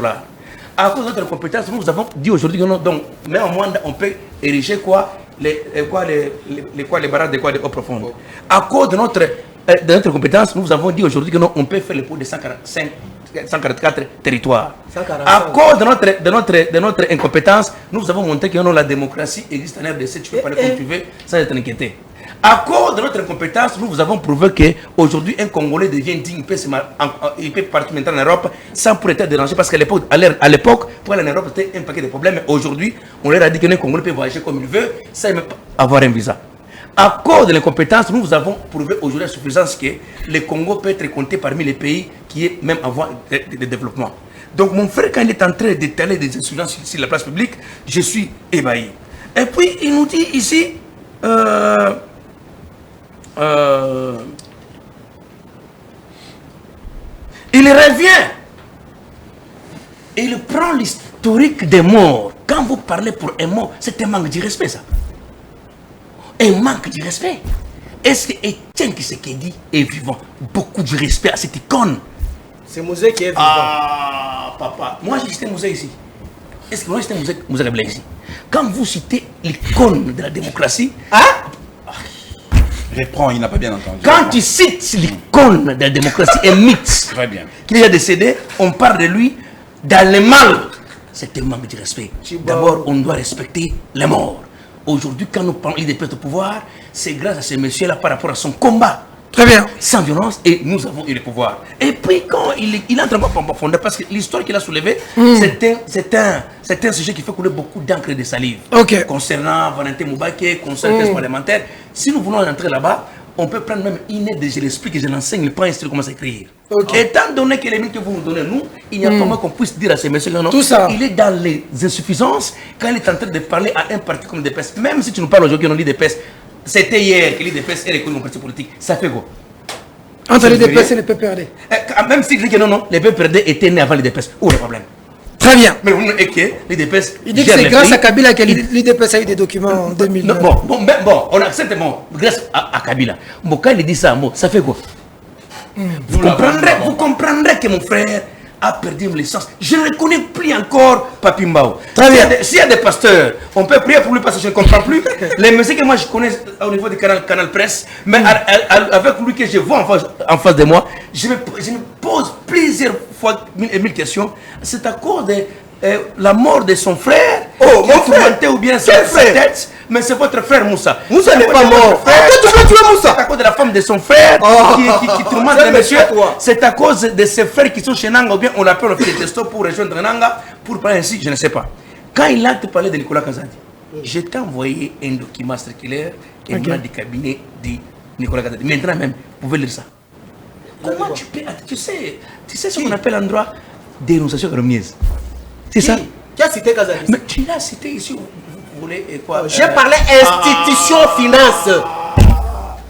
Speaker 4: À cause de notre compétence, nous vous avons dit aujourd'hui que non, donc, mais en moins, on peut ériger quoi les barrages de quoi de eau profonde. À cause de notre compétence, nous vous avons dit aujourd'hui que non, on peut faire le pot de 144 territoires. 145. À cause de notre incompétence, nous avons montré que non, la démocratie existe en RDC, tu peux parler comme tu veux sans être inquiété. À cause de notre incompétence, nous vous avons prouvé qu'aujourd'hui, un Congolais devient digne, il peut partir maintenant en Europe sans pour être dérangé. Parce qu'à l'époque, pour aller en Europe, c'était un paquet de problèmes. Mais aujourd'hui, on leur a dit qu'un Congolais peut voyager comme il veut sans même avoir un visa. À cause de l'incompétence, nous vous avons prouvé aujourd'hui à suffisance que le Congo peut être compté parmi les pays qui est même avant le développement. Donc mon frère, quand il est en train d'étaler des insouciances sur la place publique, je suis ébahi. Et puis il nous dit ici, il revient et il prend l'historique des morts. Quand vous parlez pour un mort, c'est un manque de respect, ça. Un manque de respect. Est-ce que Etienne Tshisekedi est vivant? Beaucoup de respect à cette icône.
Speaker 3: C'est Mouzé qui est vivant.
Speaker 4: Ah, papa. Moi, j'ai cité Mouzé ici. Est-ce que moi, j'ai cité Mouzé Rebelle ici? Quand vous citez l'icône de la démocratie,
Speaker 2: Reprends, il n'a pas bien entendu.
Speaker 4: quand tu cites l'icône de la démocratie, un mythe,
Speaker 2: Très bien.
Speaker 4: qu'il est décédé, on parle de lui dans le mal. C'est un manque de respect. D'abord, on doit respecter les morts. Aujourd'hui, quand nous parlons des pertes de pouvoir, c'est grâce à ces messieurs-là par rapport à son combat.
Speaker 1: Très bien.
Speaker 4: Sans violence, et nous avons eu le pouvoir. Et puis, quand il entre en profondeur, parce que l'histoire qu'il a soulevée, c'est un sujet qui fait couler beaucoup d'encre et de salive.
Speaker 1: Ok.
Speaker 4: Concernant Valentin Moubake, concernant les parlementaires. Si nous voulons entrer là-bas, on peut prendre même une aide, je l'explique, je l'enseigne, le point instruit comment s'écrire. Okay. Étant donné que les minutes que vous nous donnez, nous, il n'y a pas moins qu'on puisse dire à ces messieurs non,
Speaker 1: tout ça.
Speaker 4: Il est dans les insuffisances quand il est en train de parler à un parti comme l'IDPS. Même si tu nous parles aujourd'hui de l'IDPS, c'était hier que l'IDPS est reconnu comme parti politique. Ça fait quoi?
Speaker 1: Entre l'IDPS et le PPRD.
Speaker 4: Même si tu dis que non, les PPRD étaient nés avant l'IDPS. Où est le problème?
Speaker 1: Très bien.
Speaker 4: Mais vous et que l'IDPS.
Speaker 1: Il dit que c'est grâce à Kabila que l'IDPS a eu des documents en 2009.
Speaker 4: Bon, on accepte, grâce à Kabila. Bon, quand il dit ça, ça fait quoi? Vous comprendrez que mon frère a perdu mon licence. Je ne reconnais plus encore Papi Mbao.
Speaker 1: Très bien.
Speaker 4: S'il y a des pasteurs, on peut prier pour lui parce que je ne comprends plus. Les messieurs que moi je connais au niveau du canal Presse, mais avec lui que je vois en face de moi, je me pose plusieurs fois mille questions. C'est à cause de la mort de son frère,
Speaker 3: mon frère,
Speaker 4: ou bien sa tête. Mais c'est votre frère Moussa.
Speaker 3: Moussa n'est pas mort. Pourquoi tu veux tuer Moussa?
Speaker 4: C'est à cause de la femme de son frère qui tourmente le monsieur. C'est à cause de ses frères qui sont chez Nanga, ou bien on l'appelle, on fait des testos pour rejoindre Nanga, pour parler ainsi, je ne sais pas. Quand il a te parlé de Nicolas Kazadi, je t'ai envoyé un document circulaire qui est du cabinet de Nicolas Kazadi. Maintenant même, vous pouvez lire ça. Comment tu peux... Tu sais ce qu'on appelle en droit dénonciation remise. C'est ça?
Speaker 3: Qui a cité Kazadi?
Speaker 4: Mais tu l'as cité ici. Vous voulez quoi?
Speaker 3: J'ai parlé institution finance.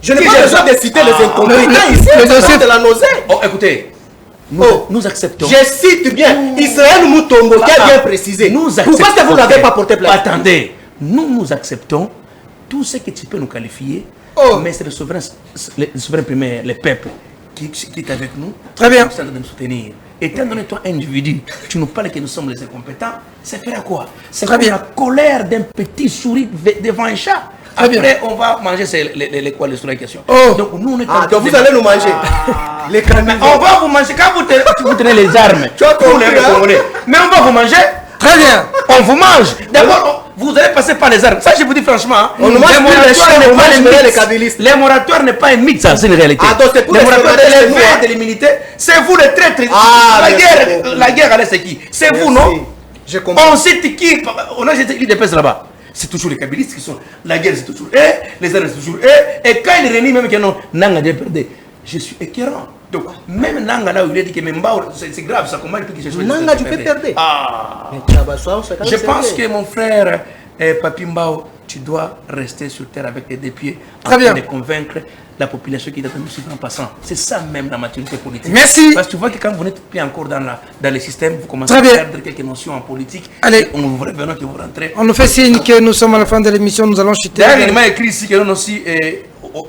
Speaker 3: Je n'ai pas besoin de citer les incompétents ici. Le dossier de la nausée.
Speaker 4: Oh, écoutez. Nous acceptons.
Speaker 3: Je cite bien Israël Moutombo qui a bien précisé. Pourquoi est-ce que vous n'avez pas porté plainte?
Speaker 4: Attendez. Nous acceptons tout ce que tu peux nous qualifier. Mais c'est le souverain primaire, le peuple, qui est avec nous.
Speaker 1: Très bien.
Speaker 4: Qui est en train de nous soutenir. Étant donné toi, individu, tu nous parles que nous sommes les incompétents, ça fait à quoi? C'est comme la colère d'un petit souris devant un chat. Après, on va manger les souris en question. Donc, nous, on est
Speaker 3: donc vous allez nous manger. Les
Speaker 4: on va vous manger quand vous tenez les armes.
Speaker 3: Tu as compris,
Speaker 4: mais on va vous manger. Très bien. On vous mange. D'abord, vous allez passer par les armes. Ça, je vous dis franchement.
Speaker 3: On nous mange
Speaker 4: les moratoires n'est pas un mythe, ça, c'est une réalité. Les moratoires de l'immunité, c'est vous les traîtres. La guerre, allez, c'est qui? C'est vous, non?
Speaker 3: Je comprends.
Speaker 4: On cite qui? On a jeté l'IDPS là-bas. C'est toujours les kabylistes qui sont. La guerre, c'est toujours les armes, c'est toujours et quand ils renient même que non, Nanga de perdre, je suis écœurant. Donc, même Nanga là où il a dit que Mbao, c'est grave, ça comment il peut que je sois.
Speaker 3: Nanga, tu peux perdre.
Speaker 4: Je pense que mon frère, Papi Mbao, tu dois rester sur terre avec tes deux pieds afin de convaincre la population qui est en train de suivre en passant. C'est ça même la maturité politique.
Speaker 1: Merci.
Speaker 4: Parce que tu vois que quand vous n'êtes plus encore dans le système, vous commencez à perdre quelques notions en politique.
Speaker 1: Allez.
Speaker 4: On vous revenons que vous rentrez.
Speaker 1: On nous fait signe que nous sommes à la fin de l'émission, nous allons chuter.
Speaker 4: D'ailleurs, il m'a écrit ici que nous aussi,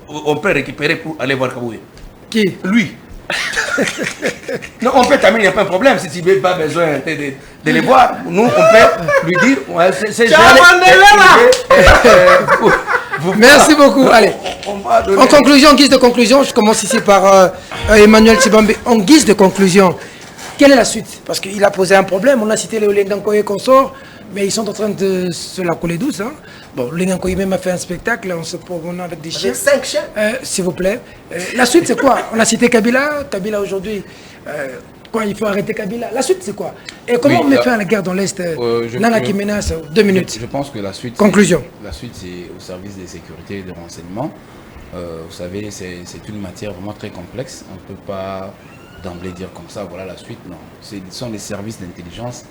Speaker 4: on peut récupérer pour aller voir Kaboué.
Speaker 1: Qui?
Speaker 4: Lui. Non, on peut terminer, il n'y a pas de problème. Si tu n'as pas besoin de les voir, nous, on peut lui dire.
Speaker 1: Merci beaucoup. Allez. En conclusion, en guise de conclusion, je commence ici par Emmanuel Tsibambe. En guise de conclusion, quelle est la suite? Parce qu'il a posé un problème. On a cité les Lengankoye consorts, mais ils sont en train de se la couler douce. Hein. Bon, Lengankoye même a fait un spectacle, on se promenant avec des chiens.
Speaker 3: 5 chiens.
Speaker 1: S'il vous plaît. La suite, c'est quoi? On a cité Kabila. Kabila aujourd'hui. Quoi, il faut arrêter Kabila. La suite, c'est quoi? Et comment on met fin à la guerre dans l'Est? Nana qui menace 2 minutes.
Speaker 2: Je pense que la suite.
Speaker 1: Conclusion.
Speaker 2: La suite, c'est au service des sécurités et des renseignements. Vous savez, c'est une matière vraiment très complexe. On ne peut pas d'emblée dire comme ça, voilà la suite. Non. Ce sont les services d'intelligence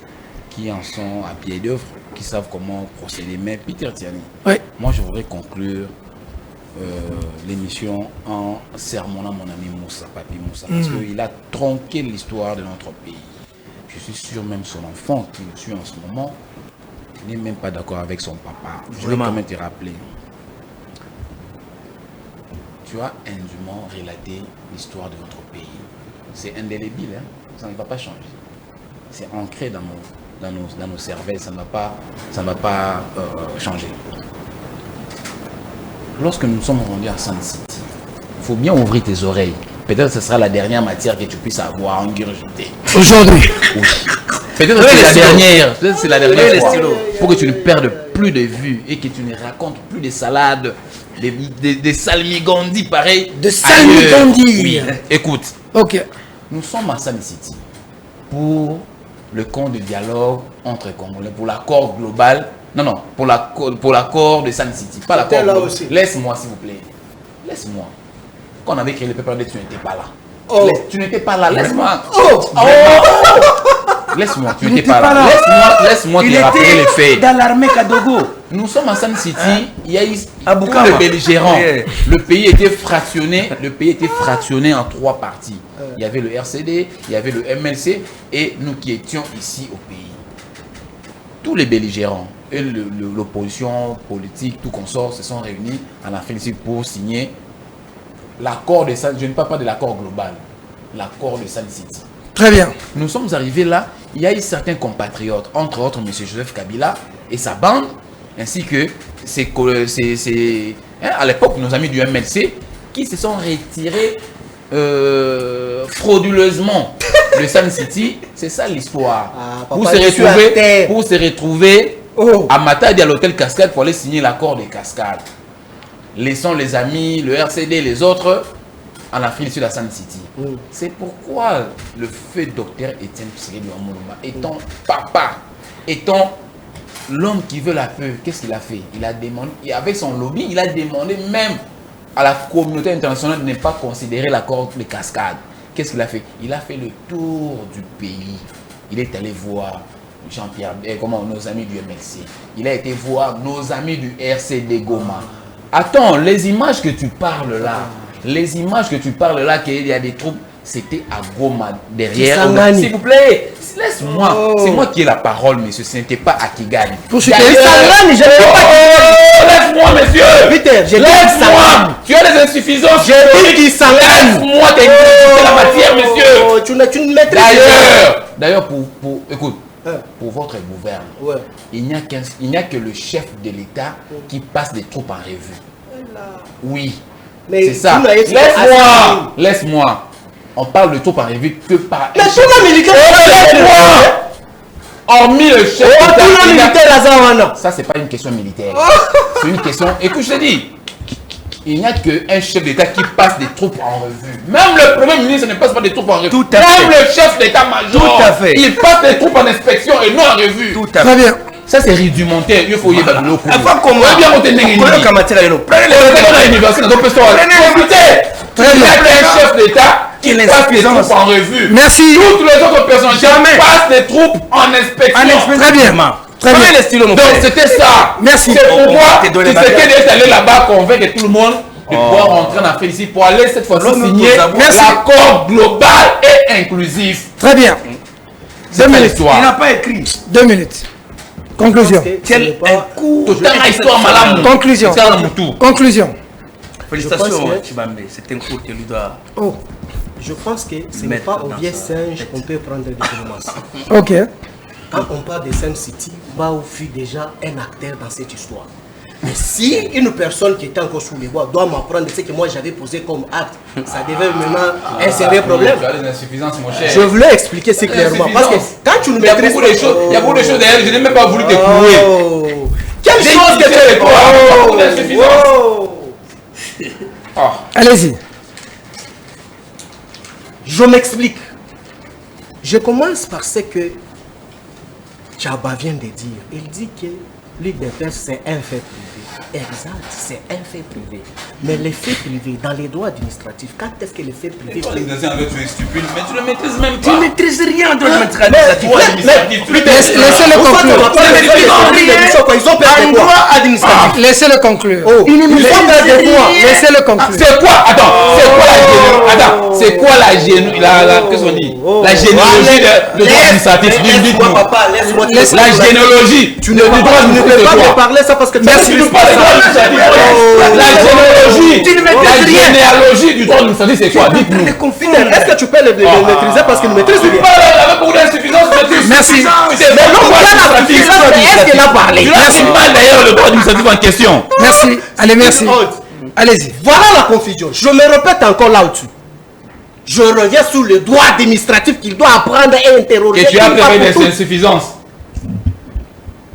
Speaker 2: qui en sont à pied d'œuvre, qui savent comment procéder. Mais Peter Tiani, moi je voudrais conclure l'émission en sermonnant mon ami Moussa, Papi Moussa, parce qu'il a tronqué l'histoire de notre pays. Je suis sûr même son enfant qui le suit en ce moment n'est même pas d'accord avec son papa. Je vais quand même te rappeler. Tu as indûment relaté l'histoire de notre pays. C'est indélébile, hein? Ça ne va pas changer. C'est ancré dans nos cervelles, ça ne va pas changer. Lorsque nous sommes rendus à Sun City, il faut bien ouvrir tes oreilles. Peut-être que ce sera la dernière matière que tu puisses avoir ingurgité.
Speaker 1: Aujourd'hui.
Speaker 2: Oui. Peut-être que c'est la dernière. Peut-être c'est la dernière fois. Pour que tu ne perdes plus de vue et que tu ne racontes plus des salades, des salmigondis pareils.
Speaker 1: De salmigondis.
Speaker 2: Oui. Écoute.
Speaker 1: Ok.
Speaker 2: Nous sommes à Sun City pour le camp de dialogue entre Congolais, pour l'accord global. Non, pour l'accord de Sun City. Pas l'accord global. Laisse-moi, s'il vous plaît. Laisse-moi. Quand on avait créé le PPRD, tu n'étais pas là. Tu n'étais pas là. Laisse-moi. Laisse-moi, tu n'étais pas là. Laisse-moi te rappeler les faits.
Speaker 4: Dans l'armée Kadogo.
Speaker 2: Nous sommes à Sun City. Il y a eu tous les belligérants. Le pays était fractionné en 3 parties. Il y avait le RCD, il y avait le MLC et nous qui étions ici au pays. Tous les belligérants et l'opposition politique, tout consort, se sont réunis en Afrique pour signer l'accord de Sun. Je ne parle pas de l'accord global, l'accord de Sun City.
Speaker 1: Très bien.
Speaker 2: Nous sommes arrivés là, il y a eu certains compatriotes, entre autres M. Joseph Kabila et sa bande, ainsi que à l'époque nos amis du MLC qui se sont retirés frauduleusement de Sun City. C'est ça l'histoire. Pour se retrouver À Matadi, à l'hôtel Cascade, pour aller signer l'accord de Cascade. Laissons les amis, le RCD, les autres en Afrique sur la Sun City. C'est pourquoi le feu docteur Étienne Tshisekedi Luamulumba, étant papa, étant l'homme qui veut la paix, qu'est-ce qu'il a fait? Il a demandé, avec son lobby, il a demandé même à la communauté internationale de ne pas considérer l'accord de Cascade. Qu'est-ce qu'il a fait? Il a fait le tour du pays. Il est allé voir Jean-Pierre, nos amis du MLC. Il a été voir nos amis du RCD Goma. Attends, les images que tu parles là, qu'il y a des troupes, c'était à Goma, derrière. S'il vous plaît, laisse-moi. C'est moi qui ai la parole, monsieur. Ce n'était pas à Kigali. Laisse-moi, monsieur. Laisse-moi. Tu as des insuffisances. Laisse-moi t'expliquer la matière, monsieur.
Speaker 3: Tu ne maîtrises.
Speaker 2: D'ailleurs, écoute, pour votre gouverne, il n'y a que le chef de l'État qui passe des troupes en revue. Oui, c'est ça. Laisse-moi. On parle de troupes en revue que par...
Speaker 3: Mais tout le militaire...
Speaker 2: Laisse-moi. Hormis le chef d'État... Ça, c'est pas une question militaire. C'est une question... Écoute, je te dis, il n'y a qu'un chef d'État qui passe des troupes en revue. Même le Premier ministre ne passe pas des troupes en revue.
Speaker 4: Tout à fait.
Speaker 2: Même le chef d'État-major.
Speaker 4: Tout à fait.
Speaker 2: Il passe des troupes en inspection et non en revue.
Speaker 4: Tout à fait.
Speaker 1: Très bien.
Speaker 2: Ça, c'est rudimentaire. Il faut y aller dans le coup.
Speaker 4: Comment bien
Speaker 2: Prenez un chef d'État qui passe des troupes en revue.
Speaker 1: Merci.
Speaker 2: Toutes les autres personnes jamais passent des troupes en inspection.
Speaker 1: Très bien. Très bien.
Speaker 2: Donc c'était ça.
Speaker 1: Merci.
Speaker 2: C'est pourquoi Tshisekedi est allé là-bas convaincre tout le monde de pouvoir rentrer en Afrique ici pour aller cette fois-ci signer l'accord global et inclusif.
Speaker 1: Très bien. 2 minutes.
Speaker 2: Il n'a pas écrit.
Speaker 1: 2 minutes. Conclusion.
Speaker 2: Quel coup. Histoire malade.
Speaker 1: Conclusion. Conclusion.
Speaker 4: Félicitations, Chibambe. C'est un cours que lui doit...
Speaker 3: Oh, je pense que ce n'est pas au vieux singe qu'on peut prendre des informations.
Speaker 1: Ok.
Speaker 3: Quand on parle de Sun City, Bao fut déjà un acteur dans cette histoire. Mais si une personne qui était encore sous les bois doit m'apprendre ce que moi j'avais posé comme acte, ça devait maintenant un sérieux problème.
Speaker 2: Tu as des insuffisances, mon cher.
Speaker 3: Je voulais expliquer ça clairement. Parce que quand tu nous
Speaker 2: Il y a beaucoup de choses. Il y a beaucoup de choses derrière. Je n'ai même pas voulu t'éprouver.
Speaker 3: Quelle chose que tu es
Speaker 2: toi.
Speaker 1: Allez-y.
Speaker 3: Je m'explique. Je commence par ce que Tchaba vient de dire. Il dit que l'IDPS c'est un fait privé. Exact, c'est un fait privé. Mais les faits privés, dans les droits administratifs, quand est-ce que les faits privés...
Speaker 2: Tu es stupide, mais tu ne maîtrises même pas.
Speaker 4: Tu ne maîtrises rien de l'administratif.
Speaker 1: Laissez-le conclure.
Speaker 3: Ils ont perdu
Speaker 4: Un droit administratif.
Speaker 1: Laissez-le conclure.
Speaker 3: Laissez-le conclure.
Speaker 2: C'est quoi? Attends, c'est quoi la qu'est-ce qu'on dit? La généalogie de droit administratif. La généalogie du droit administratif.
Speaker 3: Tu ne peux pas me parler ça parce que tu
Speaker 2: la généalogie du droit administratif, c'est quoi? Dites-nous.
Speaker 3: Est-ce que tu peux le maîtriser parce qu'il ne maîtrise rien?
Speaker 2: Avec beaucoup d'insuffisance.
Speaker 1: Merci.
Speaker 2: Mais non,
Speaker 3: est-ce qu'il a parlé?
Speaker 2: C'est mal d'ailleurs le droit administratif en question.
Speaker 1: Merci. Allez, merci. Allez-y.
Speaker 3: Voilà la confusion. Je me répète encore là-dessus. Je reviens sur le droit administratif qu'il doit apprendre et interroger.
Speaker 2: Que tu as appelé des insuffisances.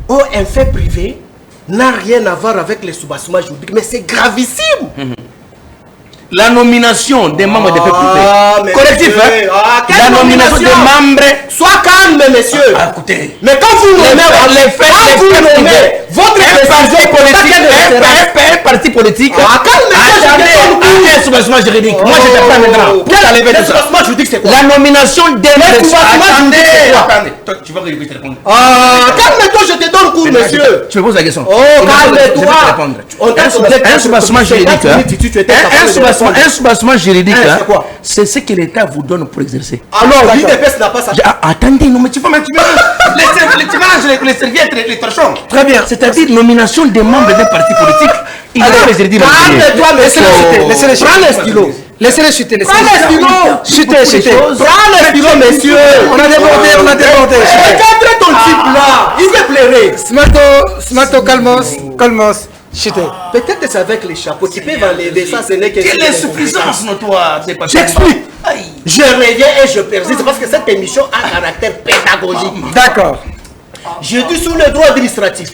Speaker 3: Oh, un fait privé n'a rien à voir avec les soubassements juridiques, mais c'est gravissime.
Speaker 4: La nomination des membres des faits privés. Collectif, hein? La nomination des membres.
Speaker 3: Sois calme, monsieur.
Speaker 4: Écoutez.
Speaker 3: Mais quand vous nommez votre
Speaker 4: parti politique.
Speaker 3: Calme-toi.
Speaker 4: Un soubassement juridique. Moi, je ne sais pas maintenant.
Speaker 3: Quel soubassement juridique, c'est quoi?
Speaker 4: La nomination des
Speaker 3: Attendez.
Speaker 4: Tu vas répéter répondre.
Speaker 3: Calme-toi, je te donne cours, monsieur.
Speaker 4: Tu me poses la question.
Speaker 3: Oh, calme-toi.
Speaker 4: Un soubassement juridique. Un soubassement juridique, c'est ce que l'État vous donne pour exercer.
Speaker 3: Alors, l'IDPS n'a pas ça.
Speaker 4: Attendez, non, mais tu vas les serviettes, les torchons. Très bien. C'est-à-dire nomination des membres d'un parti politique. Il a les juridiques.
Speaker 3: Calme-toi, monsieur. Prends le stylo.
Speaker 1: Laissez-le chuter.
Speaker 3: Prends le stylo.
Speaker 1: Chuter.
Speaker 3: Prends le stylo, monsieur.
Speaker 1: On a débordé.
Speaker 3: Regarde ton type là. Il veut pleurer.
Speaker 1: Smato, calmos. Chuter.
Speaker 3: Peut-être que c'est avec les chapeaux. Tu peux enlever ça, ce n'est que...
Speaker 4: Quelle insuffisance, notoire.
Speaker 3: J'explique. Je reviens et je persiste parce que cette émission a un caractère pédagogique.
Speaker 1: D'accord.
Speaker 3: Je dis sur le droit administratif.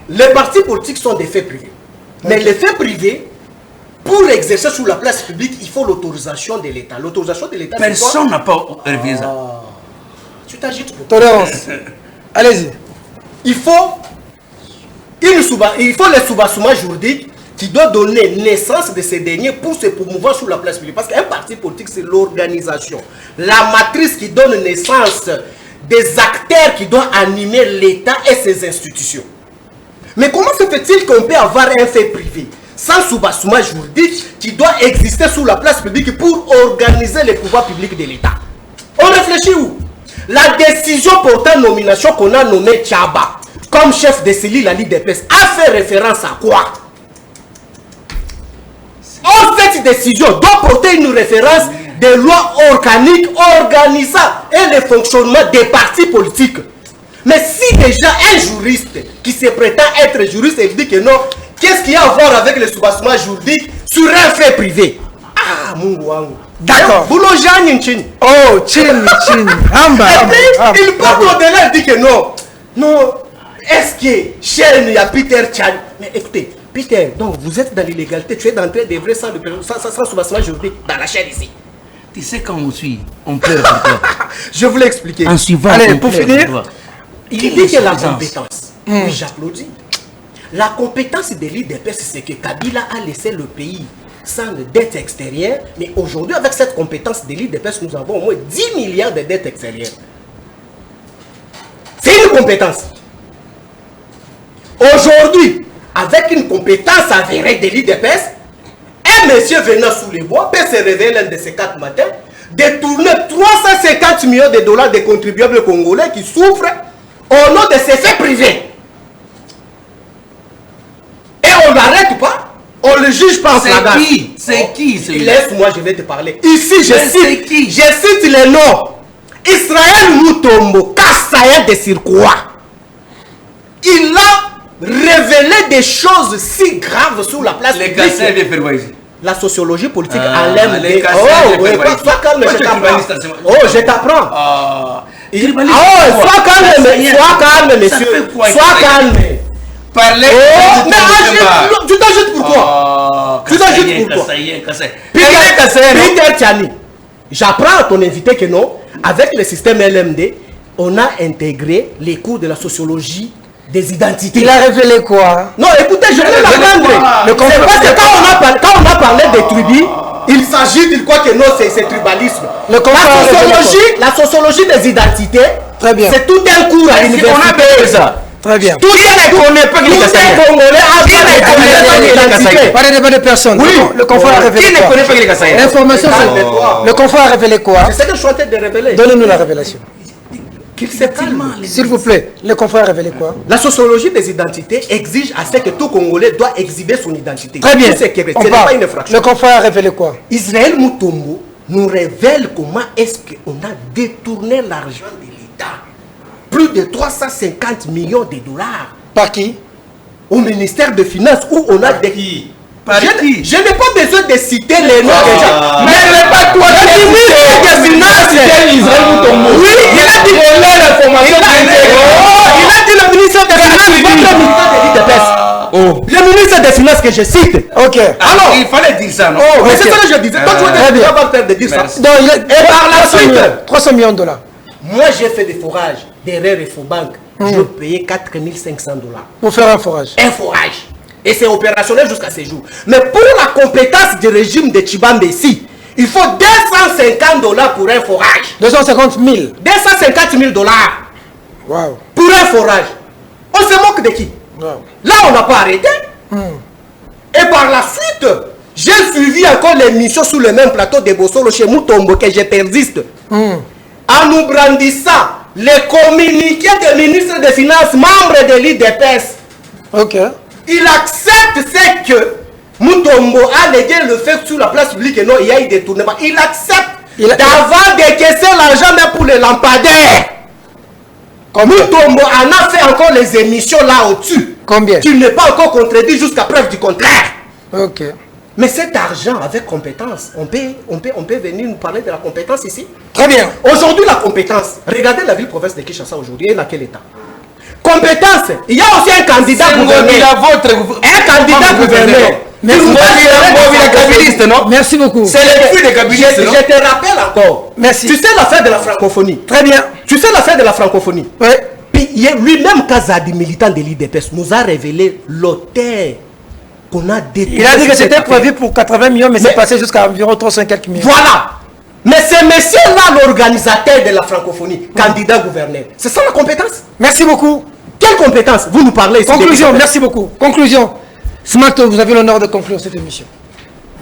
Speaker 3: Les partis politiques sont des faits privés. Mais les faits privés, pour exercer sur la place publique, il faut l'autorisation de l'État. L'autorisation de l'État,
Speaker 4: personne n'a pas révisé ça.
Speaker 3: Tu t'agites pour
Speaker 1: Tolérance. Allez-y.
Speaker 3: Il faut le soubassement juridique qui doit donner naissance de ces derniers pour se promouvoir sur la place publique. Parce qu'un parti politique, c'est l'organisation. La matrice qui donne naissance des acteurs qui doivent animer l'État et ses institutions. Mais comment se fait-il qu'on peut avoir un fait privé sans soubassement juridique qui doit exister sur la place publique pour organiser les pouvoirs publics de l'État? On réfléchit où? La décision portant nomination qu'on a nommé Tchaba comme chef de cellule à l'IDPS a fait référence à quoi? Or, cette décision doit porter une référence des lois organiques organisant et le fonctionnement des partis politiques. Mais si déjà un juriste qui se prétend être juriste et dit que non, qu'est-ce qu'il y a à voir avec le soubassement juridique sur un fait privé? Ah, Mungu wangu.
Speaker 1: D'accord.
Speaker 3: Boulojani Nchini.
Speaker 1: Oh, Chin.
Speaker 3: Il part au-delà, il dit que non. Non. Est-ce que Chen, il y a Peter Chan? Mais écoutez, Peter, donc vous êtes dans l'illégalité, tu es dans des vrais sans soubassement juridique dans la chaîne ici.
Speaker 4: Tu sais quand on suit, on pleure pour toi.
Speaker 3: Je vous l'expliquer.
Speaker 4: En suivant,
Speaker 1: allez, pour finir,
Speaker 3: il dit que la compétence. Oui, j'applaudis. La compétence de l'IDPS, c'est que Kabila a laissé le pays sans dette extérieure, mais aujourd'hui, avec cette compétence de l'IDPS, nous avons au moins 10 milliards de dettes extérieures. C'est une compétence. Aujourd'hui, avec une compétence avérée de l'IDPS, un monsieur venant sous les bois peut se réveiller l'un de ces 4 matins, détourner 350 millions de dollars des contribuables congolais qui souffrent au nom de ses faits privés. Et on ne l'arrête pas, on ne le juge pas en flagrant.
Speaker 4: C'est qui
Speaker 3: Laisse-moi, je vais te parler. Ici, je cite les noms. Israël Mutombo, Kassaya de Sirkoua. Il a révélé des choses si graves sur la place publique. La sociologie politique en l'aime. Oh, oui, sois calme, je t'apprends. Oh, je t'apprends. Sois calme, monsieur. Sois calme.
Speaker 4: Parlez.
Speaker 3: Tu t'agites pourquoi? Tu t'agites pourquoi? Peter Tchani, j'apprends à ton invité que non, avec le système LMD, on a intégré les cours de la sociologie des identités.
Speaker 1: Il a révélé quoi?
Speaker 3: Non, écoutez, je vais l'apprendre. C'est parce que quand on a parlé des tribus, il s'agit, il croit que non, c'est tribalisme. La sociologie des identités, c'est tout un cours à l'université.
Speaker 4: On a fait ça.
Speaker 1: Très bien.
Speaker 3: Tout le Congolais a bien
Speaker 1: Pas de personnes.
Speaker 3: Oui.
Speaker 1: Le confrère a révélé
Speaker 4: Qui ne connaît pas les Kassaïens?
Speaker 1: L'information, c'est... Le confrère a révélé quoi?
Speaker 3: C'est ce que je suis en train de révéler.
Speaker 1: Donnez-nous la révélation.
Speaker 3: S'il
Speaker 1: vous plaît, le confrère a révélé quoi?
Speaker 3: La sociologie des identités exige à ce que tout Congolais doit exhiber son identité.
Speaker 1: Très bien.
Speaker 3: Ce n'est pas une infraction.
Speaker 1: Le confrère a révélé quoi?
Speaker 3: Israël Mutombo nous révèle comment est-ce qu'on a détourné l'argent de l'État. Plus de 350 millions de dollars.
Speaker 1: Par qui?
Speaker 3: Au ministère des Finances où on a des... Je n'ai pas besoin de citer les noms déjà.
Speaker 4: Mais pas toi,
Speaker 3: le ministre des Finances. Oui, il a dit l'information. Il a dit le ministre des Finances. Le ministre des Finances que je cite.
Speaker 1: Ok.
Speaker 4: Alors, il fallait dire ça, non?
Speaker 3: Mais c'est ça que je disais. Donc, tu vas pas faire de dire ça.
Speaker 1: Et par la suite, 300 millions de dollars.
Speaker 3: Moi, j'ai fait des forages derrière les faux banques. Je payais 4500 dollars.
Speaker 1: Pour faire un forage.
Speaker 3: Un forage. Et c'est opérationnel jusqu'à ce jour. Mais pour la compétence du régime de Tshibambe ici, il faut 250 dollars pour un forage.
Speaker 1: 250 000.
Speaker 3: 250 000 dollars.
Speaker 1: Wow.
Speaker 3: Pour un forage. On se moque de qui?
Speaker 1: Wow.
Speaker 3: Là, on n'a pas arrêté. Et par la suite, j'ai suivi encore l'émission sur le même plateau de Bossolo chez Mutombo que je persiste. En nous brandissant les communiqués des ministres des Finances, membres de l'IDPS.
Speaker 1: Ok.
Speaker 3: Il accepte ce que Mutombo a légué le fait sur la place publique et non, il y a eu des détournements. Il accepte d'avoir décaissé l'argent même pour les lampadaires. Mutombo en a fait encore les émissions là au-dessus.
Speaker 1: Combien?
Speaker 3: Qui n'est pas encore contredit jusqu'à preuve du contraire.
Speaker 1: Ok.
Speaker 3: Mais cet argent avec compétence, on peut venir nous parler de la compétence ici.
Speaker 1: Très bien.
Speaker 3: Aujourd'hui, la compétence, regardez la ville-province de Kinshasa aujourd'hui, elle est dans quel état? Compétence, il y a aussi un candidat gouverneur. Un candidat gouverneur.
Speaker 1: Merci beaucoup.
Speaker 3: C'est le fruit des kabylistes. Je te rappelle encore.
Speaker 1: Merci.
Speaker 3: Tu sais l'affaire de la francophonie.
Speaker 1: Très bien.
Speaker 3: Tu sais l'affaire de la francophonie.
Speaker 1: Oui.
Speaker 3: Puis lui-même, Kazadi, militant de l'IDPS, nous a révélé l'auteur qu'on a détruit.
Speaker 1: Il a dit que c'était prévu pour 80 millions, mais c'est passé jusqu'à environ 300 quelques millions.
Speaker 3: Voilà. Mais c'est monsieur-là l'organisateur de la francophonie, candidat gouverneur. C'est ça la compétence?
Speaker 1: Merci beaucoup.
Speaker 3: Quelle compétence? Vous nous parlez ici.
Speaker 1: Conclusion, merci beaucoup. Conclusion. Smarto, vous avez l'honneur de conclure cette émission.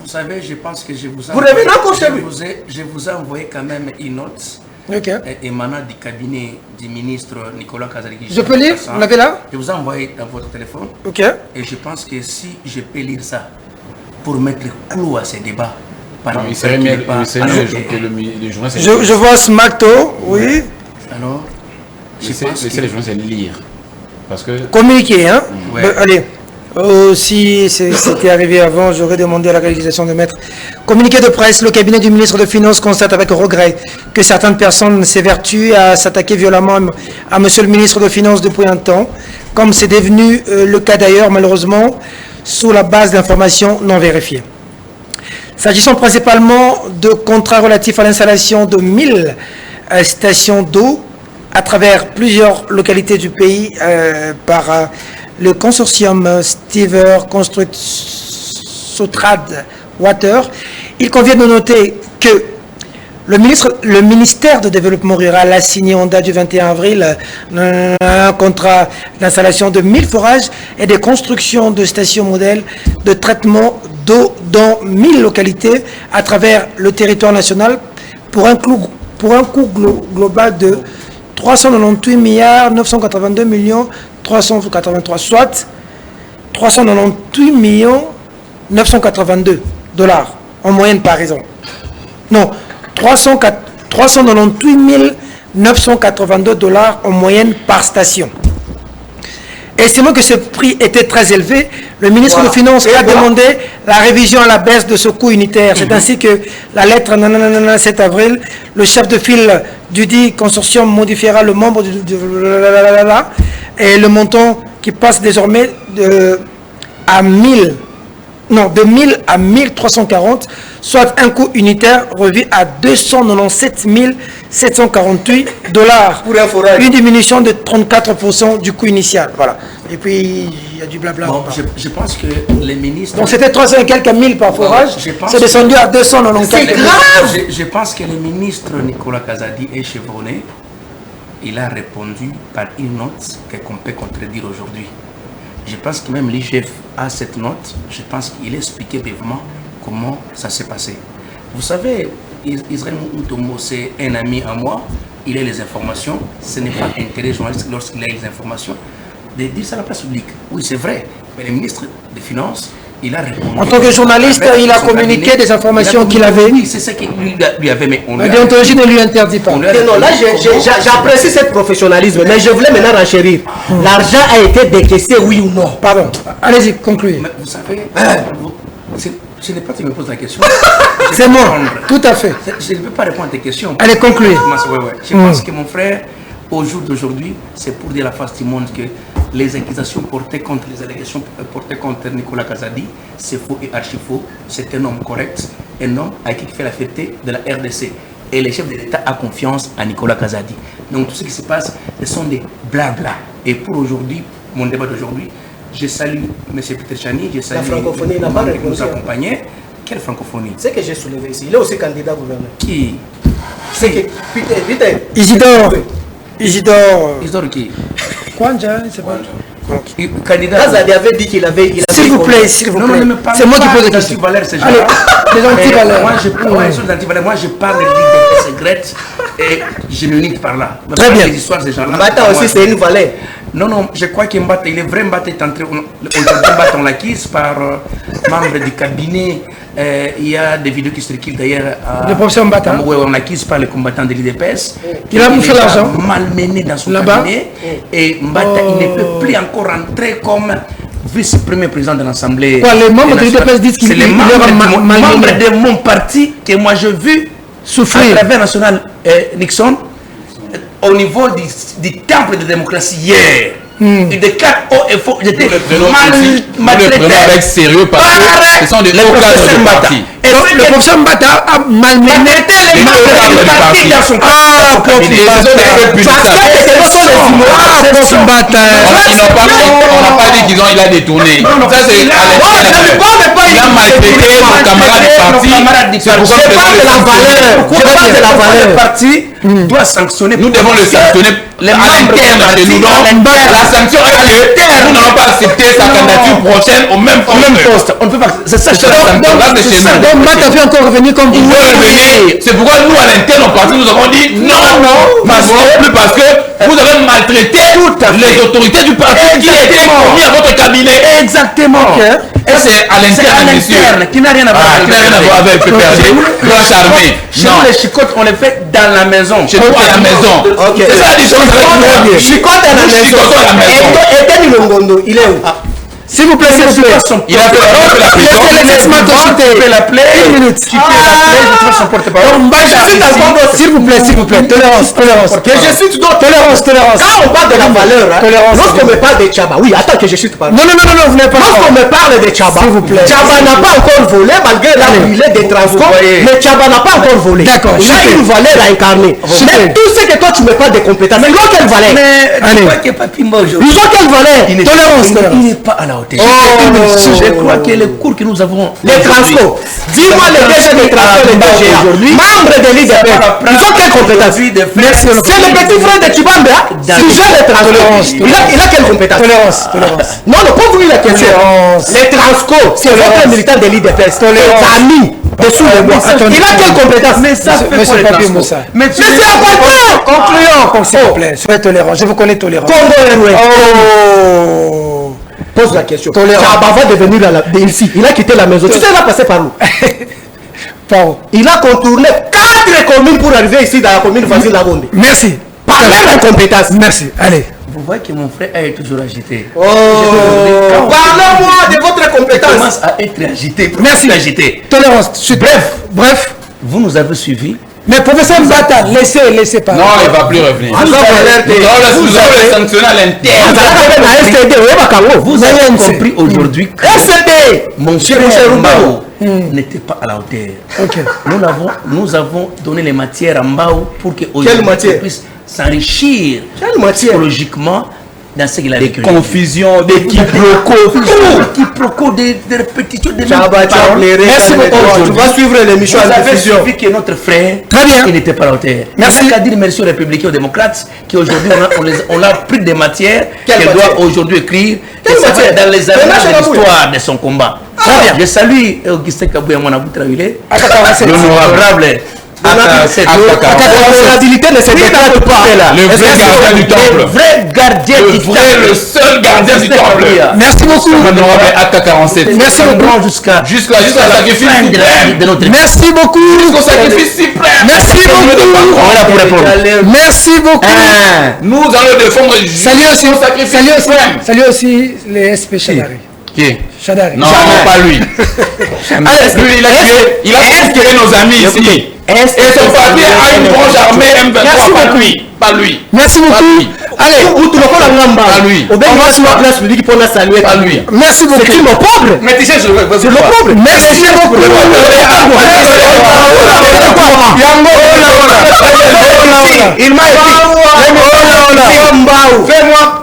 Speaker 4: Vous savez, je pense que je vous ai...
Speaker 3: Vous revenez encore chez lui.
Speaker 4: Je vous ai envoyé quand même une note émanant du cabinet du ministre Nicolas Kazadi.
Speaker 1: Je peux lire? Vous l'avez là?
Speaker 4: Je vous ai envoyé dans votre téléphone.
Speaker 1: Ok.
Speaker 4: Et je pense que si je peux lire ça pour mettre clou à ces débats...
Speaker 2: Non, il serait mieux que le journal...
Speaker 1: Je vois Smarto, oui.
Speaker 4: Alors,
Speaker 2: laissez les journalistes lire. Parce que...
Speaker 1: Communiquer, hein?
Speaker 4: Ouais.
Speaker 1: Allez. Si c'était arrivé avant, j'aurais demandé à la réalisation de mettre communiqué de presse. Le cabinet du ministre des Finances constate avec regret que certaines personnes s'évertuent à s'attaquer violemment à monsieur le ministre des Finances depuis un temps, comme c'est devenu le cas d'ailleurs malheureusement sous la base d'informations non vérifiées. S'agissant principalement de contrats relatifs à l'installation de 1000 stations d'eau à travers plusieurs localités du pays par le consortium Stever Construct Sotrad Water, il convient de noter que le ministère de Développement Rural a signé en date du 21 avril un contrat d'installation de 1000 forages et de construction de stations modèles de traitement d'eau dans 1000 localités à travers le territoire national pour un coût global de 398 milliards 982 millions 383, soit 398 millions 982 dollars en moyenne par exemple. Non, 398 982 dollars en moyenne par station. Estimant que ce prix était très élevé, le ministre des Finances a demandé la révision à la baisse de ce coût unitaire. C'est ainsi que la lettre 7 avril, le chef de file du dit consortium modifiera le membre et le montant qui passe désormais de 1000 à 1340, soit un coût unitaire revu à 297 748 dollars. Une diminution de 34% du coût initial. Voilà. Et puis, il y a du blabla.
Speaker 4: Bon, je pense que les ministres...
Speaker 1: Donc, c'était 300 et quelques mille par forage. C'est descendu à 294.
Speaker 3: C'est grave.
Speaker 4: Je pense que le ministre Nicolas Kazadi est chevronné. Il a répondu par une note qu'on peut contredire aujourd'hui. Je pense que même l'IGF a cette note. Je pense qu'il expliquait brièvement comment ça s'est passé. Vous savez, Israël Moutomo, c'est un ami à moi. Il a les informations. Ce n'est pas intérêt journaliste lorsqu'il a les informations de dire ça à la place publique. Oui, c'est vrai. Mais le ministre des Finances, il a répondu. En
Speaker 1: tant que journaliste, il a communiqué des informations qu'il avait.
Speaker 4: Oui, c'est ça qu'il lui avait. Mais
Speaker 1: la déontologie ne lui interdit pas.
Speaker 3: Non, là, j'apprécie ce professionnalisme, mais je voulais maintenant renchérir. L'argent a été décaissé, oui ou non?
Speaker 1: Pardon. Allez-y, concluez.
Speaker 4: Mais vous savez, ce n'est pas qui me pose la question.
Speaker 1: C'est moi, tout à fait.
Speaker 4: Je ne peux pas répondre à tes questions.
Speaker 1: Allez, concluez.
Speaker 4: Je pense que mon frère, au jour d'aujourd'hui, c'est pour dire à la face du monde que les accusations portées contre les allégations portées contre Nicolas Kazadi, c'est faux et archi faux. C'est un homme correct, un homme à qui fait la fierté de la RDC. Et le chef de l'État a confiance à Nicolas Kazadi. Donc tout ce qui se passe, ce sont des blabla. Et pour aujourd'hui, mon débat d'aujourd'hui, je salue M. Peter Chani, je salue
Speaker 3: la francophonie n'a pas répondu.
Speaker 4: Nous accompagner. Quelle francophonie?
Speaker 3: C'est que j'ai soulevé ici. Il est aussi candidat gouverneur.
Speaker 4: Qui?
Speaker 3: C'est que Peter.
Speaker 1: Isidore
Speaker 4: qui?
Speaker 1: Kwanja, c'est pas.
Speaker 4: Candidat.
Speaker 3: Kazadi avait dit qu'il avait.
Speaker 1: S'il vous plaît. C'est moi qui pose la question.
Speaker 4: Allez,
Speaker 1: les antivaleurs.
Speaker 4: Moi, je parle de secrètes et je ne nique par là.
Speaker 1: Très bien.
Speaker 4: Les histoires des gens-là.
Speaker 3: Mbata aussi, c'est une valeur.
Speaker 4: Non, je crois qu'il il est vrai Mbata est entré. On l'acquise par membre du cabinet. Il y a des vidéos qui circulent d'ailleurs.
Speaker 1: Le professeur Mbata.
Speaker 4: Oui, on l'acquise par les combattants de l'IDPS.
Speaker 1: Il a bouffé l'argent.
Speaker 4: Malmené dans son cabinet. Et Mbata, il ne peut plus encore entrer comme vice-premier président de l'Assemblée.
Speaker 1: Quoi, les membres de l'UDPS disent qu'il
Speaker 4: est membre de mon parti que moi j'ai vu souffrir à travers National Nixon au niveau du temple de démocratie hier. Et des cas hauts, j'étais maltraité
Speaker 2: avec sérieux parce que ce sont des hauts cadres du parti.
Speaker 1: Et le professeur Mbata a malmené
Speaker 4: les membres du parti dans son
Speaker 2: on n'a pas dit qu'il a détourné. Ça c'est il a maltraité nos camarades du parti.
Speaker 3: Je parle de la valeur.
Speaker 4: Le parti doit sanctionner.
Speaker 2: Nous devons le sanctionner à l'interne chez nous. La sanction est que nous n'allons pas accepter sa candidature prochaine au même poste.
Speaker 4: On ne peut pas. C'est ça.
Speaker 1: Donc Mbata fait encore revenir comme vous.
Speaker 2: C'est pourquoi nous à l'interne au parti nous avons dit non. Parce que vous avez maltraité les autorités du parti qui étaient commis à votre cabinet.
Speaker 4: Exactement.
Speaker 2: Et c'est à l'interne, monsieur.
Speaker 4: Qui n'a rien à voir
Speaker 2: avec PPRD. Blanche armée.
Speaker 4: Chez nous, les chicottes, on les fait dans la maison.
Speaker 2: Chez nous, à la maison. C'est ça la différence avec nous.
Speaker 3: Chicotte à la maison. Eden Longondo, il est où?
Speaker 1: S'il vous plaît,
Speaker 2: il a fait la prison.
Speaker 4: Tu peux l'appeler. Une minute. Tu peux l'appeler, je trouve son porte-parole.
Speaker 1: S'il vous plaît, tolérance.
Speaker 3: Que je cite d'autres.
Speaker 1: Tolérance.
Speaker 3: Quand on parle de la valeur, lorsqu'on me parle de Tchaba, oui, attends que je cite pas.
Speaker 1: Non, vous n'avez pas.
Speaker 3: Lorsqu'on me parle de Tchaba, Tchaba n'a pas encore volé, malgré la brûlée des transports, mais Tchaba n'a pas encore volé.
Speaker 1: D'accord.
Speaker 3: Il a une valeur à incarner. Mais tout ce que toi tu me parles de compétences, ils ont quelle valeur?
Speaker 4: Mais tu vois que Papimba aujourd'hui,
Speaker 3: ils ont quelle valeur?
Speaker 1: Tolérance.
Speaker 4: Il n'est pas à la hauteur. Je crois que les cours que nous avons.
Speaker 3: Les transports. Dis-moi les DG des transports aujourd'hui. Membres de l'IDP. Ils ont quelle compétence? C'est le petit frère de Tchibamba. Sujet des transports. Il a quelle compétence?
Speaker 1: Tolérance.
Speaker 3: Non, pose-lui la question. Les transports, c'est votre militant de l'IDP. Les amis. Dessous les bois. Il a quelle compétence?
Speaker 4: Mais ça fait quoi les transports?
Speaker 3: Mais c'est à pas
Speaker 1: concluons, s'il vous plaît. Soyez tolérant. Je vous connais tolérant.
Speaker 3: Pose la question. Tchaba va devenir ici. Il a quitté la maison. Tu sais, il a passé par où? Il a contourné 4 communes pour arriver ici dans la commune voisine la Bombe.
Speaker 1: Merci.
Speaker 3: Par la compétence.
Speaker 1: Merci. Allez.
Speaker 4: Vous voyez que mon frère est toujours agité.
Speaker 3: Parlez-moi de votre compétence.
Speaker 4: Il commence à être agité.
Speaker 1: Merci.
Speaker 4: Agité.
Speaker 1: Tolérance. Bref.
Speaker 4: Vous nous avez suivis.
Speaker 1: Mais professeur Mbata, laissez pas.
Speaker 2: Non, il ne va plus revenir. Vous avez sanctionné à l'interne.
Speaker 4: Vous avez compris aujourd'hui que mon cher Mbao n'était pas à la hauteur. Nous avons donné les matières à Mbao pour qu'il puisse s'enrichir psychologiquement dans ce qu'il a vécu.
Speaker 2: Des confusions, des
Speaker 4: quiproquos, des répétitions, des
Speaker 3: Merci beaucoup. Tu vas suivre l'émission à la diffusion.
Speaker 4: Vous avez suivi que notre frère, il n'était pas à la hauteur.
Speaker 1: Merci.
Speaker 4: Il a dit merci aux républicains et aux démocrates qui aujourd'hui on a pris des matières qu'elle doit aujourd'hui écrire dans les annales de l'histoire de son combat. Très bien. Je salue Augustin Kabouya Mwanaboutravilé, l'honorable.
Speaker 3: L'honorabilité ne se décrète pas.
Speaker 2: Le vrai gardien du temple.
Speaker 4: Le vrai gardien du temple.
Speaker 2: Le seul gardien du temple.
Speaker 1: Merci beaucoup.
Speaker 2: L'honorable AK 47.
Speaker 1: Merci beaucoup.
Speaker 4: Jusqu'à
Speaker 2: sacrifice
Speaker 4: de notre.
Speaker 1: Merci beaucoup.
Speaker 2: Jusqu'au sacrifice suprême.
Speaker 1: Merci beaucoup. Merci beaucoup.
Speaker 2: Nous allons défendre.
Speaker 1: Salut aussi les SP Chadari.
Speaker 2: Qui?
Speaker 1: Chadari.
Speaker 2: Non, pas lui. Lui, il a inspiré nos amis ici. Et son parti a une branche armée M23. Pas lui.
Speaker 1: Merci beaucoup. Allez,
Speaker 2: pas lui.
Speaker 3: Pas lui.
Speaker 1: Merci beaucoup.
Speaker 3: C'est le pauvre.
Speaker 2: Mais tu sais, c'est le
Speaker 3: pauvre.
Speaker 1: Merci beaucoup.
Speaker 3: Il m'a fais-moi.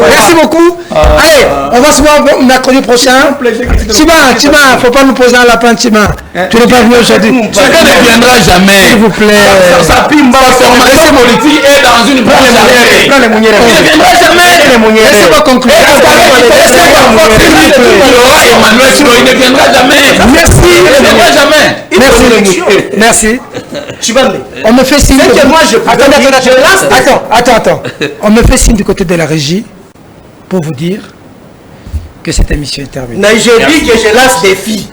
Speaker 1: Merci beaucoup. Allez, on va se voir mercredi prochain. Tima, faut pas nous poser un lapin, Tima. Tu n'es pas venu aujourd'hui.
Speaker 2: Chacun ne viendra jamais.
Speaker 1: S'il vous plaît.
Speaker 2: Sa formation politique est dans une branche armée. Il ne viendra jamais.
Speaker 1: Laissez-moi conclure.
Speaker 2: Emmanuel Chino, il ne viendra jamais.
Speaker 1: Merci.
Speaker 2: Il ne viendra jamais.
Speaker 1: Merci.
Speaker 3: Chibande.
Speaker 1: On me fait signe. Attends. On me fait signe du côté de la régie pour vous dire que cette émission est terminée.
Speaker 3: Je dis que je lance des filles.